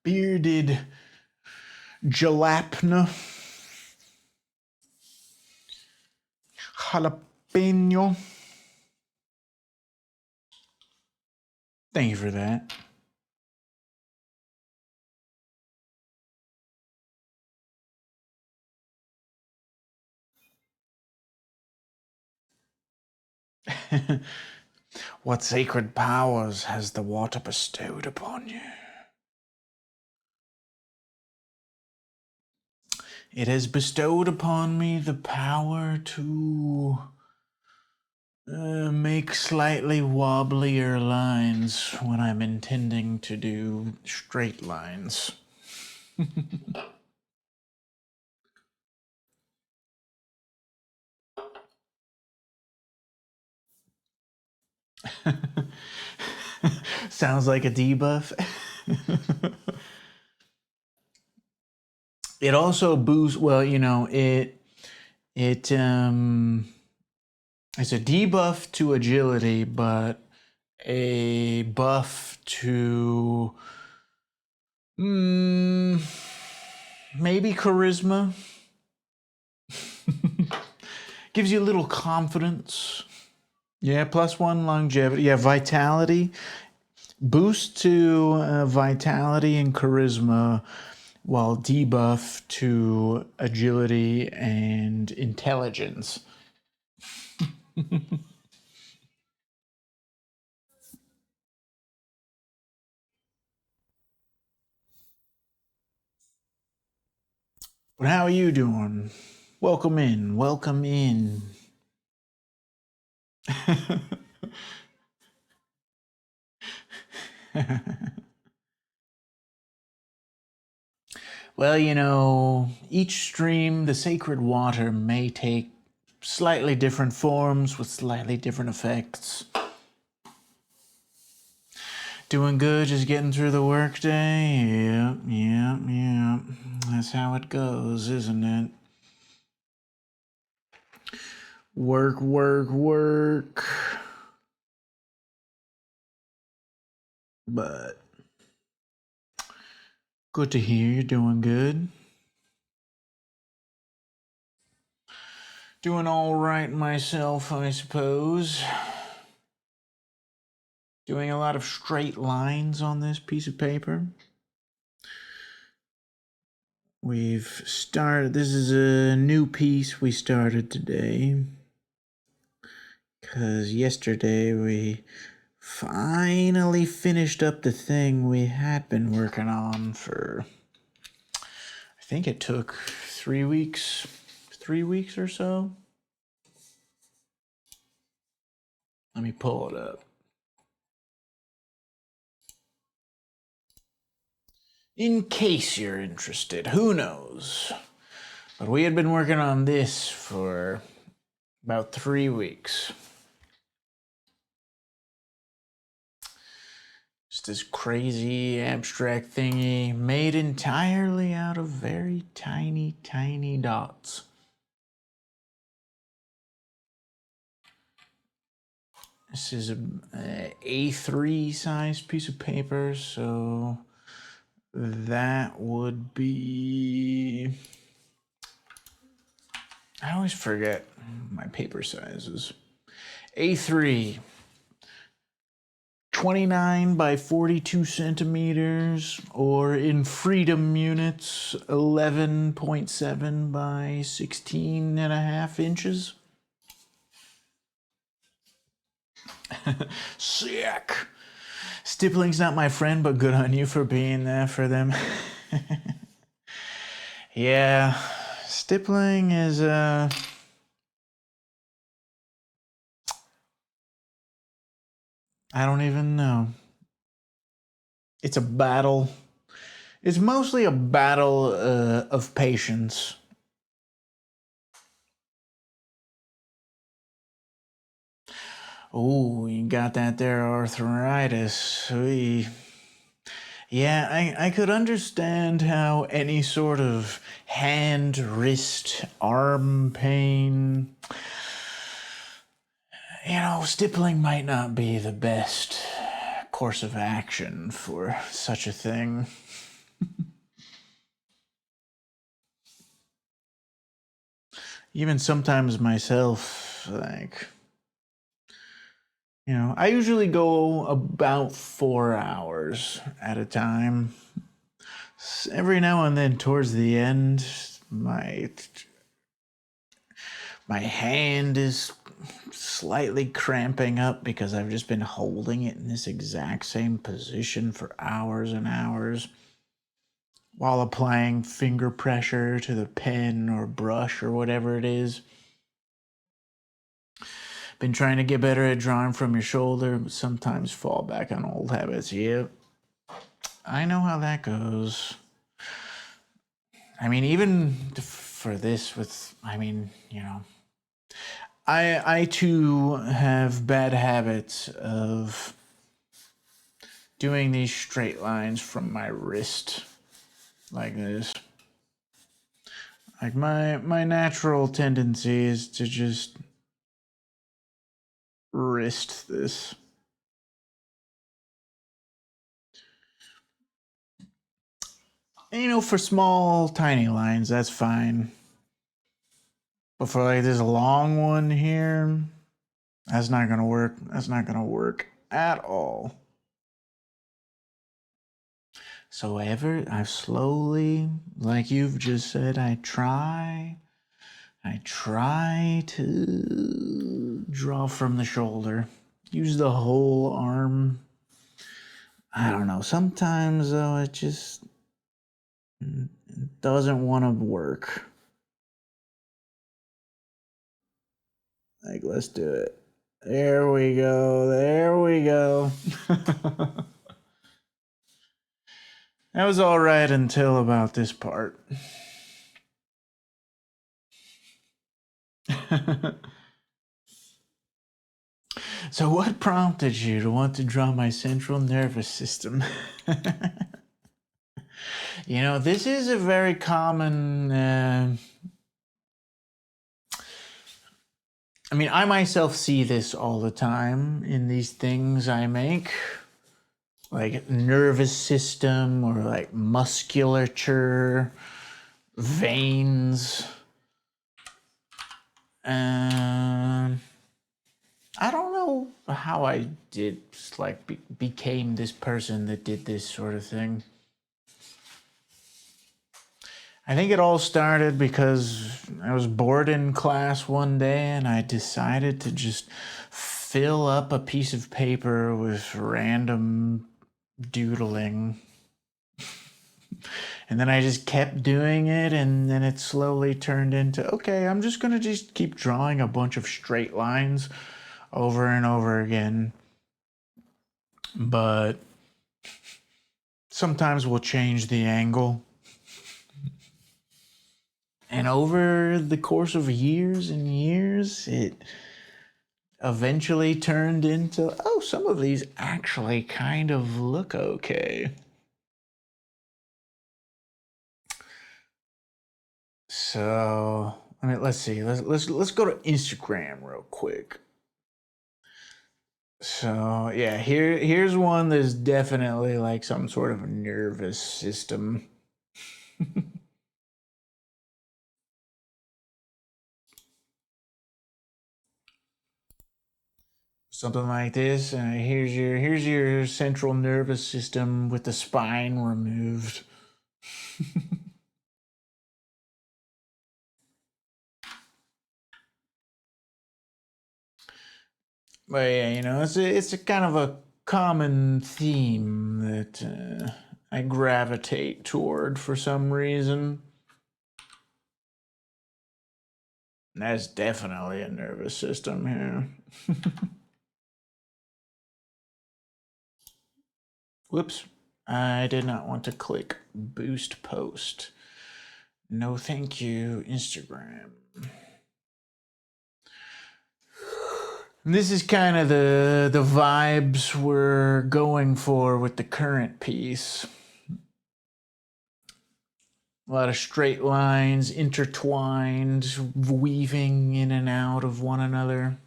Bearded jalapeno. Jalapeno. Thank you for that. What sacred powers has the water bestowed upon you? It has bestowed upon me the power to make slightly wobblier lines when I'm intending to do straight lines. Sounds like a debuff. It also boosts, well, you know, it's a debuff to agility, but a buff to maybe charisma. Gives you a little confidence. Yeah, +1 longevity. Yeah, vitality. Boost to vitality and charisma, while debuff to agility and intelligence. But how are you doing? Welcome in. Welcome in. Well, you know, each stream, the sacred water may take slightly different forms with slightly different effects. Doing good, just getting through the workday? Yep. That's how it goes, isn't it? Work. But good to hear you're doing good. Doing all right myself, I suppose. Doing a lot of straight lines on this piece of paper. We've started, this is a new piece we started today. Because yesterday we finally finished up the thing we had been working on for, I think it took 3 weeks or so. Let me pull it up. In case you're interested, who knows? But we had been working on this for about 3 weeks. Just this crazy abstract thingy made entirely out of very tiny dots. This is a A3 size piece of paper, so that would be, I always forget my paper sizes. A3, 29 by 42 centimeters, or in freedom units, 11.7 by 16.5 inches. Sick. Stippling's not my friend, but good on you for being there for them. Yeah, stippling is I don't even know. It's a battle. It's mostly a battle of patience. Oh, you got that there, arthritis. Yeah, I could understand how any sort of hand, wrist, arm pain, stippling might not be the best course of action for such a thing. Even sometimes myself, like, I usually go about 4 hours at a time. Every now and then, towards the end, my hand is slightly cramping up because I've just been holding it in this exact same position for hours and hours while applying finger pressure to the pen or brush or whatever it is. Been trying to get better at drawing from your shoulder, but sometimes fall back on old habits. Yep. I know how that goes. I mean, even for this I too have bad habits of doing these straight lines from my wrist like this. Like my natural tendency is to just wrist this. And, for small, tiny lines, that's fine. But for like this long one here, that's not gonna work. That's not gonna work at all. So I've slowly, like you've just said, I try to draw from the shoulder. Use the whole arm. I don't know. Sometimes, though, it just doesn't want to work. Like, let's do it. There we go. There we go. That was all right until about this part. So what prompted you to want to draw my central nervous system? This is a very common... I myself see this all the time in these things I make. Like nervous system or like musculature, veins. I don't know how I became this person that did this sort of thing. I think it all started because I was bored in class one day and I decided to just fill up a piece of paper with random doodling. And then I just kept doing it, and then it slowly turned into, okay, I'm just going to just keep drawing a bunch of straight lines over and over again. But sometimes we'll change the angle. And over the course of years and years, it eventually turned into, some of these actually kind of look okay. So, let's see. Let's go to Instagram real quick. So, yeah, here's one that's definitely like some sort of nervous system. Something like this. Here's your central nervous system with the spine removed. But yeah, it's a kind of a common theme that I gravitate toward for some reason. And that's definitely a nervous system here. Whoops. I did not want to click boost post. No, thank you, Instagram. This is kind of the vibes we're going for with the current piece. A lot of straight lines intertwined, weaving in and out of one another.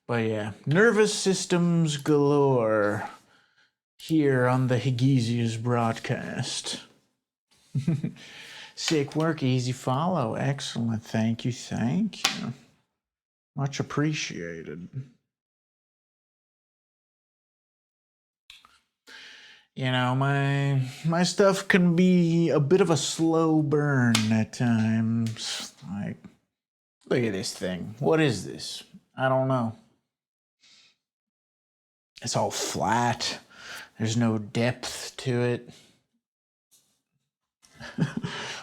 But yeah, nervous systems galore here on the Higgiesius broadcast. Sick work, easy follow. Excellent. Thank you. Thank you. Much appreciated. You know, my stuff can be a bit of a slow burn at times. Like, look at this thing. What is this? I don't know. It's all flat. There's no depth to it.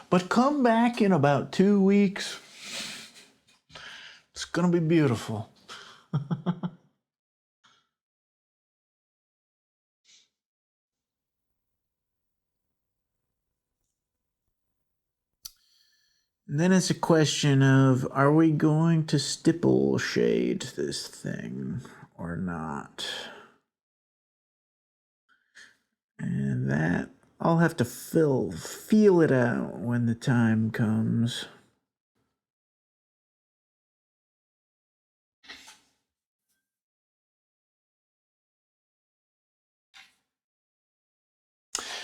But come back in about 2 weeks. It's gonna be beautiful. Then it's a question of, are we going to stipple shade this thing or not? And that I'll have to feel it out when the time comes.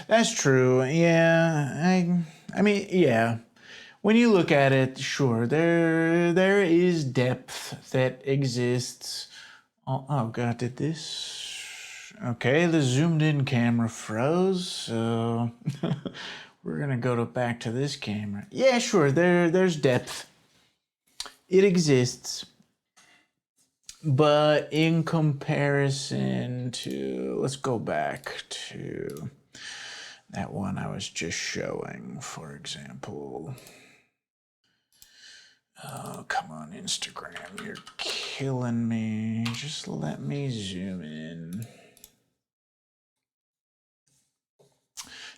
That's true. Yeah, I mean, yeah. When you look at it, sure, there is depth that exists. Oh God, did this? Okay, the zoomed in camera froze, so we're gonna go back to this camera. Yeah, sure, there's depth. It exists. But in comparison to, let's go back to that one I was just showing, for example. Oh, come on, Instagram, you're killing me. Just let me zoom in.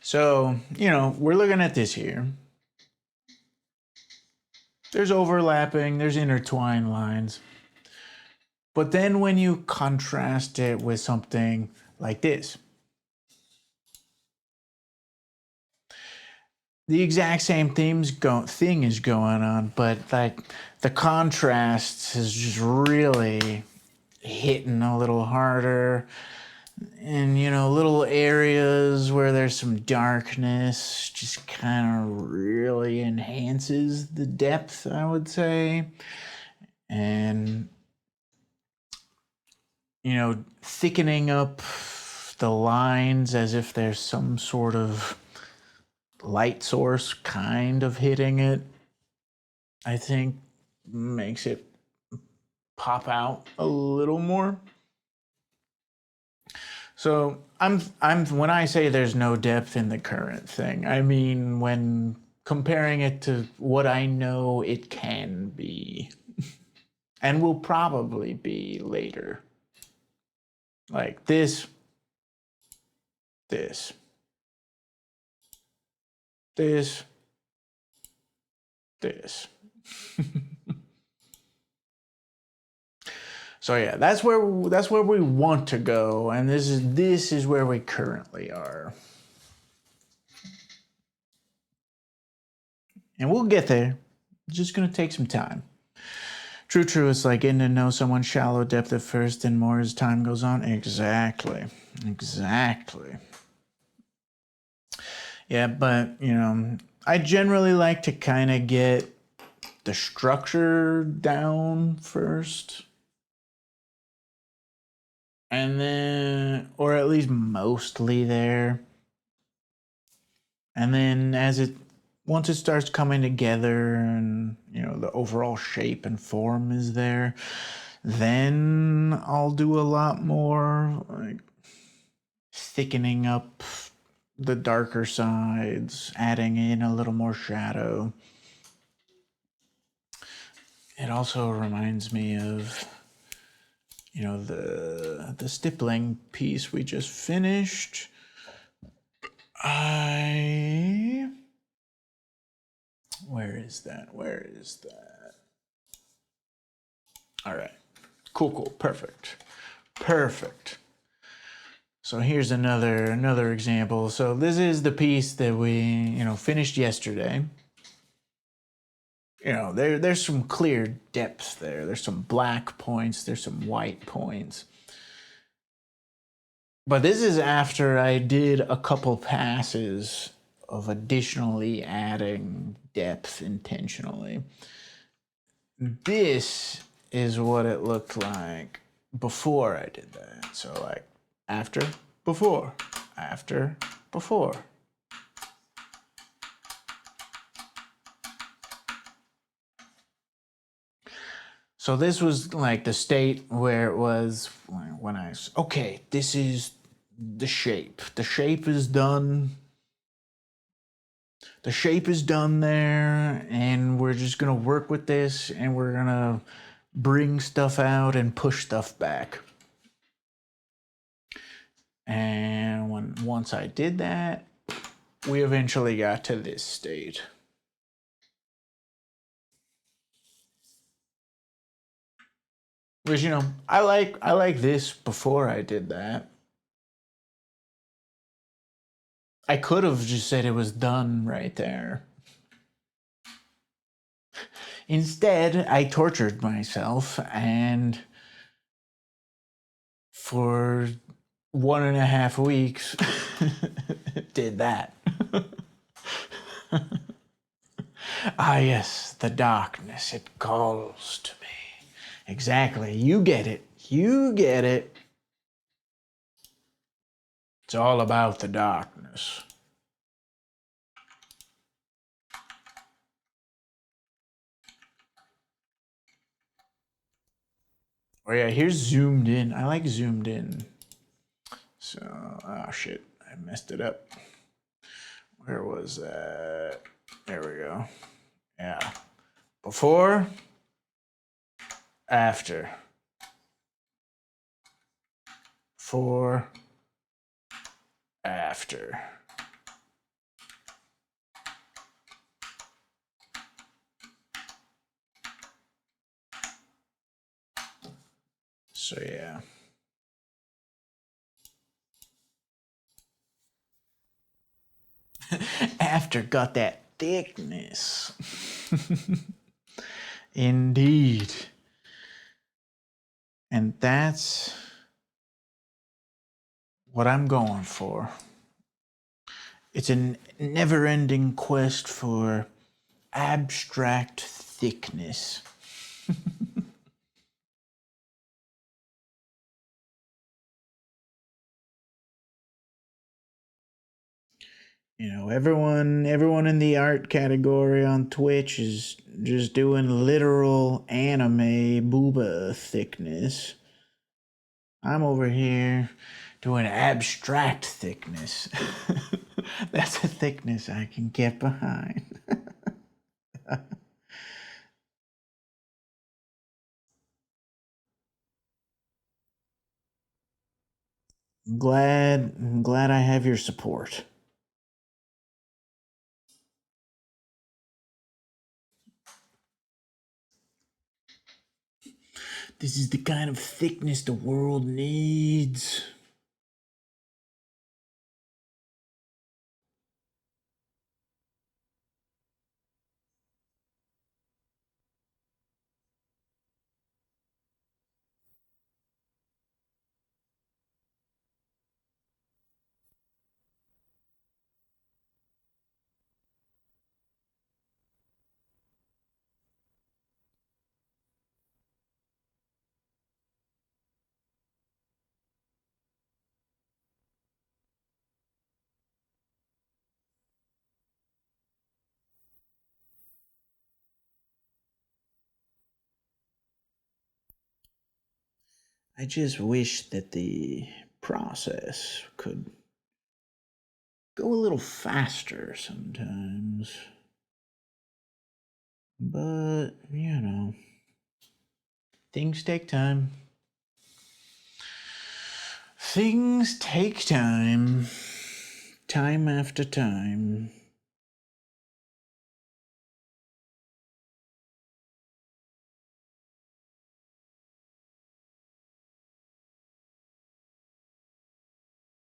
So, you know, we're looking at this here. There's overlapping, there's intertwined lines. But then when you contrast it with something like this, the exact same thing is going on, but like the contrast is just really hitting a little harder. And, you know, little areas where there's some darkness just kind of really enhances the depth, I would say. And, you know, thickening up the lines as if there's some sort of light source kind of hitting it, I think makes it pop out a little more. So I'm when I say there's no depth in the current thing, I mean when comparing it to what I know it can be and will probably be later. Like this. So yeah, that's where we want to go, and this is where we currently are. And we'll get there. It's just gonna take some time. True, it's like getting to know someone's shallow depth at first and more as time goes on. Exactly. Yeah, but, you know, I generally like to kind of get the structure down first. And then, or at least mostly there. And then once it starts coming together and, you know, the overall shape and form is there, then I'll do a lot more like thickening up the darker sides, adding in a little more shadow. It also reminds me of you know, the stippling piece we just finished. Where is that? Where is that? All right. Cool. Perfect. So here's another example. So this is the piece that we, finished yesterday. There's some clear depth there. There's some black points, there's some white points. But this is after I did a couple passes of additionally adding depth intentionally. This is what it looked like before I did that. So like after, before, after, before. So this was like the state where it was when okay, this is the shape. The shape is done. The shape is done there, and we're just gonna work with this, and we're gonna bring stuff out and push stuff back. And once I did that, we eventually got to this state. Which, I like this before I did that. I could have just said it was done right there. Instead, I tortured myself and for 1.5 weeks did that. Ah, yes, the darkness, it calls to me. Exactly, you get it. It's all about the darkness. Oh yeah, here's zoomed in. I like zoomed in. So, oh shit, I messed it up. Where was that? There we go. Yeah. Before, after. Before, after. So yeah. After got that thickness. Indeed. And that's what I'm going for. It's a never-ending quest for abstract thickness. Everyone in the art category on Twitch is just doing literal anime booba thickness. I'm over here doing abstract thickness. That's a thickness I can get behind. I'm glad I have your support. This is the kind of thickness the world needs. I just wish that the process could go a little faster sometimes. But, things take time. Things take time. Time after time.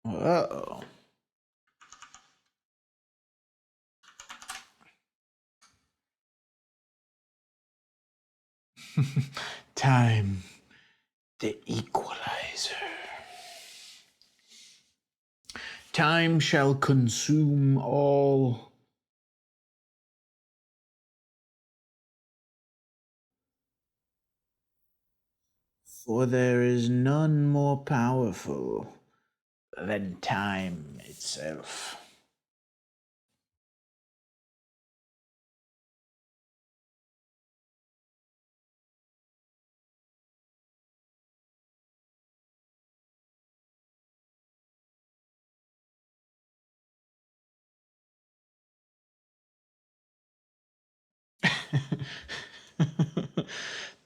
Uh-oh. Time. The equalizer. Time shall consume all. For there is none more powerful than time itself.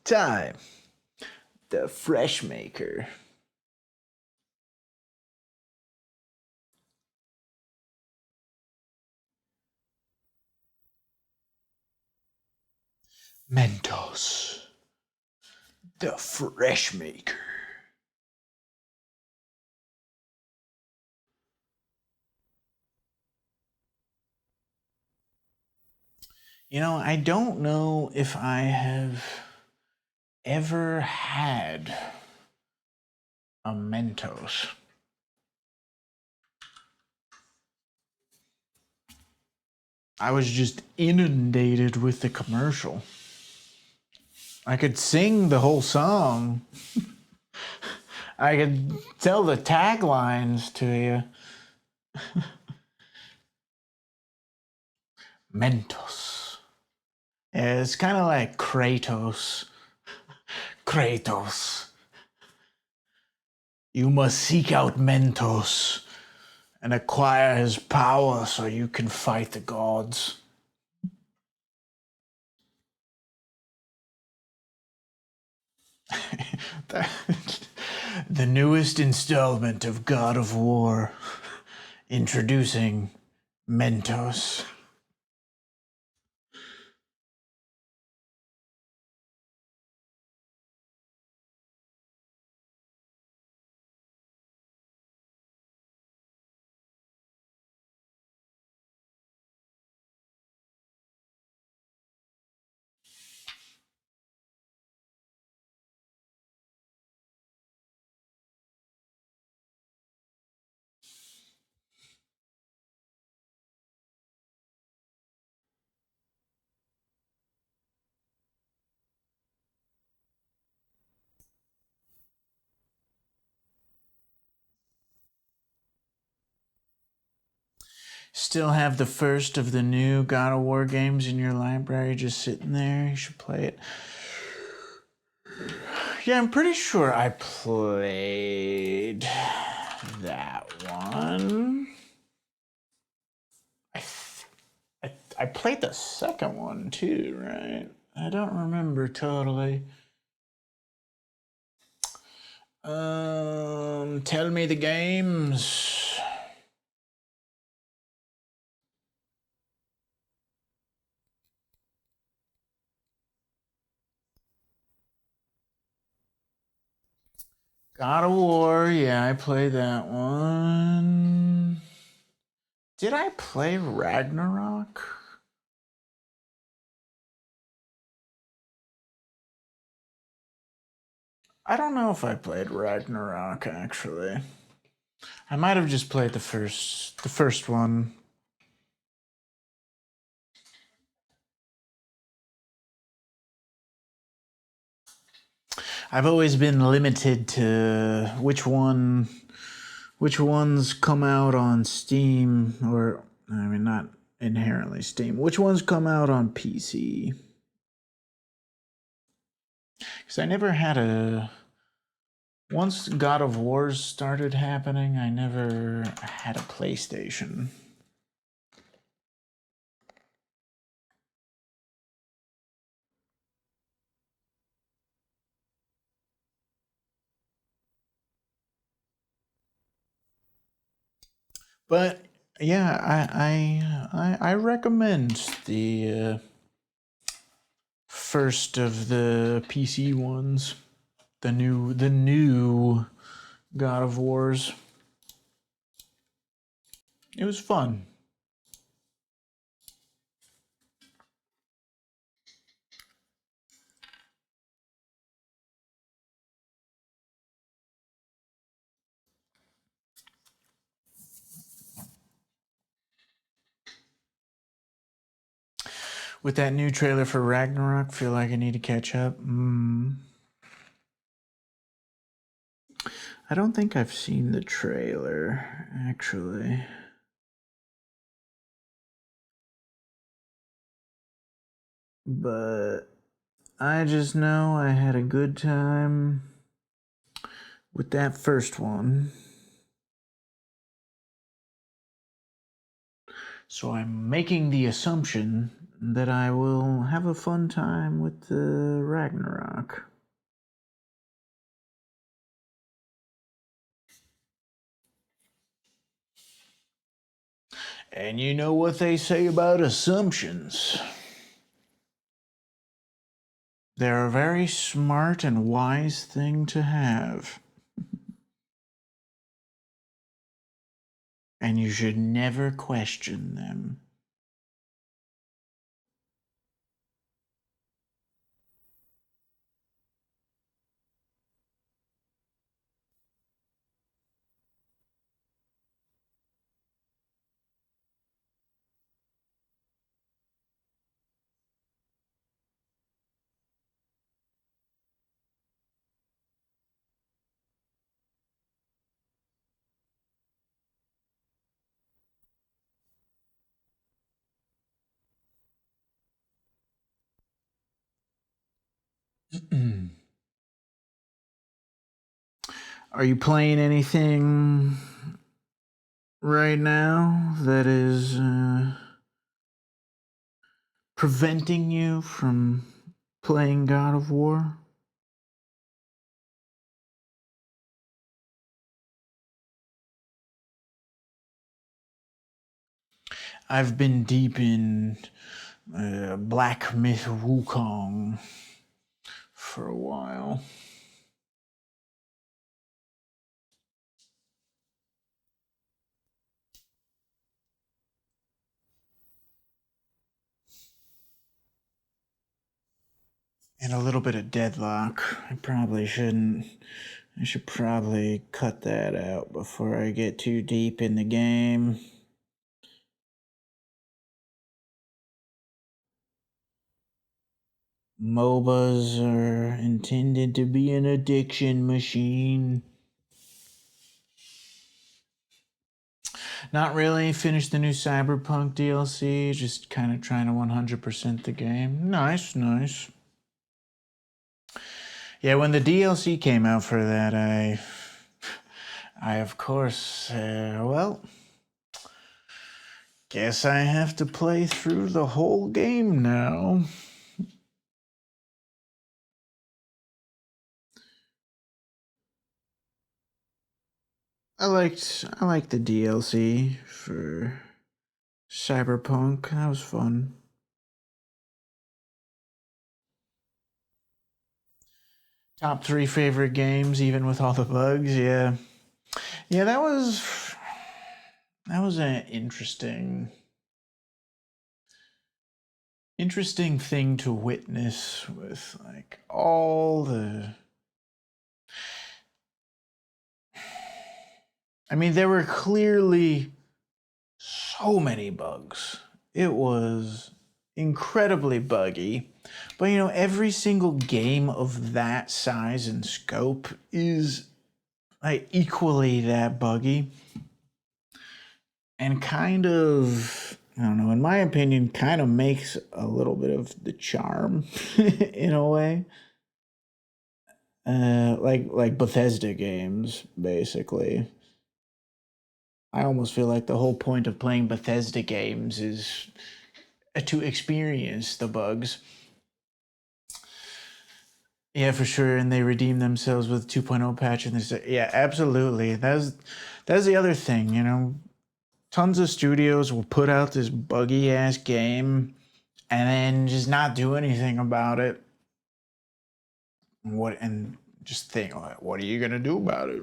Time, the fresh maker. Mentos, the fresh maker. You know, I don't know if I have ever had a Mentos. I was just inundated with the commercial. I could sing the whole song. I could tell the taglines to you. Mentos. Yeah, it's kind of like Kratos. Kratos. You must seek out Mentos and acquire his power so you can fight the gods. The newest installment of God of War, introducing Mentos. Still have the first of the new God of War games in your library just sitting there. You should play it. Yeah, I'm pretty sure I played that one. I played the second one too, right? I don't remember totally. Tell me the games. God of War, yeah, I played that one. Did I play Ragnarok? I don't know if I played Ragnarok actually. I might have just played the first one. I've always been limited to which ones come out on Steam, or I mean not inherently Steam. Which ones come out on PC? Because I never had a. Once God of War started happening, I never had a PlayStation. But yeah, I recommend the first of the PC ones, the new God of Wars. It was fun. With that new trailer for Ragnarok, feel like I need to catch up. I don't think I've seen the trailer, actually. But I just know I had a good time with that first one. So I'm making the assumption that I will have a fun time with the Ragnarok. And you know what they say about assumptions. They're a very smart and wise thing to have. And you should never question them. Are you playing anything right now that is preventing you from playing God of War? I've been deep in Black Myth Wukong for a while. And a little bit of Deadlock. I should probably cut that out before I get too deep in the game. MOBAs are intended to be an addiction machine. Not really. Finished the new Cyberpunk DLC. Just kind of trying to 100% the game. Nice. Yeah, when the DLC came out for that, I of course, guess I have to play through the whole game now. I liked the DLC for Cyberpunk. That was fun. Top 3 favorite games, even with all the bugs. Yeah, that was an interesting thing to witness with like all the. I mean, there were clearly so many bugs. It was incredibly buggy. But you know, every single game of that size and scope is like equally that buggy. And kind of, I don't know, in my opinion, kind of makes a little bit of the charm in a way. Like Bethesda games, basically. I almost feel like the whole point of playing Bethesda games is to experience the bugs. Yeah, for sure, and they redeem themselves with 2.0 patch, and yeah, absolutely. That's the other thing, you know. tons of studios will put out this buggy ass game and then just not do anything about it. And just think, what are you gonna do about it?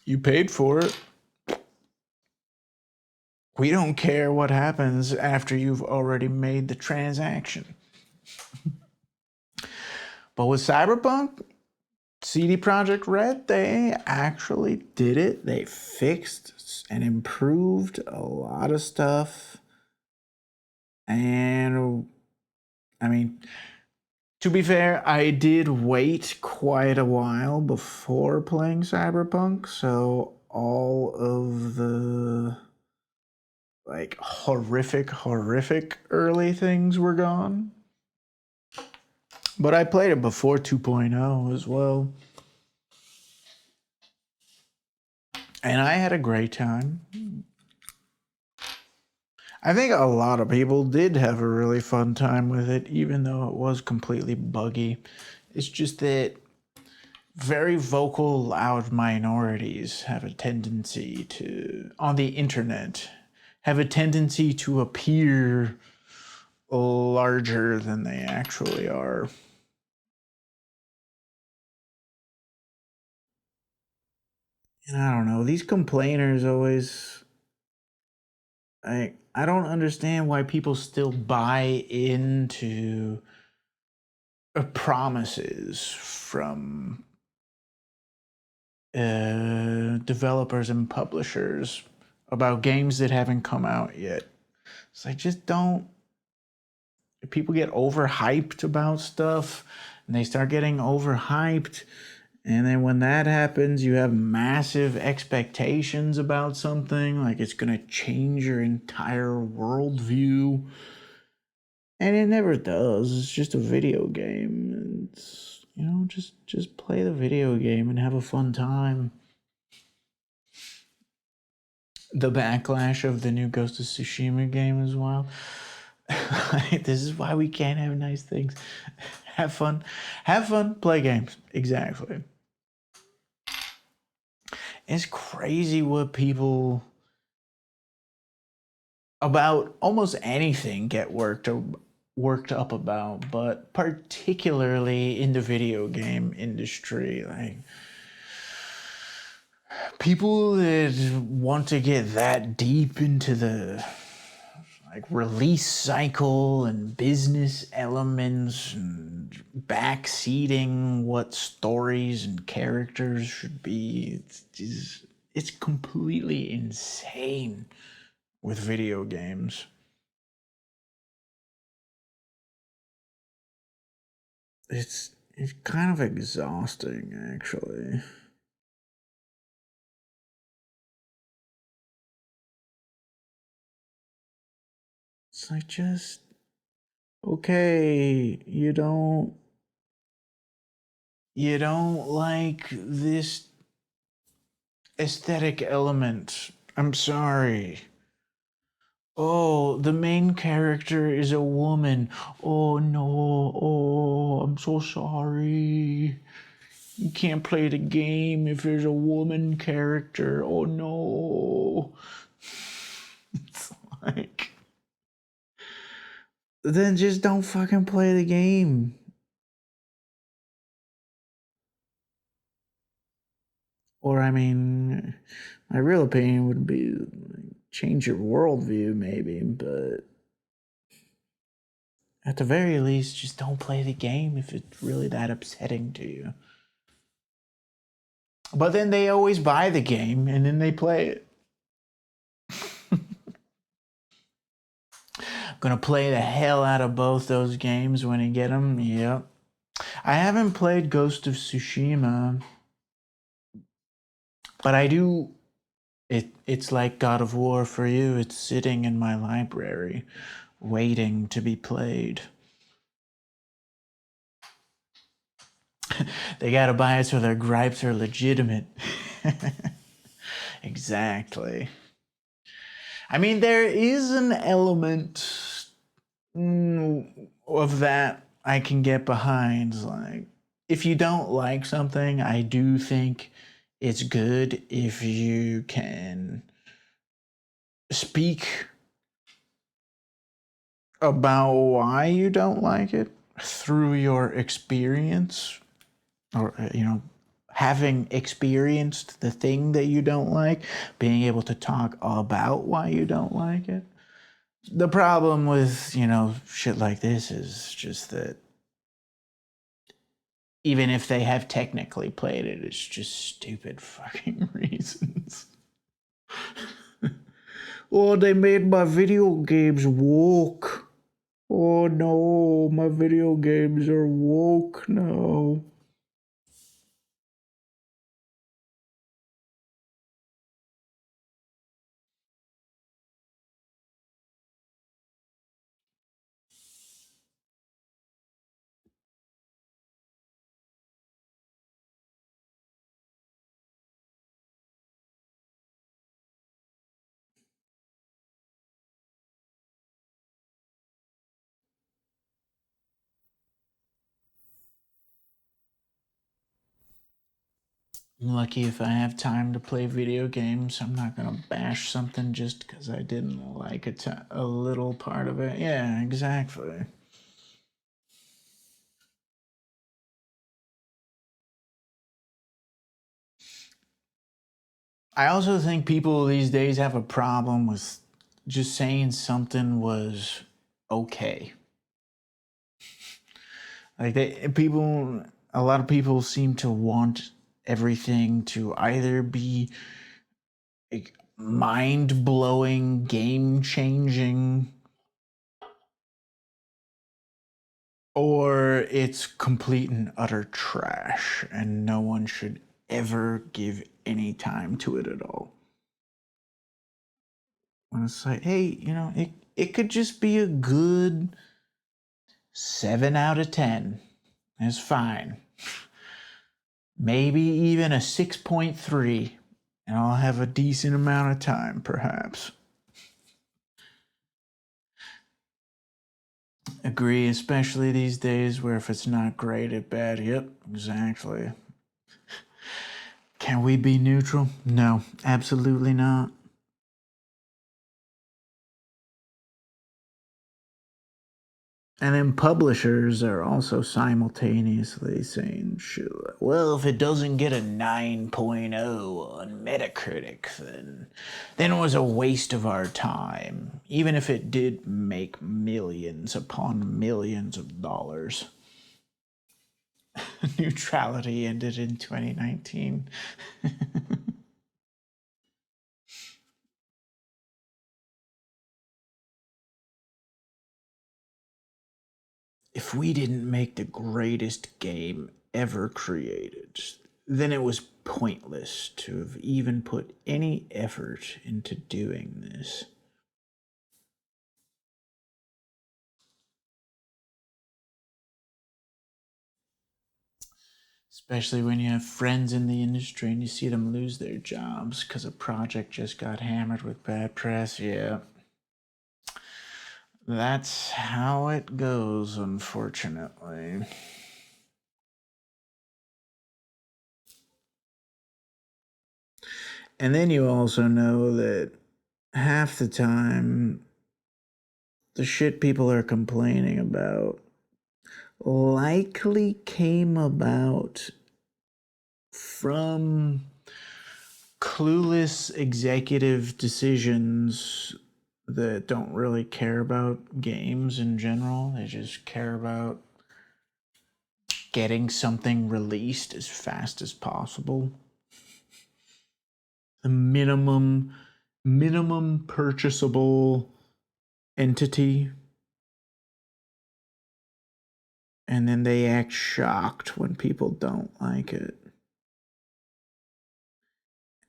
You paid for it. We don't care what happens after you've already made the transaction. But with Cyberpunk, CD Projekt Red, they actually did it. They fixed and improved a lot of stuff. And I mean, to be fair, I did wait quite a while before playing Cyberpunk, so all of the like horrific early things were gone. But I played it before 2.0 as well. And I had a great time. I think a lot of people did have a really fun time with it, even though it was completely buggy. It's just that very vocal, loud minorities have a tendency to, on the internet, have a tendency to appear larger than they actually are. And I don't know, these complainers always, I don't understand why people still buy into promises from developers and publishers about games that haven't come out yet. It's like, just don't. People get overhyped about stuff, and they start getting overhyped. And then when that happens, you have massive expectations about something, like it's going to change your entire worldview. And it never does. It's just a video game. It's, just play the video game and have a fun time. The backlash of the new Ghost of Tsushima game as well. This is why we can't have nice things. Have fun, play games. Exactly. It's crazy what people about almost anything get worked up about, but particularly in the video game industry, like people that want to get that deep into the like release cycle and business elements and backseating what stories and characters should be. It's completely insane with video games. It's kind of exhausting, actually. It's like, just okay, you don't like this aesthetic element. I'm sorry. Oh, the main character is a woman. Oh no. Oh, I'm so sorry. You can't play the game if there's a woman character. Oh no. It's like, then just don't fucking play the game. Or, I mean, my real opinion would be change your worldview, maybe, but at the very least, just don't play the game if it's really that upsetting to you. But then they always buy the game and then they play it. Gonna play the hell out of both those games when I get them. Yep. I haven't played Ghost of Tsushima, but I do. It's like God of War for you. It's sitting in my library, waiting to be played. They gotta buy it so their gripes are legitimate. Exactly. I mean, there is an element of that I can get behind. Like, if you don't like something, I do think it's good if you can speak about why you don't like it through your experience, or having experienced the thing that you don't like, being able to talk about why you don't like it. The problem with shit like this is just that even if they have technically played it, it's just stupid fucking reasons. Oh, they made my video games woke. Oh no, my video games are woke now. I'm lucky if I have time to play video games. I'm not gonna bash something just because I didn't like a little part of it. Yeah, exactly. I also think people these days have a problem with just saying something was okay. Like a lot of people seem to want everything to either be like mind blowing, game changing, or it's complete and utter trash, and no one should ever give any time to it at all. When it's like, hey, it could just be a good 7 out of 10. It's fine. Maybe even a 6.3, and I'll have a decent amount of time, perhaps. Agree, especially these days where if it's not great, it's bad. Yep, exactly. Can we be neutral? No, absolutely not. And then publishers are also simultaneously saying, sure, well, if it doesn't get a 9.0 on Metacritic, then it was a waste of our time, even if it did make millions upon millions of dollars. Neutrality ended in 2019. If we didn't make the greatest game ever created, then it was pointless to have even put any effort into doing this. Especially when you have friends in the industry and you see them lose their jobs because a project just got hammered with bad press. Yeah. That's how it goes, unfortunately. And then you also know that half the time, the shit people are complaining about likely came about from clueless executive decisions that don't really care about games in general. They just care about getting something released as fast as possible. The minimum purchasable entity. And then they act shocked when people don't like it.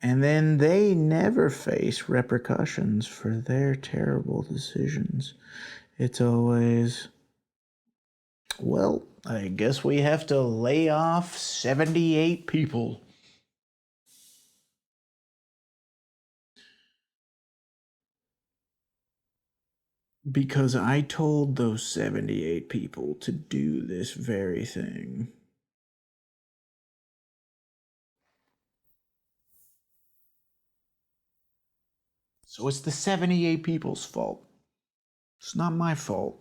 And then they never face repercussions for their terrible decisions. It's always, well, I guess we have to lay off 78 people. Because I told those 78 people to do this very thing. So it's the 78 people's fault. It's not my fault.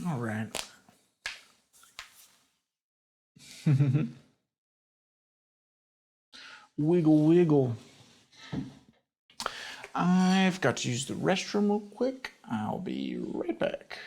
All right. Wiggle, wiggle. I've got to use the restroom real quick. I'll be right back.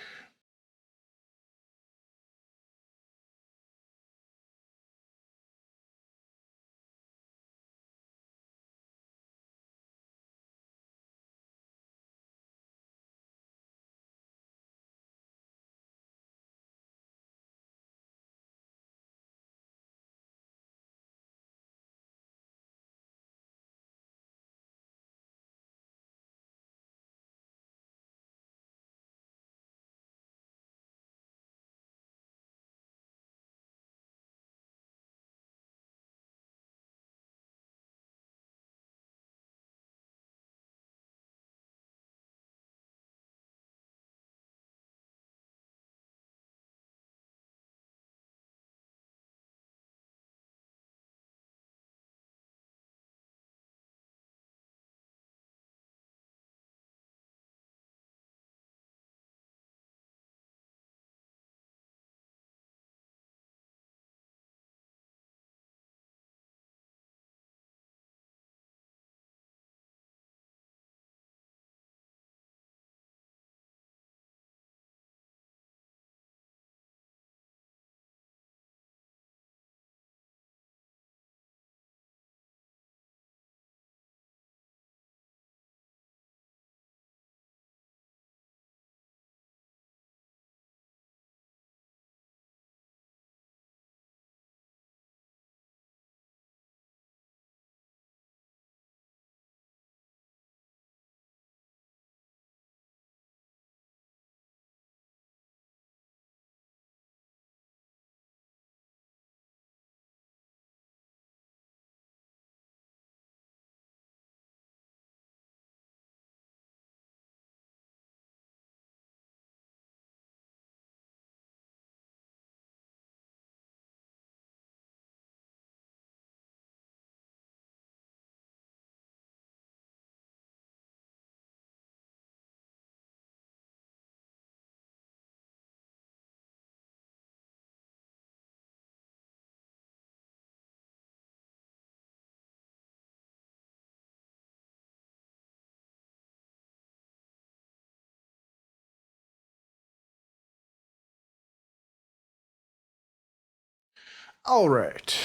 All right.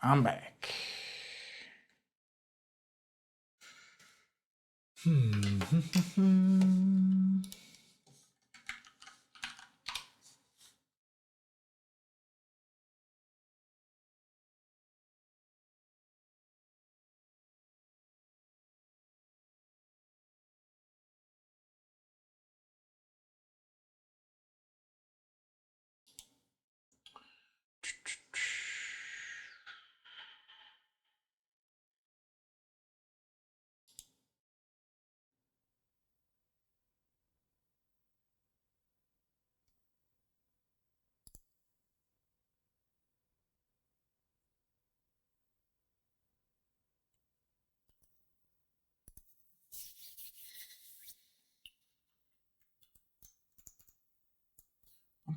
I'm back.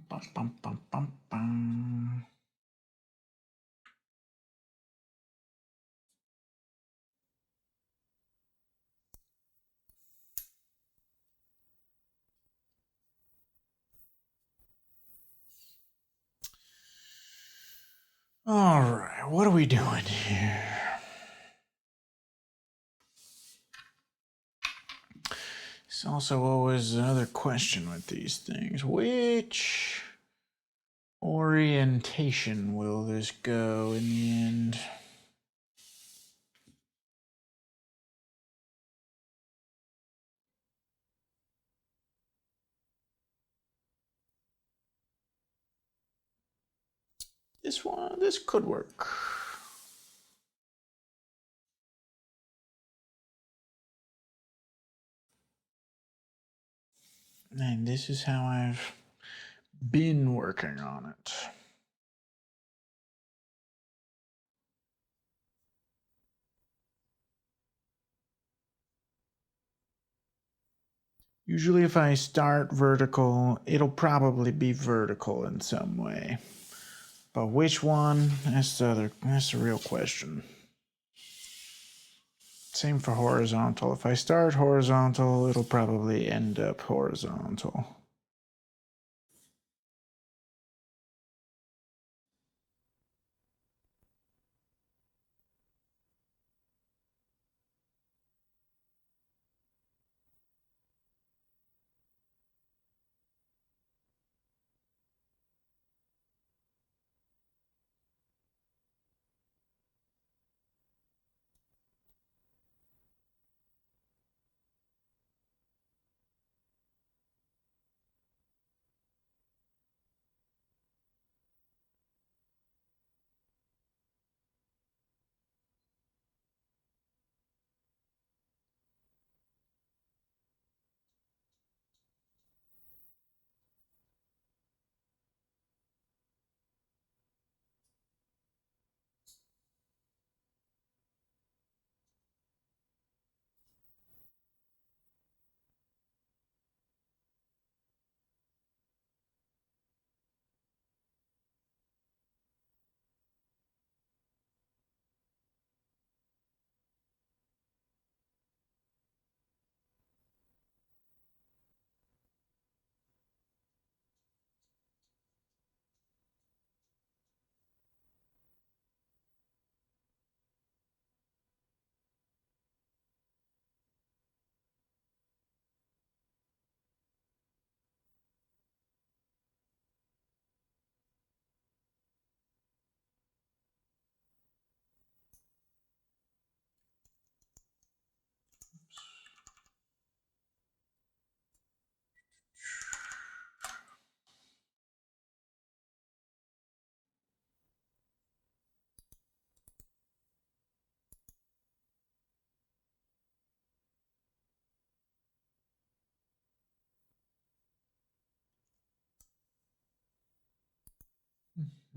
Bum, bum, bum, bum, bum. All right, what are we doing here? It's also always another question with these things. Which orientation will this go in the end? This could work. And this is how I've been working on it. Usually if I start vertical, it'll probably be vertical in some way. But which one? That's the real question. Same for horizontal. If I start horizontal, it'll probably end up horizontal.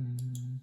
Mm-hmm.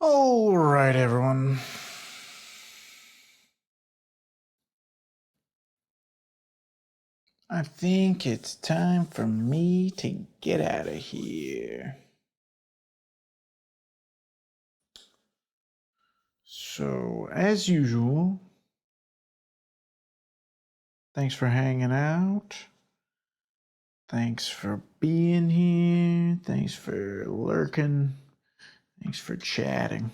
All right, everyone. I think it's time for me to get out of here. So, as usual, thanks for hanging out. Thanks for being here. Thanks for lurking. Thanks for chatting.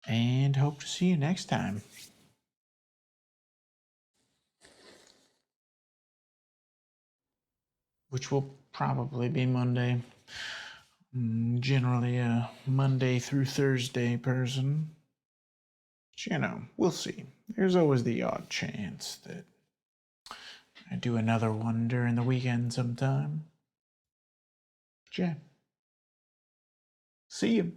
And hope to see you next time. Which will probably be Monday. Generally a Monday through Thursday person. But you know, we'll see. There's always the odd chance that I do another one during the weekend sometime. But yeah. See you.